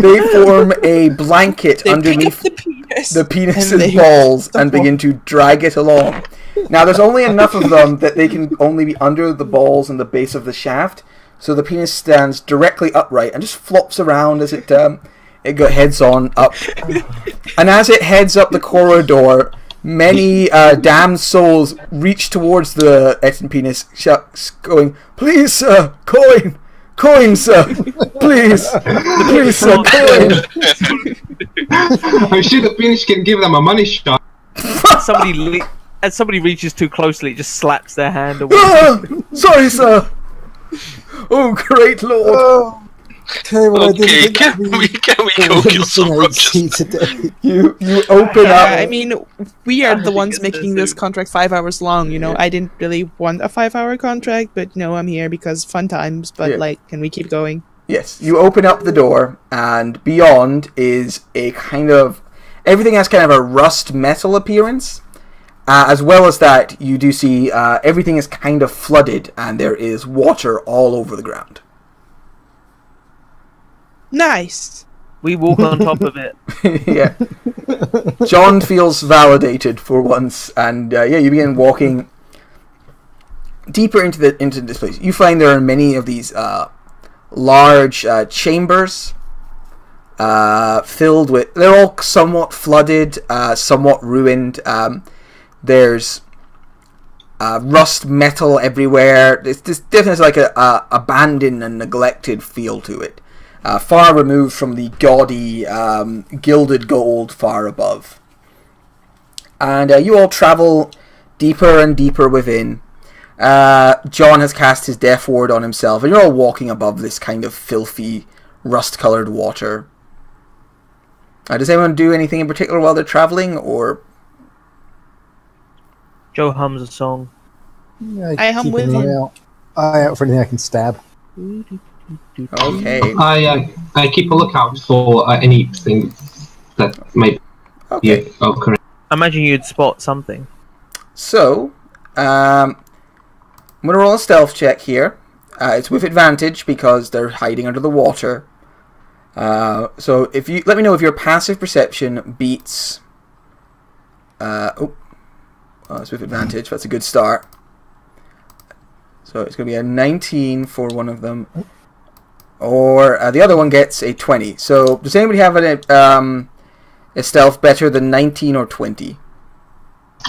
they form a blanket underneath the penis's balls and begin to drag it along. Now, there's only enough of them that they can only be under the balls and the base of the shaft, so the penis stands directly upright and just flops around as it heads on up. And as it heads up the corridor, many damned souls reach towards the etin penis, going, "Please, sir, coin, sir, please, sir, coin." I'm sure the penis can give them a money shot. As somebody reaches too closely, it just slaps their hand away. Sorry, sir. Oh, great lord. Okay, can we go kill some roaches? You open up. I mean, we are the ones making this contract 5 hours long. You know, I didn't really want a 5-hour contract, but no, I'm here because fun times. But can we keep going? Yes, you open up the door, and beyond is a kind of everything has kind of a rust metal appearance. As well as that, you do see everything is kind of flooded, and there is water all over the ground. Nice. We walk on top of it. Yeah. John feels validated for once, and you begin walking deeper into this place. You find there are many of these large chambers filled with. They're all somewhat flooded, somewhat ruined. There's rust metal everywhere. This definitely has like a abandoned and neglected feel to it. Far removed from the gaudy, gilded gold far above. And you all travel deeper and deeper within. John has cast his death ward on himself, and you're all walking above this kind of filthy, rust-coloured water. Does anyone do anything in particular while they're travelling, or...? Joe hums a song. Yeah, I hum with him. Eye out for anything I can stab. Okay. I keep a lookout for anything that might be correct. I imagine you'd spot something. So, I'm going to roll a stealth check here. It's with advantage because they're hiding under the water. So if you let me know if your passive perception beats. It's with advantage. That's a good start. So it's going to be a 19 for one of them, or the other one gets a 20. So does anybody have a stealth better than 19 or 20?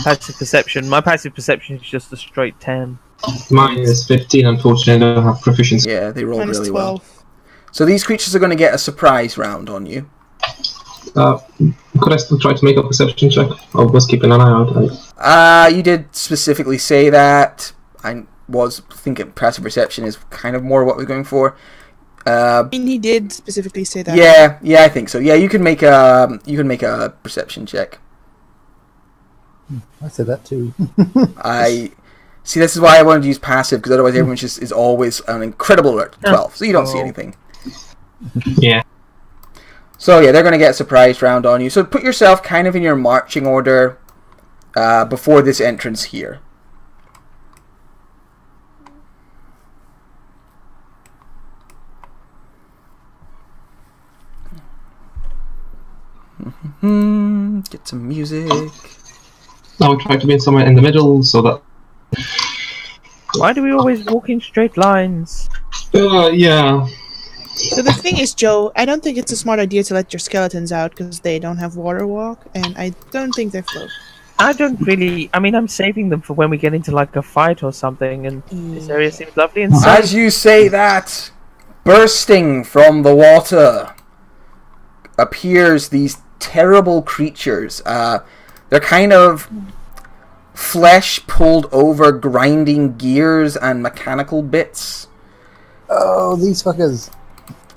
Passive perception. My passive perception is just a straight 10. Mine is 15, unfortunately, I don't have proficiency. Yeah, they roll Mine is really well. 12. So these creatures are going to get a surprise round on you. Could I still try to make a perception check? I was keeping an eye out. You did specifically say that. I was thinking passive perception is kind of more what we're going for. I mean, he did specifically say that. Yeah, I think so. Yeah, you can make a perception check. I said that too. I see. This is why I wanted to use passive, because otherwise everyone just is always an incredible alert 12, so you don't see anything. Yeah. So yeah, they're going to get a surprise round on you. So put yourself kind of in your marching order before this entrance here. Get some music. I'll try to be somewhere in the middle so that. Why do we always walk in straight lines? Yeah. So the thing is, Joe, I don't think it's a smart idea to let your skeletons out because they don't have water walk, and I don't think they float. I don't really. I mean, I'm saving them for when we get into like a fight or something, and this area seems lovely and safe. As you say that, bursting from the water appears these terrible creatures. They're kind of flesh pulled over grinding gears and mechanical bits. Oh, these fuckers.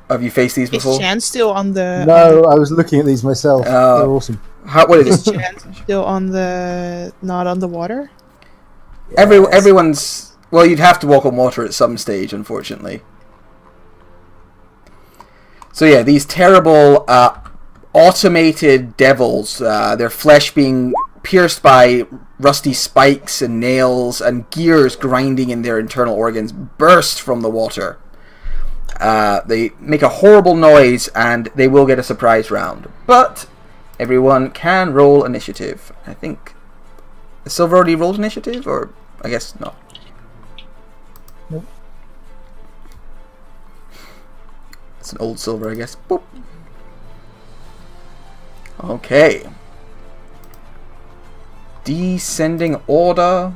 Have you faced these before? Is Chan still on the... No, I was looking at these myself. They're awesome. What is Is it? Chan still on the... not on the water? Everyone's... Well, you'd have to walk on water at some stage, unfortunately. So yeah, these terrible automated devils, their flesh being pierced by rusty spikes and nails and gears grinding in their internal organs, burst from the water. They make a horrible noise and they will get a surprise round. But everyone can roll initiative. I think... Has Silver already rolled initiative? Or I guess not. Nope. It's an old Silver, I guess. Boop. Okay. Descending order.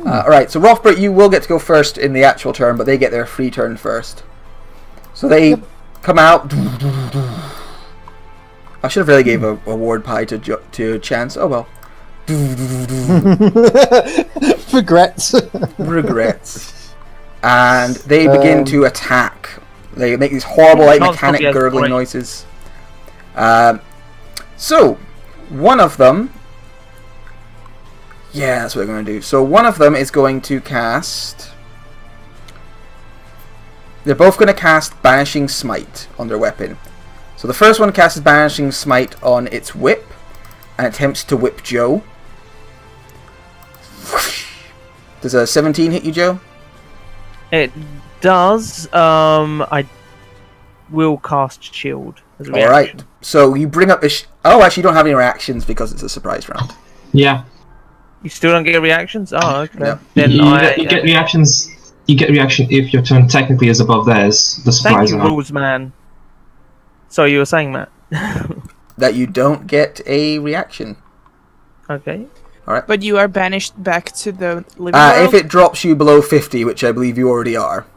Alright, so Rothbert, you will get to go first in the actual turn, but they get their free turn first. So they come out. I should have really gave a ward pie to Chance. Oh well. Regrets. Regrets. And they begin to attack. They make these horrible, like, mechanic gurgling noises. So, one of them... Yeah, that's what they're going to do. So one of them is going to cast... They're both going to cast Banishing Smite on their weapon. So the first one casts Banishing Smite on its whip and attempts to whip Joe. Does a 17 hit you, Joe? It does. I will cast Shield as a reaction. Alright, so you bring up the... Oh, actually you don't have any reactions because it's a surprise round. Yeah. You still don't get reactions? Oh, okay. No. Then You get reactions. You get reaction if your turn technically is above theirs. The surprise Thank you, round. rules man. Sorry, you were saying, Matt. That you don't get a reaction. Okay. But you are banished back to the living world? If it drops you below 50, which I believe you already are.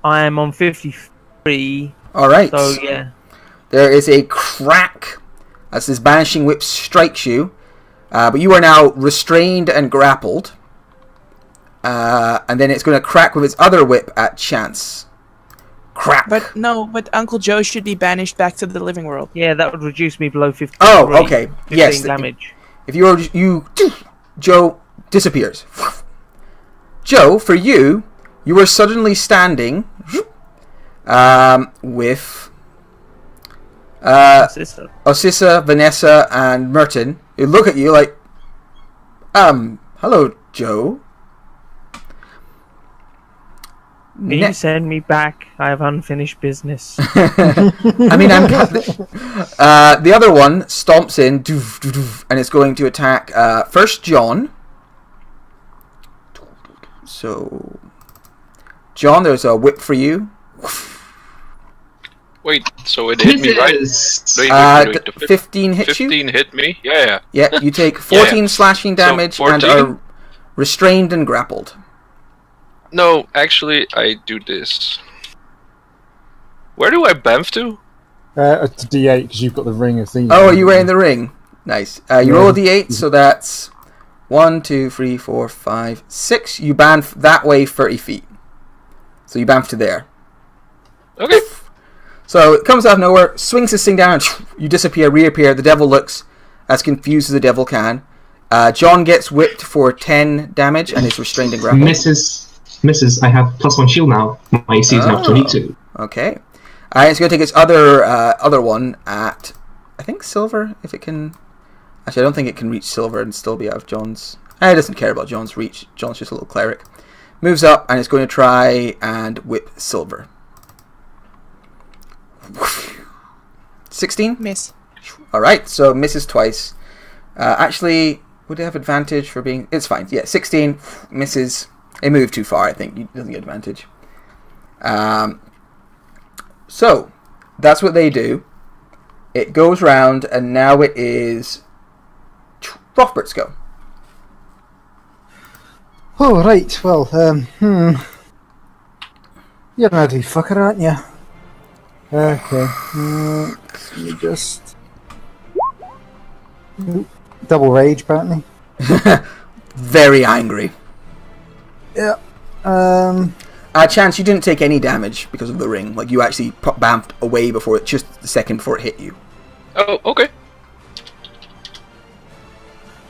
I am on 53. Alright. So, yeah. There is a crack as this Banishing Whip strikes you. But you are now restrained and grappled. And then it's going to crack with its other whip at Chance. Crack. But Uncle Joe should be banished back to the living world. Yeah, that would reduce me below 50. Oh, okay. 15 Yes. damage. If Joe disappears. Joe, for you, you were suddenly standing with Osissa, Vanessa, and Merton. They look at you like, hello, Joe. Can you send me back? I have unfinished business. I mean, the other one stomps in, and it's going to attack first John. So, John, there's a whip for you. Wait, so it hit me, right? Misses. Wait, 15 hits you? 15 hit me? Yeah. Yeah, you take 14 Yeah. slashing So, damage and 14? are restrained and grappled. No, actually, I do this. Where do I bamf to? It's a D8 because you've got the ring of things. Oh, are you wearing the ring? Nice. You roll a d8, so that's 1, 2, 3, 4, 5, 6. You bamf that way 30 feet. So you bamf to there. Okay. So it comes out of nowhere, swings this thing down, and you disappear, reappear. The devil looks as confused as the devil can. John gets whipped for 10 damage and is restrained and grappled. Misses. I have +1 shield now. My AC is now 22. Okay. It's going to take its other one at, I think, silver, if it can. Actually, I don't think it can reach silver and still be out of John's. It doesn't care about John's reach. John's just a little cleric. Moves up and it's going to try and whip silver. 16? Miss. Alright, so misses twice. Actually, would it have advantage for being... It's fine. Yeah, 16 misses. It moved too far, I think. It doesn't get advantage. So, that's what they do. It goes round, and now it is Rothbert's go. Oh, right. Well, you're an ugly fucker, aren't you? Okay. Let me just... Double rage, apparently. Very angry. Yeah. Chance, you didn't take any damage because of the ring. Like, you actually bamfed away before it, just the second before it hit you. Oh, okay.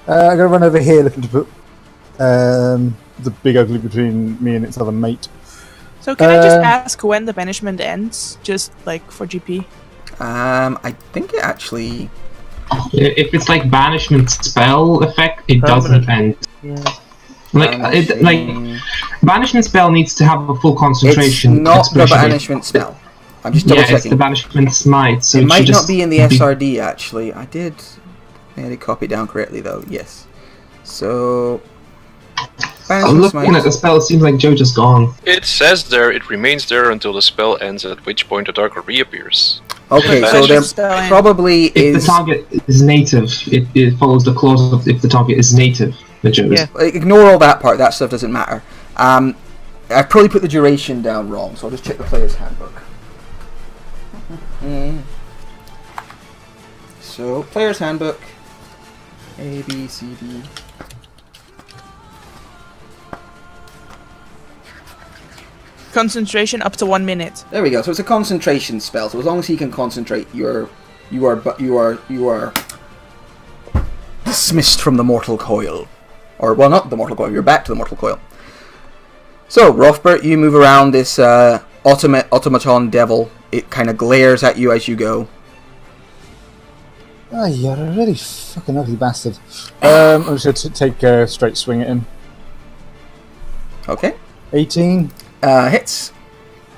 I'm going to run over here looking to put the big ugly between me and its other mate. So can I just ask when the banishment ends? Just like for GP? I think it actually... If it's like banishment spell effect, it doesn't end. Yeah. Banishment spell needs to have a full concentration. It's not the especially- banishment spell. I'm just double Yeah, it's the checking. banishment smite. So It might should not just be in the SRD, actually. I did copy it down correctly, though. Yes. So... I'm Banishment looking smite. at the spell. It seems like Joe just gone. It says there it remains there until the spell ends, at which point the darker reappears. Okay, But so there banishment spell probably If is... the target is native, it follows the clause of if the target is native. The Joe is. Yeah. Ignore all that part. That stuff doesn't matter. I probably put the duration down wrong, so I'll just check the player's handbook. So, player's handbook. A, B, C, D. Concentration up to 1 minute. There we go. So it's a concentration spell. So as long as he can concentrate, you are dismissed from the mortal coil, or well, not the mortal coil. You're back to the mortal coil. So Rothbert, you move around this automaton devil. It kind of glares at you as you go. Oh, you're a really fucking ugly bastard. I'm just going to take a straight swing at him. Okay. 18. Hits.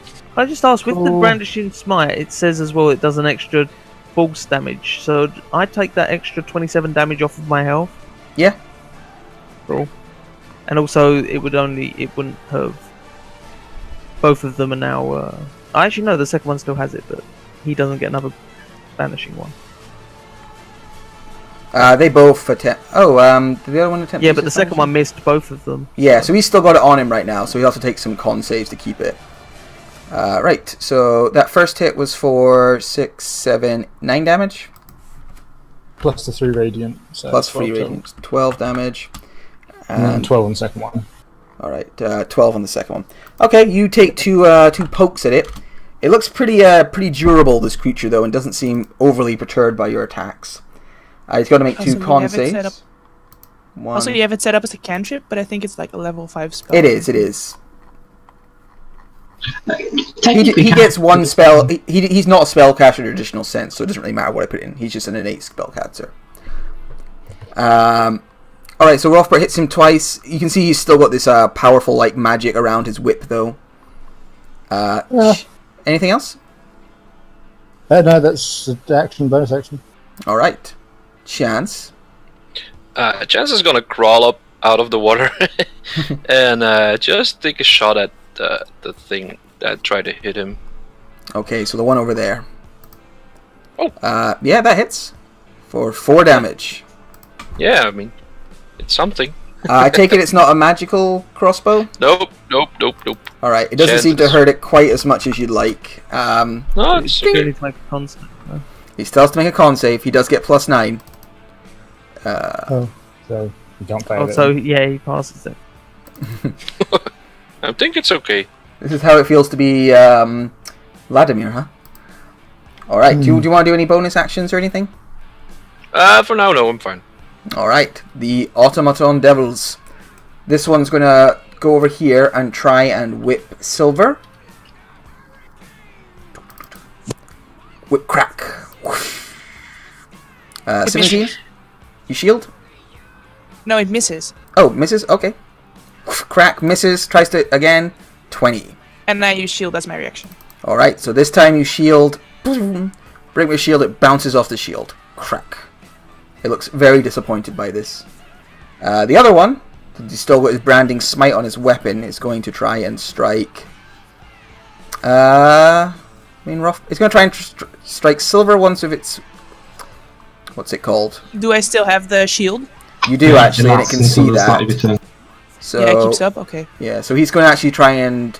Can I just ask, with the Cool. brandishing smite, it says as well it does an extra force damage. So I take that extra 27 damage off of my health. Yeah. Cool. And also, it wouldn't have. Both of them are now. I actually know the second one still has it, but he doesn't get another banishing one. They both attempt. Oh, did the other one attempt? Yeah, to but the use second his one missed both of them. Yeah, so he's still got it on him right now, so he'll have to take some con saves to keep it. Right, so that first hit was for 6, 7, 9 damage. Plus the 3 radiant. So Plus 12 3 total. radiant, 12 damage. And then And 12 on the second one. Alright, 12 on the second one. Okay, you take two pokes at it. It looks pretty durable, this creature, though, and doesn't seem overly perturbed by your attacks. He's got to make Also, 2 we con have it set saves. One. Also, you have it set up as a cantrip, but I think it's like a level 5 spell. It is. Technically, He gets one spell. He's not a spellcaster in the traditional sense, so it doesn't really matter what I put in. He's just an innate spellcaster. Alright, so Rothbert hits him twice. You can see he's still got this powerful like magic around his whip, though. Anything else? No, that's action, bonus action. Alright. Chance. Chance is gonna crawl up out of the water and just take a shot at the thing that tried to hit him. Okay, so the one over there. Oh. Yeah, that hits for 4 damage. Yeah, I mean, it's something. I take it it's not a magical crossbow? Nope. Alright, it doesn't seem to hurt it quite as much as you'd like. No, it's You okay. need to make a con save. He still has to make a con save. He does get +9. Oh. So you don't fail Oh, it. so yeah, he passes it. I think it's okay. This is how it feels to be Vladimir, huh? Alright, do you want to do any bonus actions or anything? For now, no, I'm fine. Alright, the Automaton Devils. This one's going to go over here and try and whip Silver. Whip crack. 17? You shield? No, it misses. Oh, misses? Okay. Crack, misses, tries to again. 20. And I use shield as my reaction. Alright, so this time you shield. Break my shield, it bounces off the shield. Crack. It looks very disappointed by this. The other one, he's still got his branding smite on his weapon, is going to try and strike. It's going to try and strike Silver once of its. What's it called? Do I still have the shield? You do actually, and it can see that. So Yeah, it keeps up. Okay. yeah, so he's going to actually try and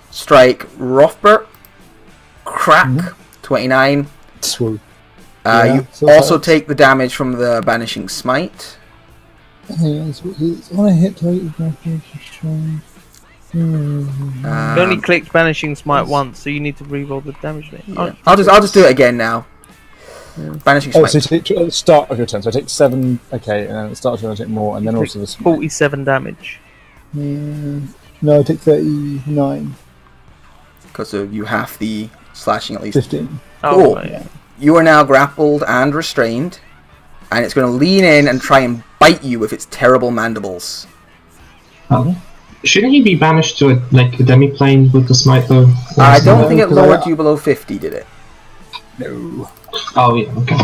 strike Rothbert. Crack. 29. Swoop. You so also that's- take the damage from the Banishing Smite. It's on a hit rate. You only clicked Banishing Smite once, so you need to reroll the damage there. Yeah. I'll just do it again now. Banishing Oh, Smite. so you take at the start of your turn. So I take 7. Okay, and then at the start of your turn I take more, and then also the smite. 47 damage. No, I take 39. Because you have the slashing at least. 15. Oh, Cool. right, yeah. You are now grappled and restrained, and it's going to lean in and try and bite you with its terrible mandibles. Shouldn't he be banished to a demi-plane with the smite though? I don't no, think it because lowered you below 50, did it? No. Oh yeah, okay.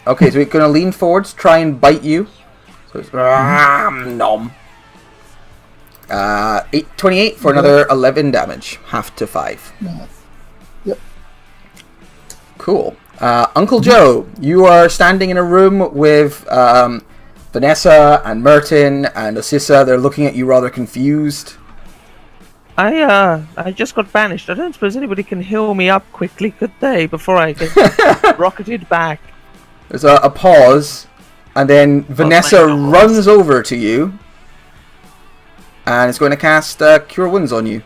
Okay, so it's going to lean forwards, try and bite you. So it's nom. 28 for another 11 damage, half to 5. Yep. Cool. Uncle Joe, you are standing in a room with Vanessa and Merton and Osissa. They're looking at you rather confused. I just got banished. I don't suppose anybody can heal me up quickly, could they? Before I get rocketed back. There's a pause, and then Vanessa God. runs over to you and is going to cast Cure Wounds on you.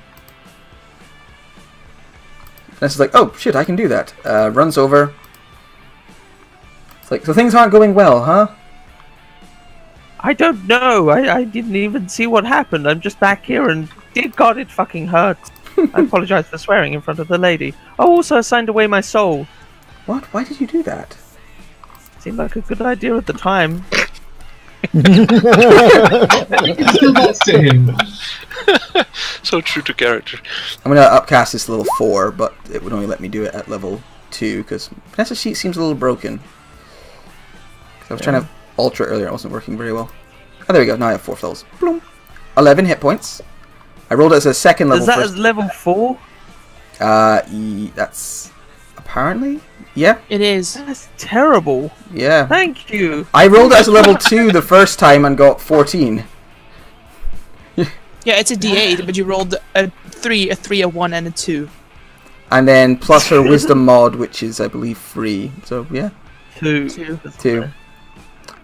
Vanessa's like, oh shit, I can do that. Runs over. It's like, so things aren't going well, huh? I don't know. I didn't even see what happened. I'm just back here, and dear God, it fucking hurts. I apologize for swearing in front of the lady. I also signed away my soul. What? Why did you do that? Seemed like a good idea at the time. Still that's to him. So true to character. I'm going to upcast this to level 4, but it would only let me do it at level 2, because Vanessa's sheet seems a little broken. I was trying to alter it earlier, it wasn't working very well. Oh, there we go, now I have 4 levels. Bloom. 11 hit points. I rolled it as a second level Is that first. as level 4? That's apparently, yeah, It is. That's terrible. yeah. Thank you. I rolled it as a level 2 the first time and got 14. Yeah, it's a D8, but you rolled a 3, a 1, and a 2. And then plus her wisdom mod, which is, I believe, 3. So, yeah, 2. 2.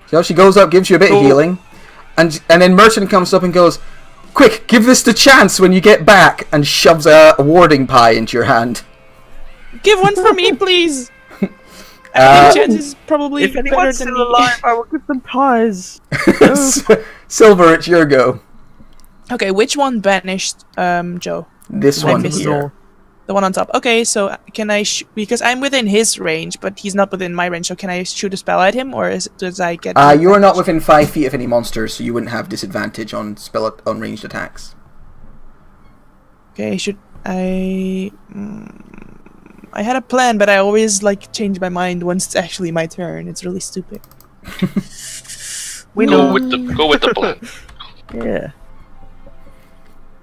So she goes up, gives you a bit of Cool. healing. And then Merchant comes up and goes, quick, give this the chance when you get back, and shoves a warding pie into your hand. Give one for me, please! I Uh, think chance is probably If better anyone's than still me. alive, I will give them pies. Silver, it's your go. Okay, which one banished Joe? This I one missed here. The one on top. Okay, so can I because I'm within his range, but he's not within my range, so can I shoot a spell at him, or does I get... You are not within 5 feet of any monsters, so you wouldn't have disadvantage on on ranged attacks. Okay, should I... I had a plan, but I always, change my mind once it's actually my turn. It's really stupid. We Go know. with the plan. Yeah.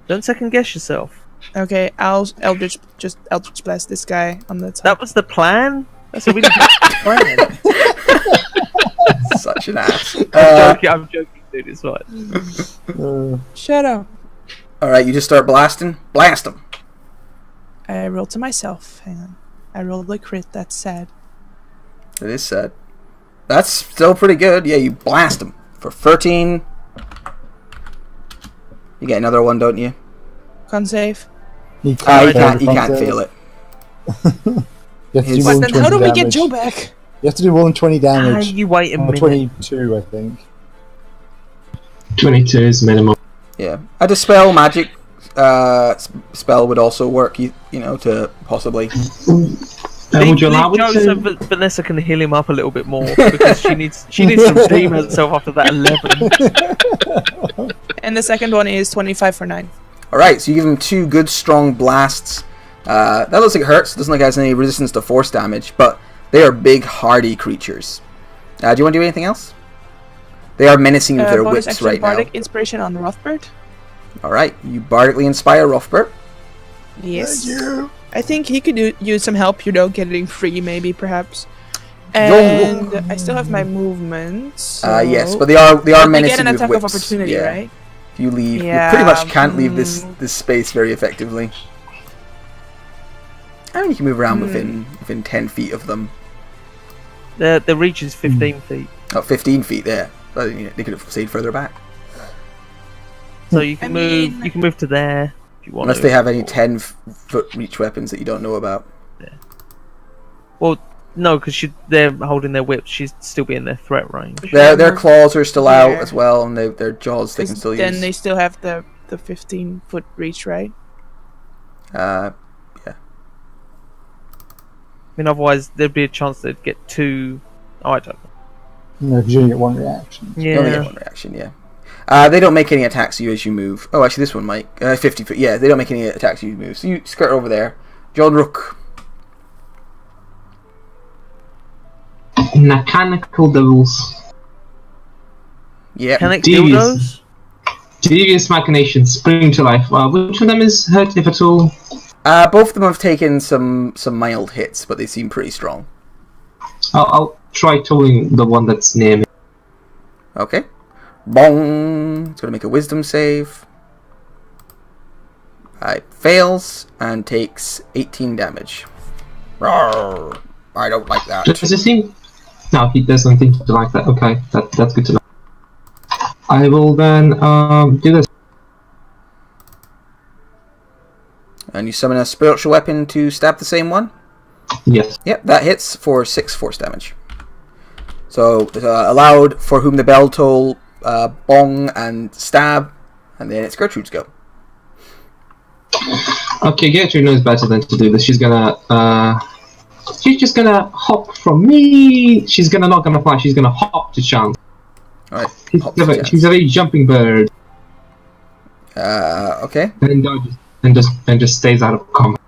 Don't second guess yourself. Okay, I'll Eldritch Blast this guy on the top. That was the plan? That's a really good plan. Such an ass. I'm joking, dude, it's fine. Shut up. Alright, you just start blasting. Blast them. I rolled to myself. Hang on. I rolled a crit. That's sad. It is sad. That's still pretty good. Yeah, you blast them for 13. You get another one, don't you? Con save. You can't feel it. You have to do more But than then 20 how do we get damage. Joe back? You have to do more than 20 damage. You wait a minute. 22, I think. 22 is minimum. Yeah. A dispel magic spell would also work, you know, to possibly... would you allow Joe it so to... Vanessa can heal him up a little bit more because she needs to redeem herself after that 11. And the second one is 25 for 9. Alright, so you give him 2 good strong blasts. That looks like it hurts. Doesn't look like it has any resistance to force damage, but they are big, hardy creatures. Do you want to do anything else? They are menacing you with their bonus whips action right now. Bardic Inspiration on Rothbard. Alright, you bardically inspire Rothbard. Yes. I think he could use some help, you know, getting free, maybe, perhaps. And I still have my movement. So... yes, but they are But menacing get an you with attack whips. of opportunity, Yeah. right? If you leave, Yeah, you pretty much can't leave this space very effectively. I mean, you can move around within 10 feet of them. The reach is 15 feet. Oh, 15 feet there. But they could have stayed further back. So you can move to there if you want. Unless they have any 10-foot reach weapons that you don't know about. Yeah. Well, no, because they're holding their whips. She'd still be in their threat range. Their claws are still out Yeah. as well, and their jaws they can still use. Then they still have the 15-foot reach, right? Yeah. I mean, otherwise there'd be a chance they'd get 2. Oh, I don't know. No, because you only get one reaction. You only get one reaction, yeah. They don't make any attacks to you as you move. Oh, actually, this one might. 50 foot. Yeah, they don't make any attacks as you move. So you skirt over there. John Rook. Mechanical devils. Yeah. Mechanic Devious. dildos? Devious machinations spring to life. Which of them is hurt, if at all? Both of them have taken some mild hits, but they seem pretty strong. I'll try tolling the one that's near me. Okay. Bong. It's going to make a wisdom save. It fails and takes 18 damage. Rawr. I don't like that. Does it seem... No, he doesn't think to like that. Okay, that's good to know. I will then do this. And you summon a spiritual weapon to stab the same one? Yes. Yep, that hits for 6 force damage. So, allowed for whom the bell toll, bong and stab, and then it's Gertrude's go. Okay, Gertrude knows better than to do this. She's gonna, she's just gonna hop from me. She's not gonna fly. She's gonna hop to chance. Alright, She's a very jumping bird. okay. And dodges and just stays out of combat.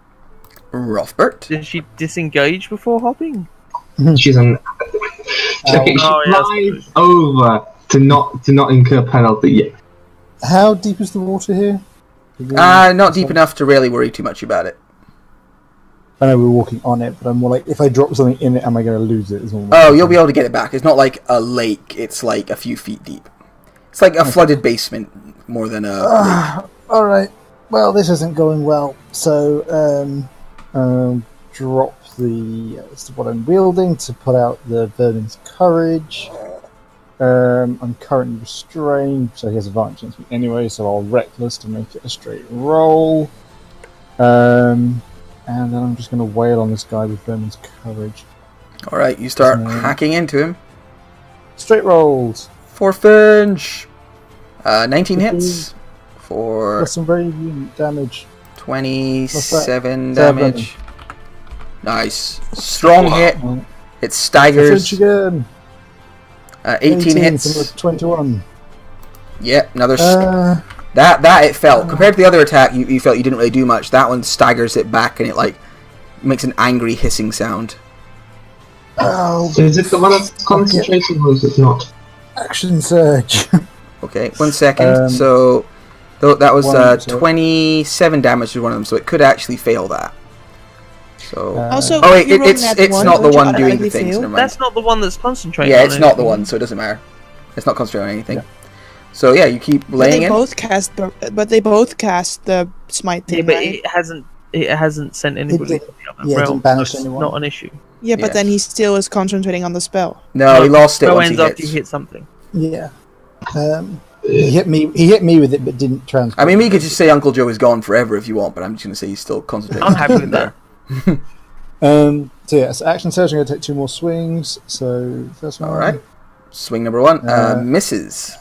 Rothbert. Did she disengage before hopping? She's an. Okay, she flies over to not incur penalty yet. How deep is the water here? Not deep enough to really worry too much about it. I know we're walking on it, but I'm more like, if I drop something in it, am I going to lose it? Oh, you'll be able to get it back. It's not like a lake, it's like a few feet deep. It's like a flooded basement more than a lake. Alright, well, this isn't going well, so drop what I'm wielding to put out the Vermin's Courage. I'm currently restrained, so he has advantage against me anyway, so I'll Reckless to make it a straight roll. And then I'm just going to wail on this guy with Vermin's Courage. Alright, you start hacking into him. Straight rolls. For Finch. 19 hits. For Got some radiant damage. 27 damage. Nice. Strong hit. It Finch staggers. again. 18 hits. 21. Yeah, another... That it felt. Compared to the other attack, you felt you didn't really do much. That one staggers it back and it like makes an angry hissing sound. Oh, Is it the one that's concentrating or is it not? Action Surge. Okay, 1 second. So Though that was One, so- 27 damage to one of them, so it could actually fail that. So. Also, Oh wait, if you roll it's that one, not the don't you one doing the automatically things. fail? Never mind. That's not the one that's concentrating. Yeah, on it's not the anything. one, so it doesn't matter. It's not concentrating on anything. So yeah, you keep But laying they in. both cast the smite Yeah, thing, but right? it hasn't sent anybody did- to the other yeah, it realm. didn't banish so it's anyone. not an issue. Yeah, but Yeah. then he still is concentrating on the spell. No, he lost it Spell once he ends after hits. you hit something. Yeah. He hit me. He hit me with it, but didn't transport. I mean, we could just say Uncle Joe is gone forever if you want, but I'm just going to say he's still concentrating. I'm happy with that. So yeah, so action surge. I'm going to take 2 more swings. So first one. All right. Swing number 1 misses.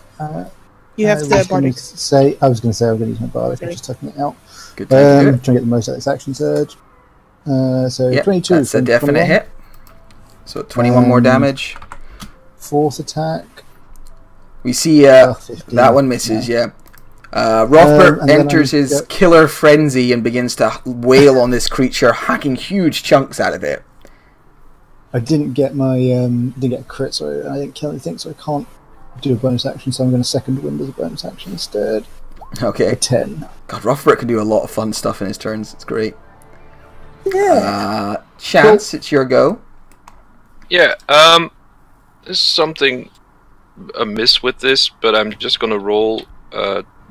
You have the I was going bardic. to say I'm going to use my bardic. I'm just taking it out. Good time to do Trying it. to get the most out of this action surge. So Yep, 22. that's a from definite 21. hit. So 21 more damage. Fourth attack. We see 15. that one misses. Yeah. Rothbert and then enters his yep. killer frenzy and begins to wail on this creature, hacking huge chunks out of it. I didn't get my didn't get a crit, so I didn't kill anything, so I can't do a bonus action. So I'm going to second wind as a bonus action instead. Okay. A 10. God, Rothbert can do a lot of fun stuff in his turns. It's great. Yeah. Chance, it's your go. Yeah, there's something amiss with this, but I'm just gonna roll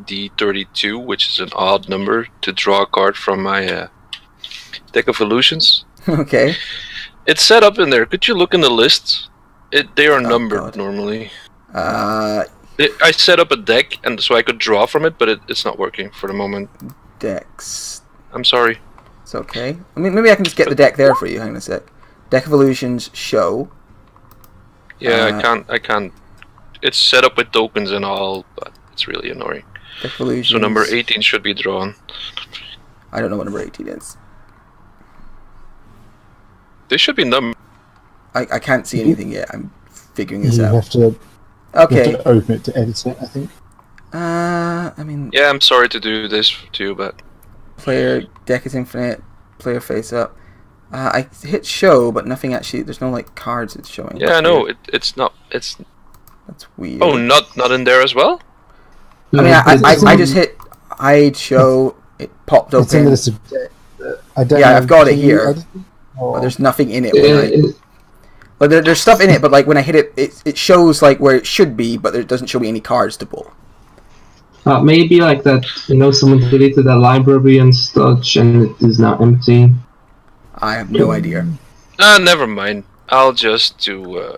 D32, which is an odd number, to draw a card from my deck of illusions. Okay. It's set up in there. Could you look in the list? They are numbered God. normally. Uh, I set up a deck, and so I could draw from it, but it's not working for the moment. Dex. I'm sorry. It's okay. I mean, maybe I can just get the deck there for you. Hang on a sec. Deck of Illusions show. Yeah, I can't. It's set up with tokens and all, but it's really annoying. Deck of Illusions. So number 18 should be drawn. I don't know what number 18 is. They should be numbered. I can't see anything yet. I'm figuring this You out. have to Okay. open it to edit it, I think. I mean, Yeah, I'm sorry to do this to you, but player deck is infinite. Player face up. I hit show, but nothing actually. There's no like cards it's showing. yeah, That's I know weird. it's not. It's That's weird. oh, not in there as well. I mean, I just hit hide show. It popped It's in open. the list of I don't Yeah, know, I've got it can you here. edit it? Or- But there's nothing in it. When I, It- but there's stuff in it. But like when I hit it, it shows like where it should be, but it doesn't show me any cards to pull. maybe like that, someone deleted the library and such, and it is now empty. I have no idea. Never mind. I'll just do.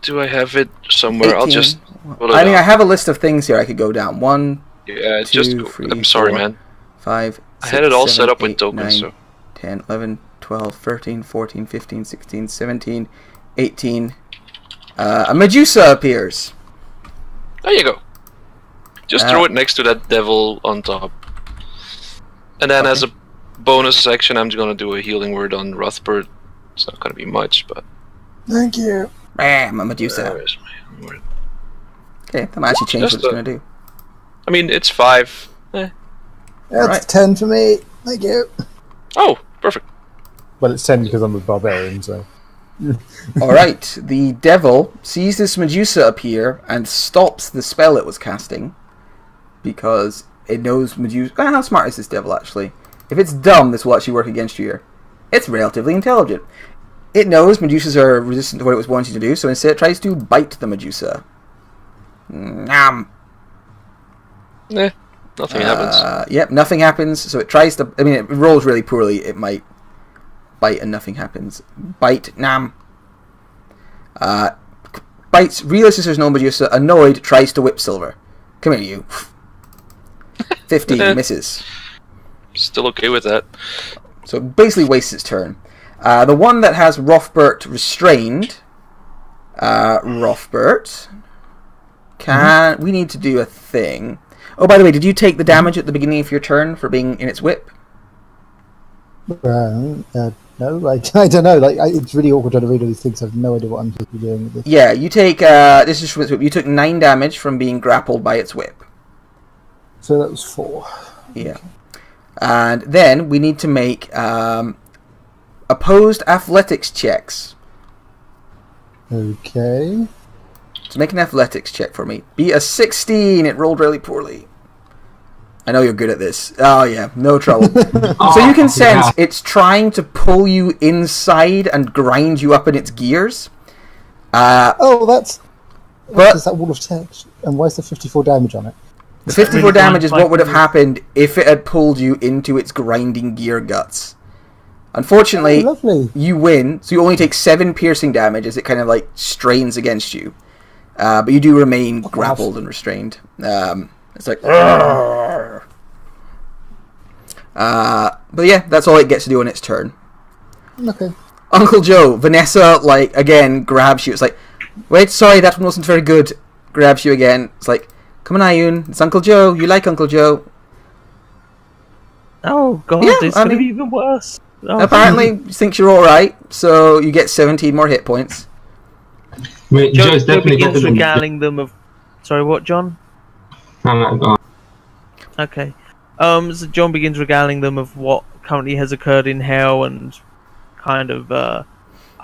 Do I have it somewhere? I'll 18. just. pull it I mean, I out. have a list of things here I could go down. 1, Yeah, 2, just. 3, I'm sorry, 4, man. 5, I had it 6, all 7, set up with 8, tokens, 9, so 10, 11, 12, 13, 14, 15, 16, 17, 18. A Medusa appears. there you go. Just throw it next to that devil on top. And then as a bonus action, I'm just gonna do a healing word on Rothbard. It's not gonna be much, but. Thank you. Bam, a Medusa. Where's my healing word? Okay, that might actually change what Just it's going to do. I mean, it's 5. That's Alright. 10 for me. Thank you. Oh, perfect. Well, it's 10 because I'm a barbarian, so. Alright, the devil sees this Medusa appear and stops the spell it was casting. Because it knows Medusa... how smart is this devil, actually? If it's dumb, this will actually work against you here. It's relatively intelligent. It knows Medusas are resistant to what it was wanting to do, so instead it tries to bite the Medusa. Nom. Nothing happens. Yep, nothing happens, so it tries to... I mean, it rolls really poorly. It might bite and nothing happens. Bite, nam. Bites, realizes there's no Medusa, annoyed, tries to whip Silver. Come here, you. 15, misses. Still okay with that. So it basically wastes its turn. The one that has Rothbert restrained... Rothbert... We need to do a thing. Oh, by the way, did you take the damage at the beginning of your turn for being in its whip? No, I don't know. It's really awkward trying to read all these things. I have no idea what I'm supposed to be doing with this. Yeah, you take... this is from its whip. You took 9 damage from being grappled by its whip. So that was 4. Yeah. And then we need to make opposed athletics checks. Okay. So make an athletics check for me. Be a 16. It rolled really poorly. I know you're good at this. Oh yeah, no trouble. Oh, So you can sense yeah. it's trying to pull you inside and grind you up in its gears. Oh, that's. But- What is that wall of text? And why is there 54 damage on it? The 54 damage is what would have happened if it had pulled you into its grinding gear guts. Unfortunately, Oh, lovely. you win, so you only take 7 piercing damage as it kind of like strains against you. But you do remain grappled and restrained. It's like... But yeah, that's all it gets to do on its turn. Okay. Uncle Joe, Vanessa, like, again, grabs you. It's like, wait, sorry, that one wasn't very good. Grabs you again. It's like, come on, Ayun, it's Uncle Joe. You like Uncle Joe. Oh god, Yeah, it's I gonna mean- be even worse. Oh, Apparently, thinks you're alright, so you get 17 more hit points. Wait, Joe, Joe's Joe definitely begins better than you. regaling them of. Sorry, what, John? Go on. Okay. So John begins regaling them of what currently has occurred in hell and kind of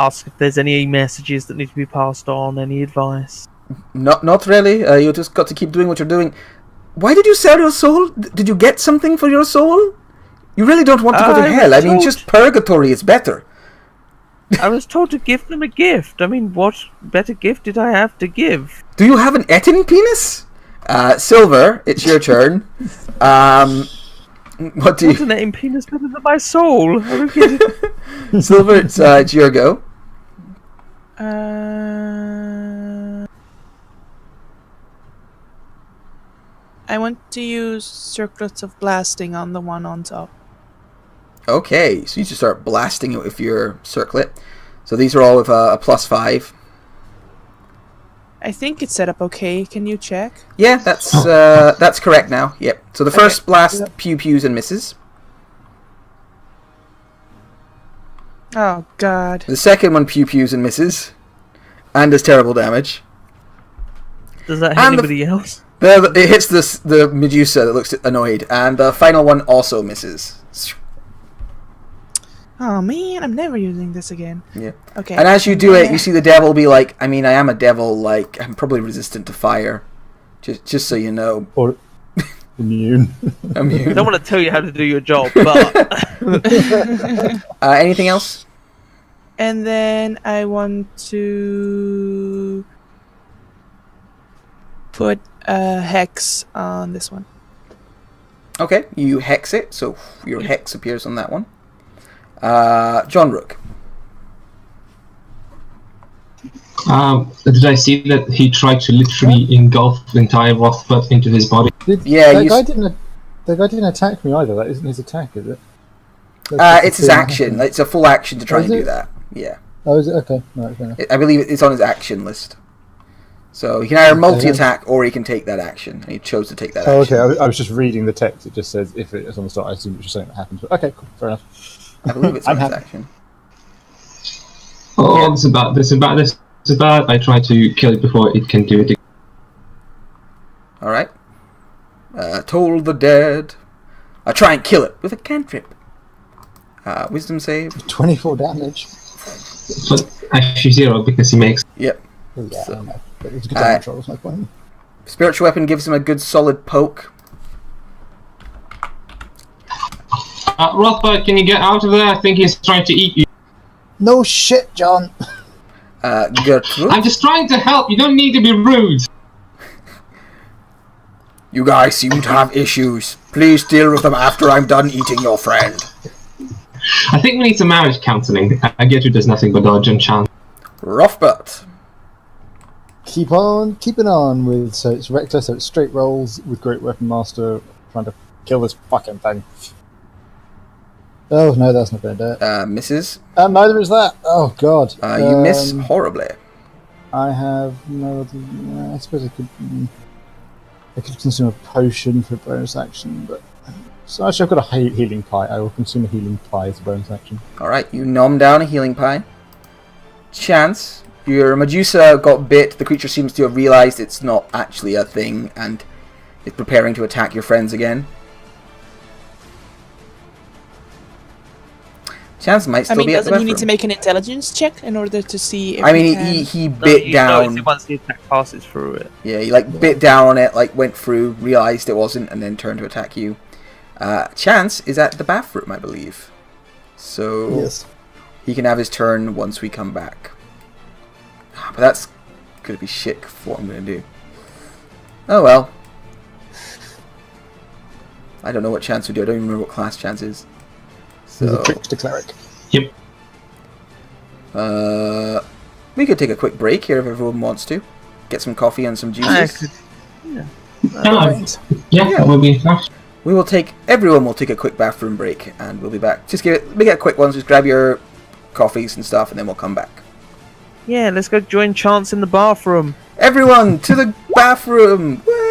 asks if there's any messages that need to be passed on, any advice. Not really. You just got to keep doing what you're doing. Why did you sell your soul? Did you get something for your soul? You really don't want to go to I hell. I was mean, told- just purgatory is better. I was told to give them a gift. I mean, what better gift did I have to give? Do you have an Etin penis? Silver, it's your turn. What do What's you... an name penis better than my soul? I don't get it. Silver, it's your go. I want to use circlets of blasting on the one on top. Okay, so you just start blasting it with your circlet. So these are all with a +5. I think it's set up okay. Can you check? Yeah, that's correct now. Yep. So the first blast pews and misses. Oh god. The second one pews and misses, and does terrible damage. Does that hit And the- anybody else? It hits the Medusa that looks annoyed, and the final one also misses. Oh man, I'm never using this again. Yeah. Okay. And as you do it, you see the devil be like, I mean, I am a devil, like, I'm probably resistant to fire. Just so you know. Or immune. I I mean, don't want to tell you how to do your job, but anything else? And then I want to put a hex on this one. Okay, you hex it, so your hex appears on that one. John Rook. Did I see that he tried to literally engulf the entire Rothbard into his body? Yeah, that you guy s- didn't. That guy didn't attack me either. That isn't his attack, is it? It's his action. It's a full action to try Is and do it? that. Yeah. Oh, is it? Okay. Right, fair enough. I believe it's on his action list. So he can either multi-attack or he can take that action. And he chose to take that Oh, action. okay. I was just reading the text. It just says if it's on the start. I assume it's just something that happens. But okay, cool. Fair enough. I believe it's I'm on his happy. action. Oh, this is bad. I try to kill it before it can do it. Alright. Toll the dead. I try and kill it with a cantrip. Wisdom save. 24 damage. But actually 0 because he makes. Yep. Oh, yeah, So- I know. But it's a good damage roll. That's my point. Spiritual weapon gives him a good solid poke. Rothbard, can you get out of there? I think he's trying to eat you. No shit, John. Gertrude. I'm just trying to help. You don't need to be rude. You guys seem to have issues. Please deal with them after I'm done eating your friend. I think we need some marriage counselling. I get you does nothing but dodge and chance. Roughbutt. Keep on keeping on with. So it's reckless. So it's straight rolls with Great Weapon Master trying to kill this fucking thing. Oh no, that's not going to do it. Misses. Neither is that. Oh god. You miss horribly. I have no other. I suppose I could. I could consume a potion for a bonus action, but so actually I've got a healing pie. I will consume a healing pie as a bonus action. Alright, you nom down a healing pie. Chance. Your Medusa got bit. The creature seems to have realised it's not actually a thing and is preparing to attack your friends again. Chance might still be at the doesn't bathroom. he need to make an intelligence check in order to see if he bit down. Once the attack passes through it. Yeah, he bit down on it, went through, realised it wasn't, and then turned to attack you. Chance is at the bathroom, I believe. So Yes. he can have his turn once we come back. But that's gonna be shit for what I'm gonna do. Oh well. I don't know what Chance would do. I don't even remember what class Chance is. He's a So trickster cleric. Yep. we could take a quick break here if everyone wants to. Get some coffee and some juices. Yeah, that would be nice. Everyone will take a quick bathroom break, and we'll be back. Just make it a quick one. Just grab your coffees and stuff, and then we'll come back. Yeah, let's go join Chance in the bathroom. Everyone to the bathroom! Woo!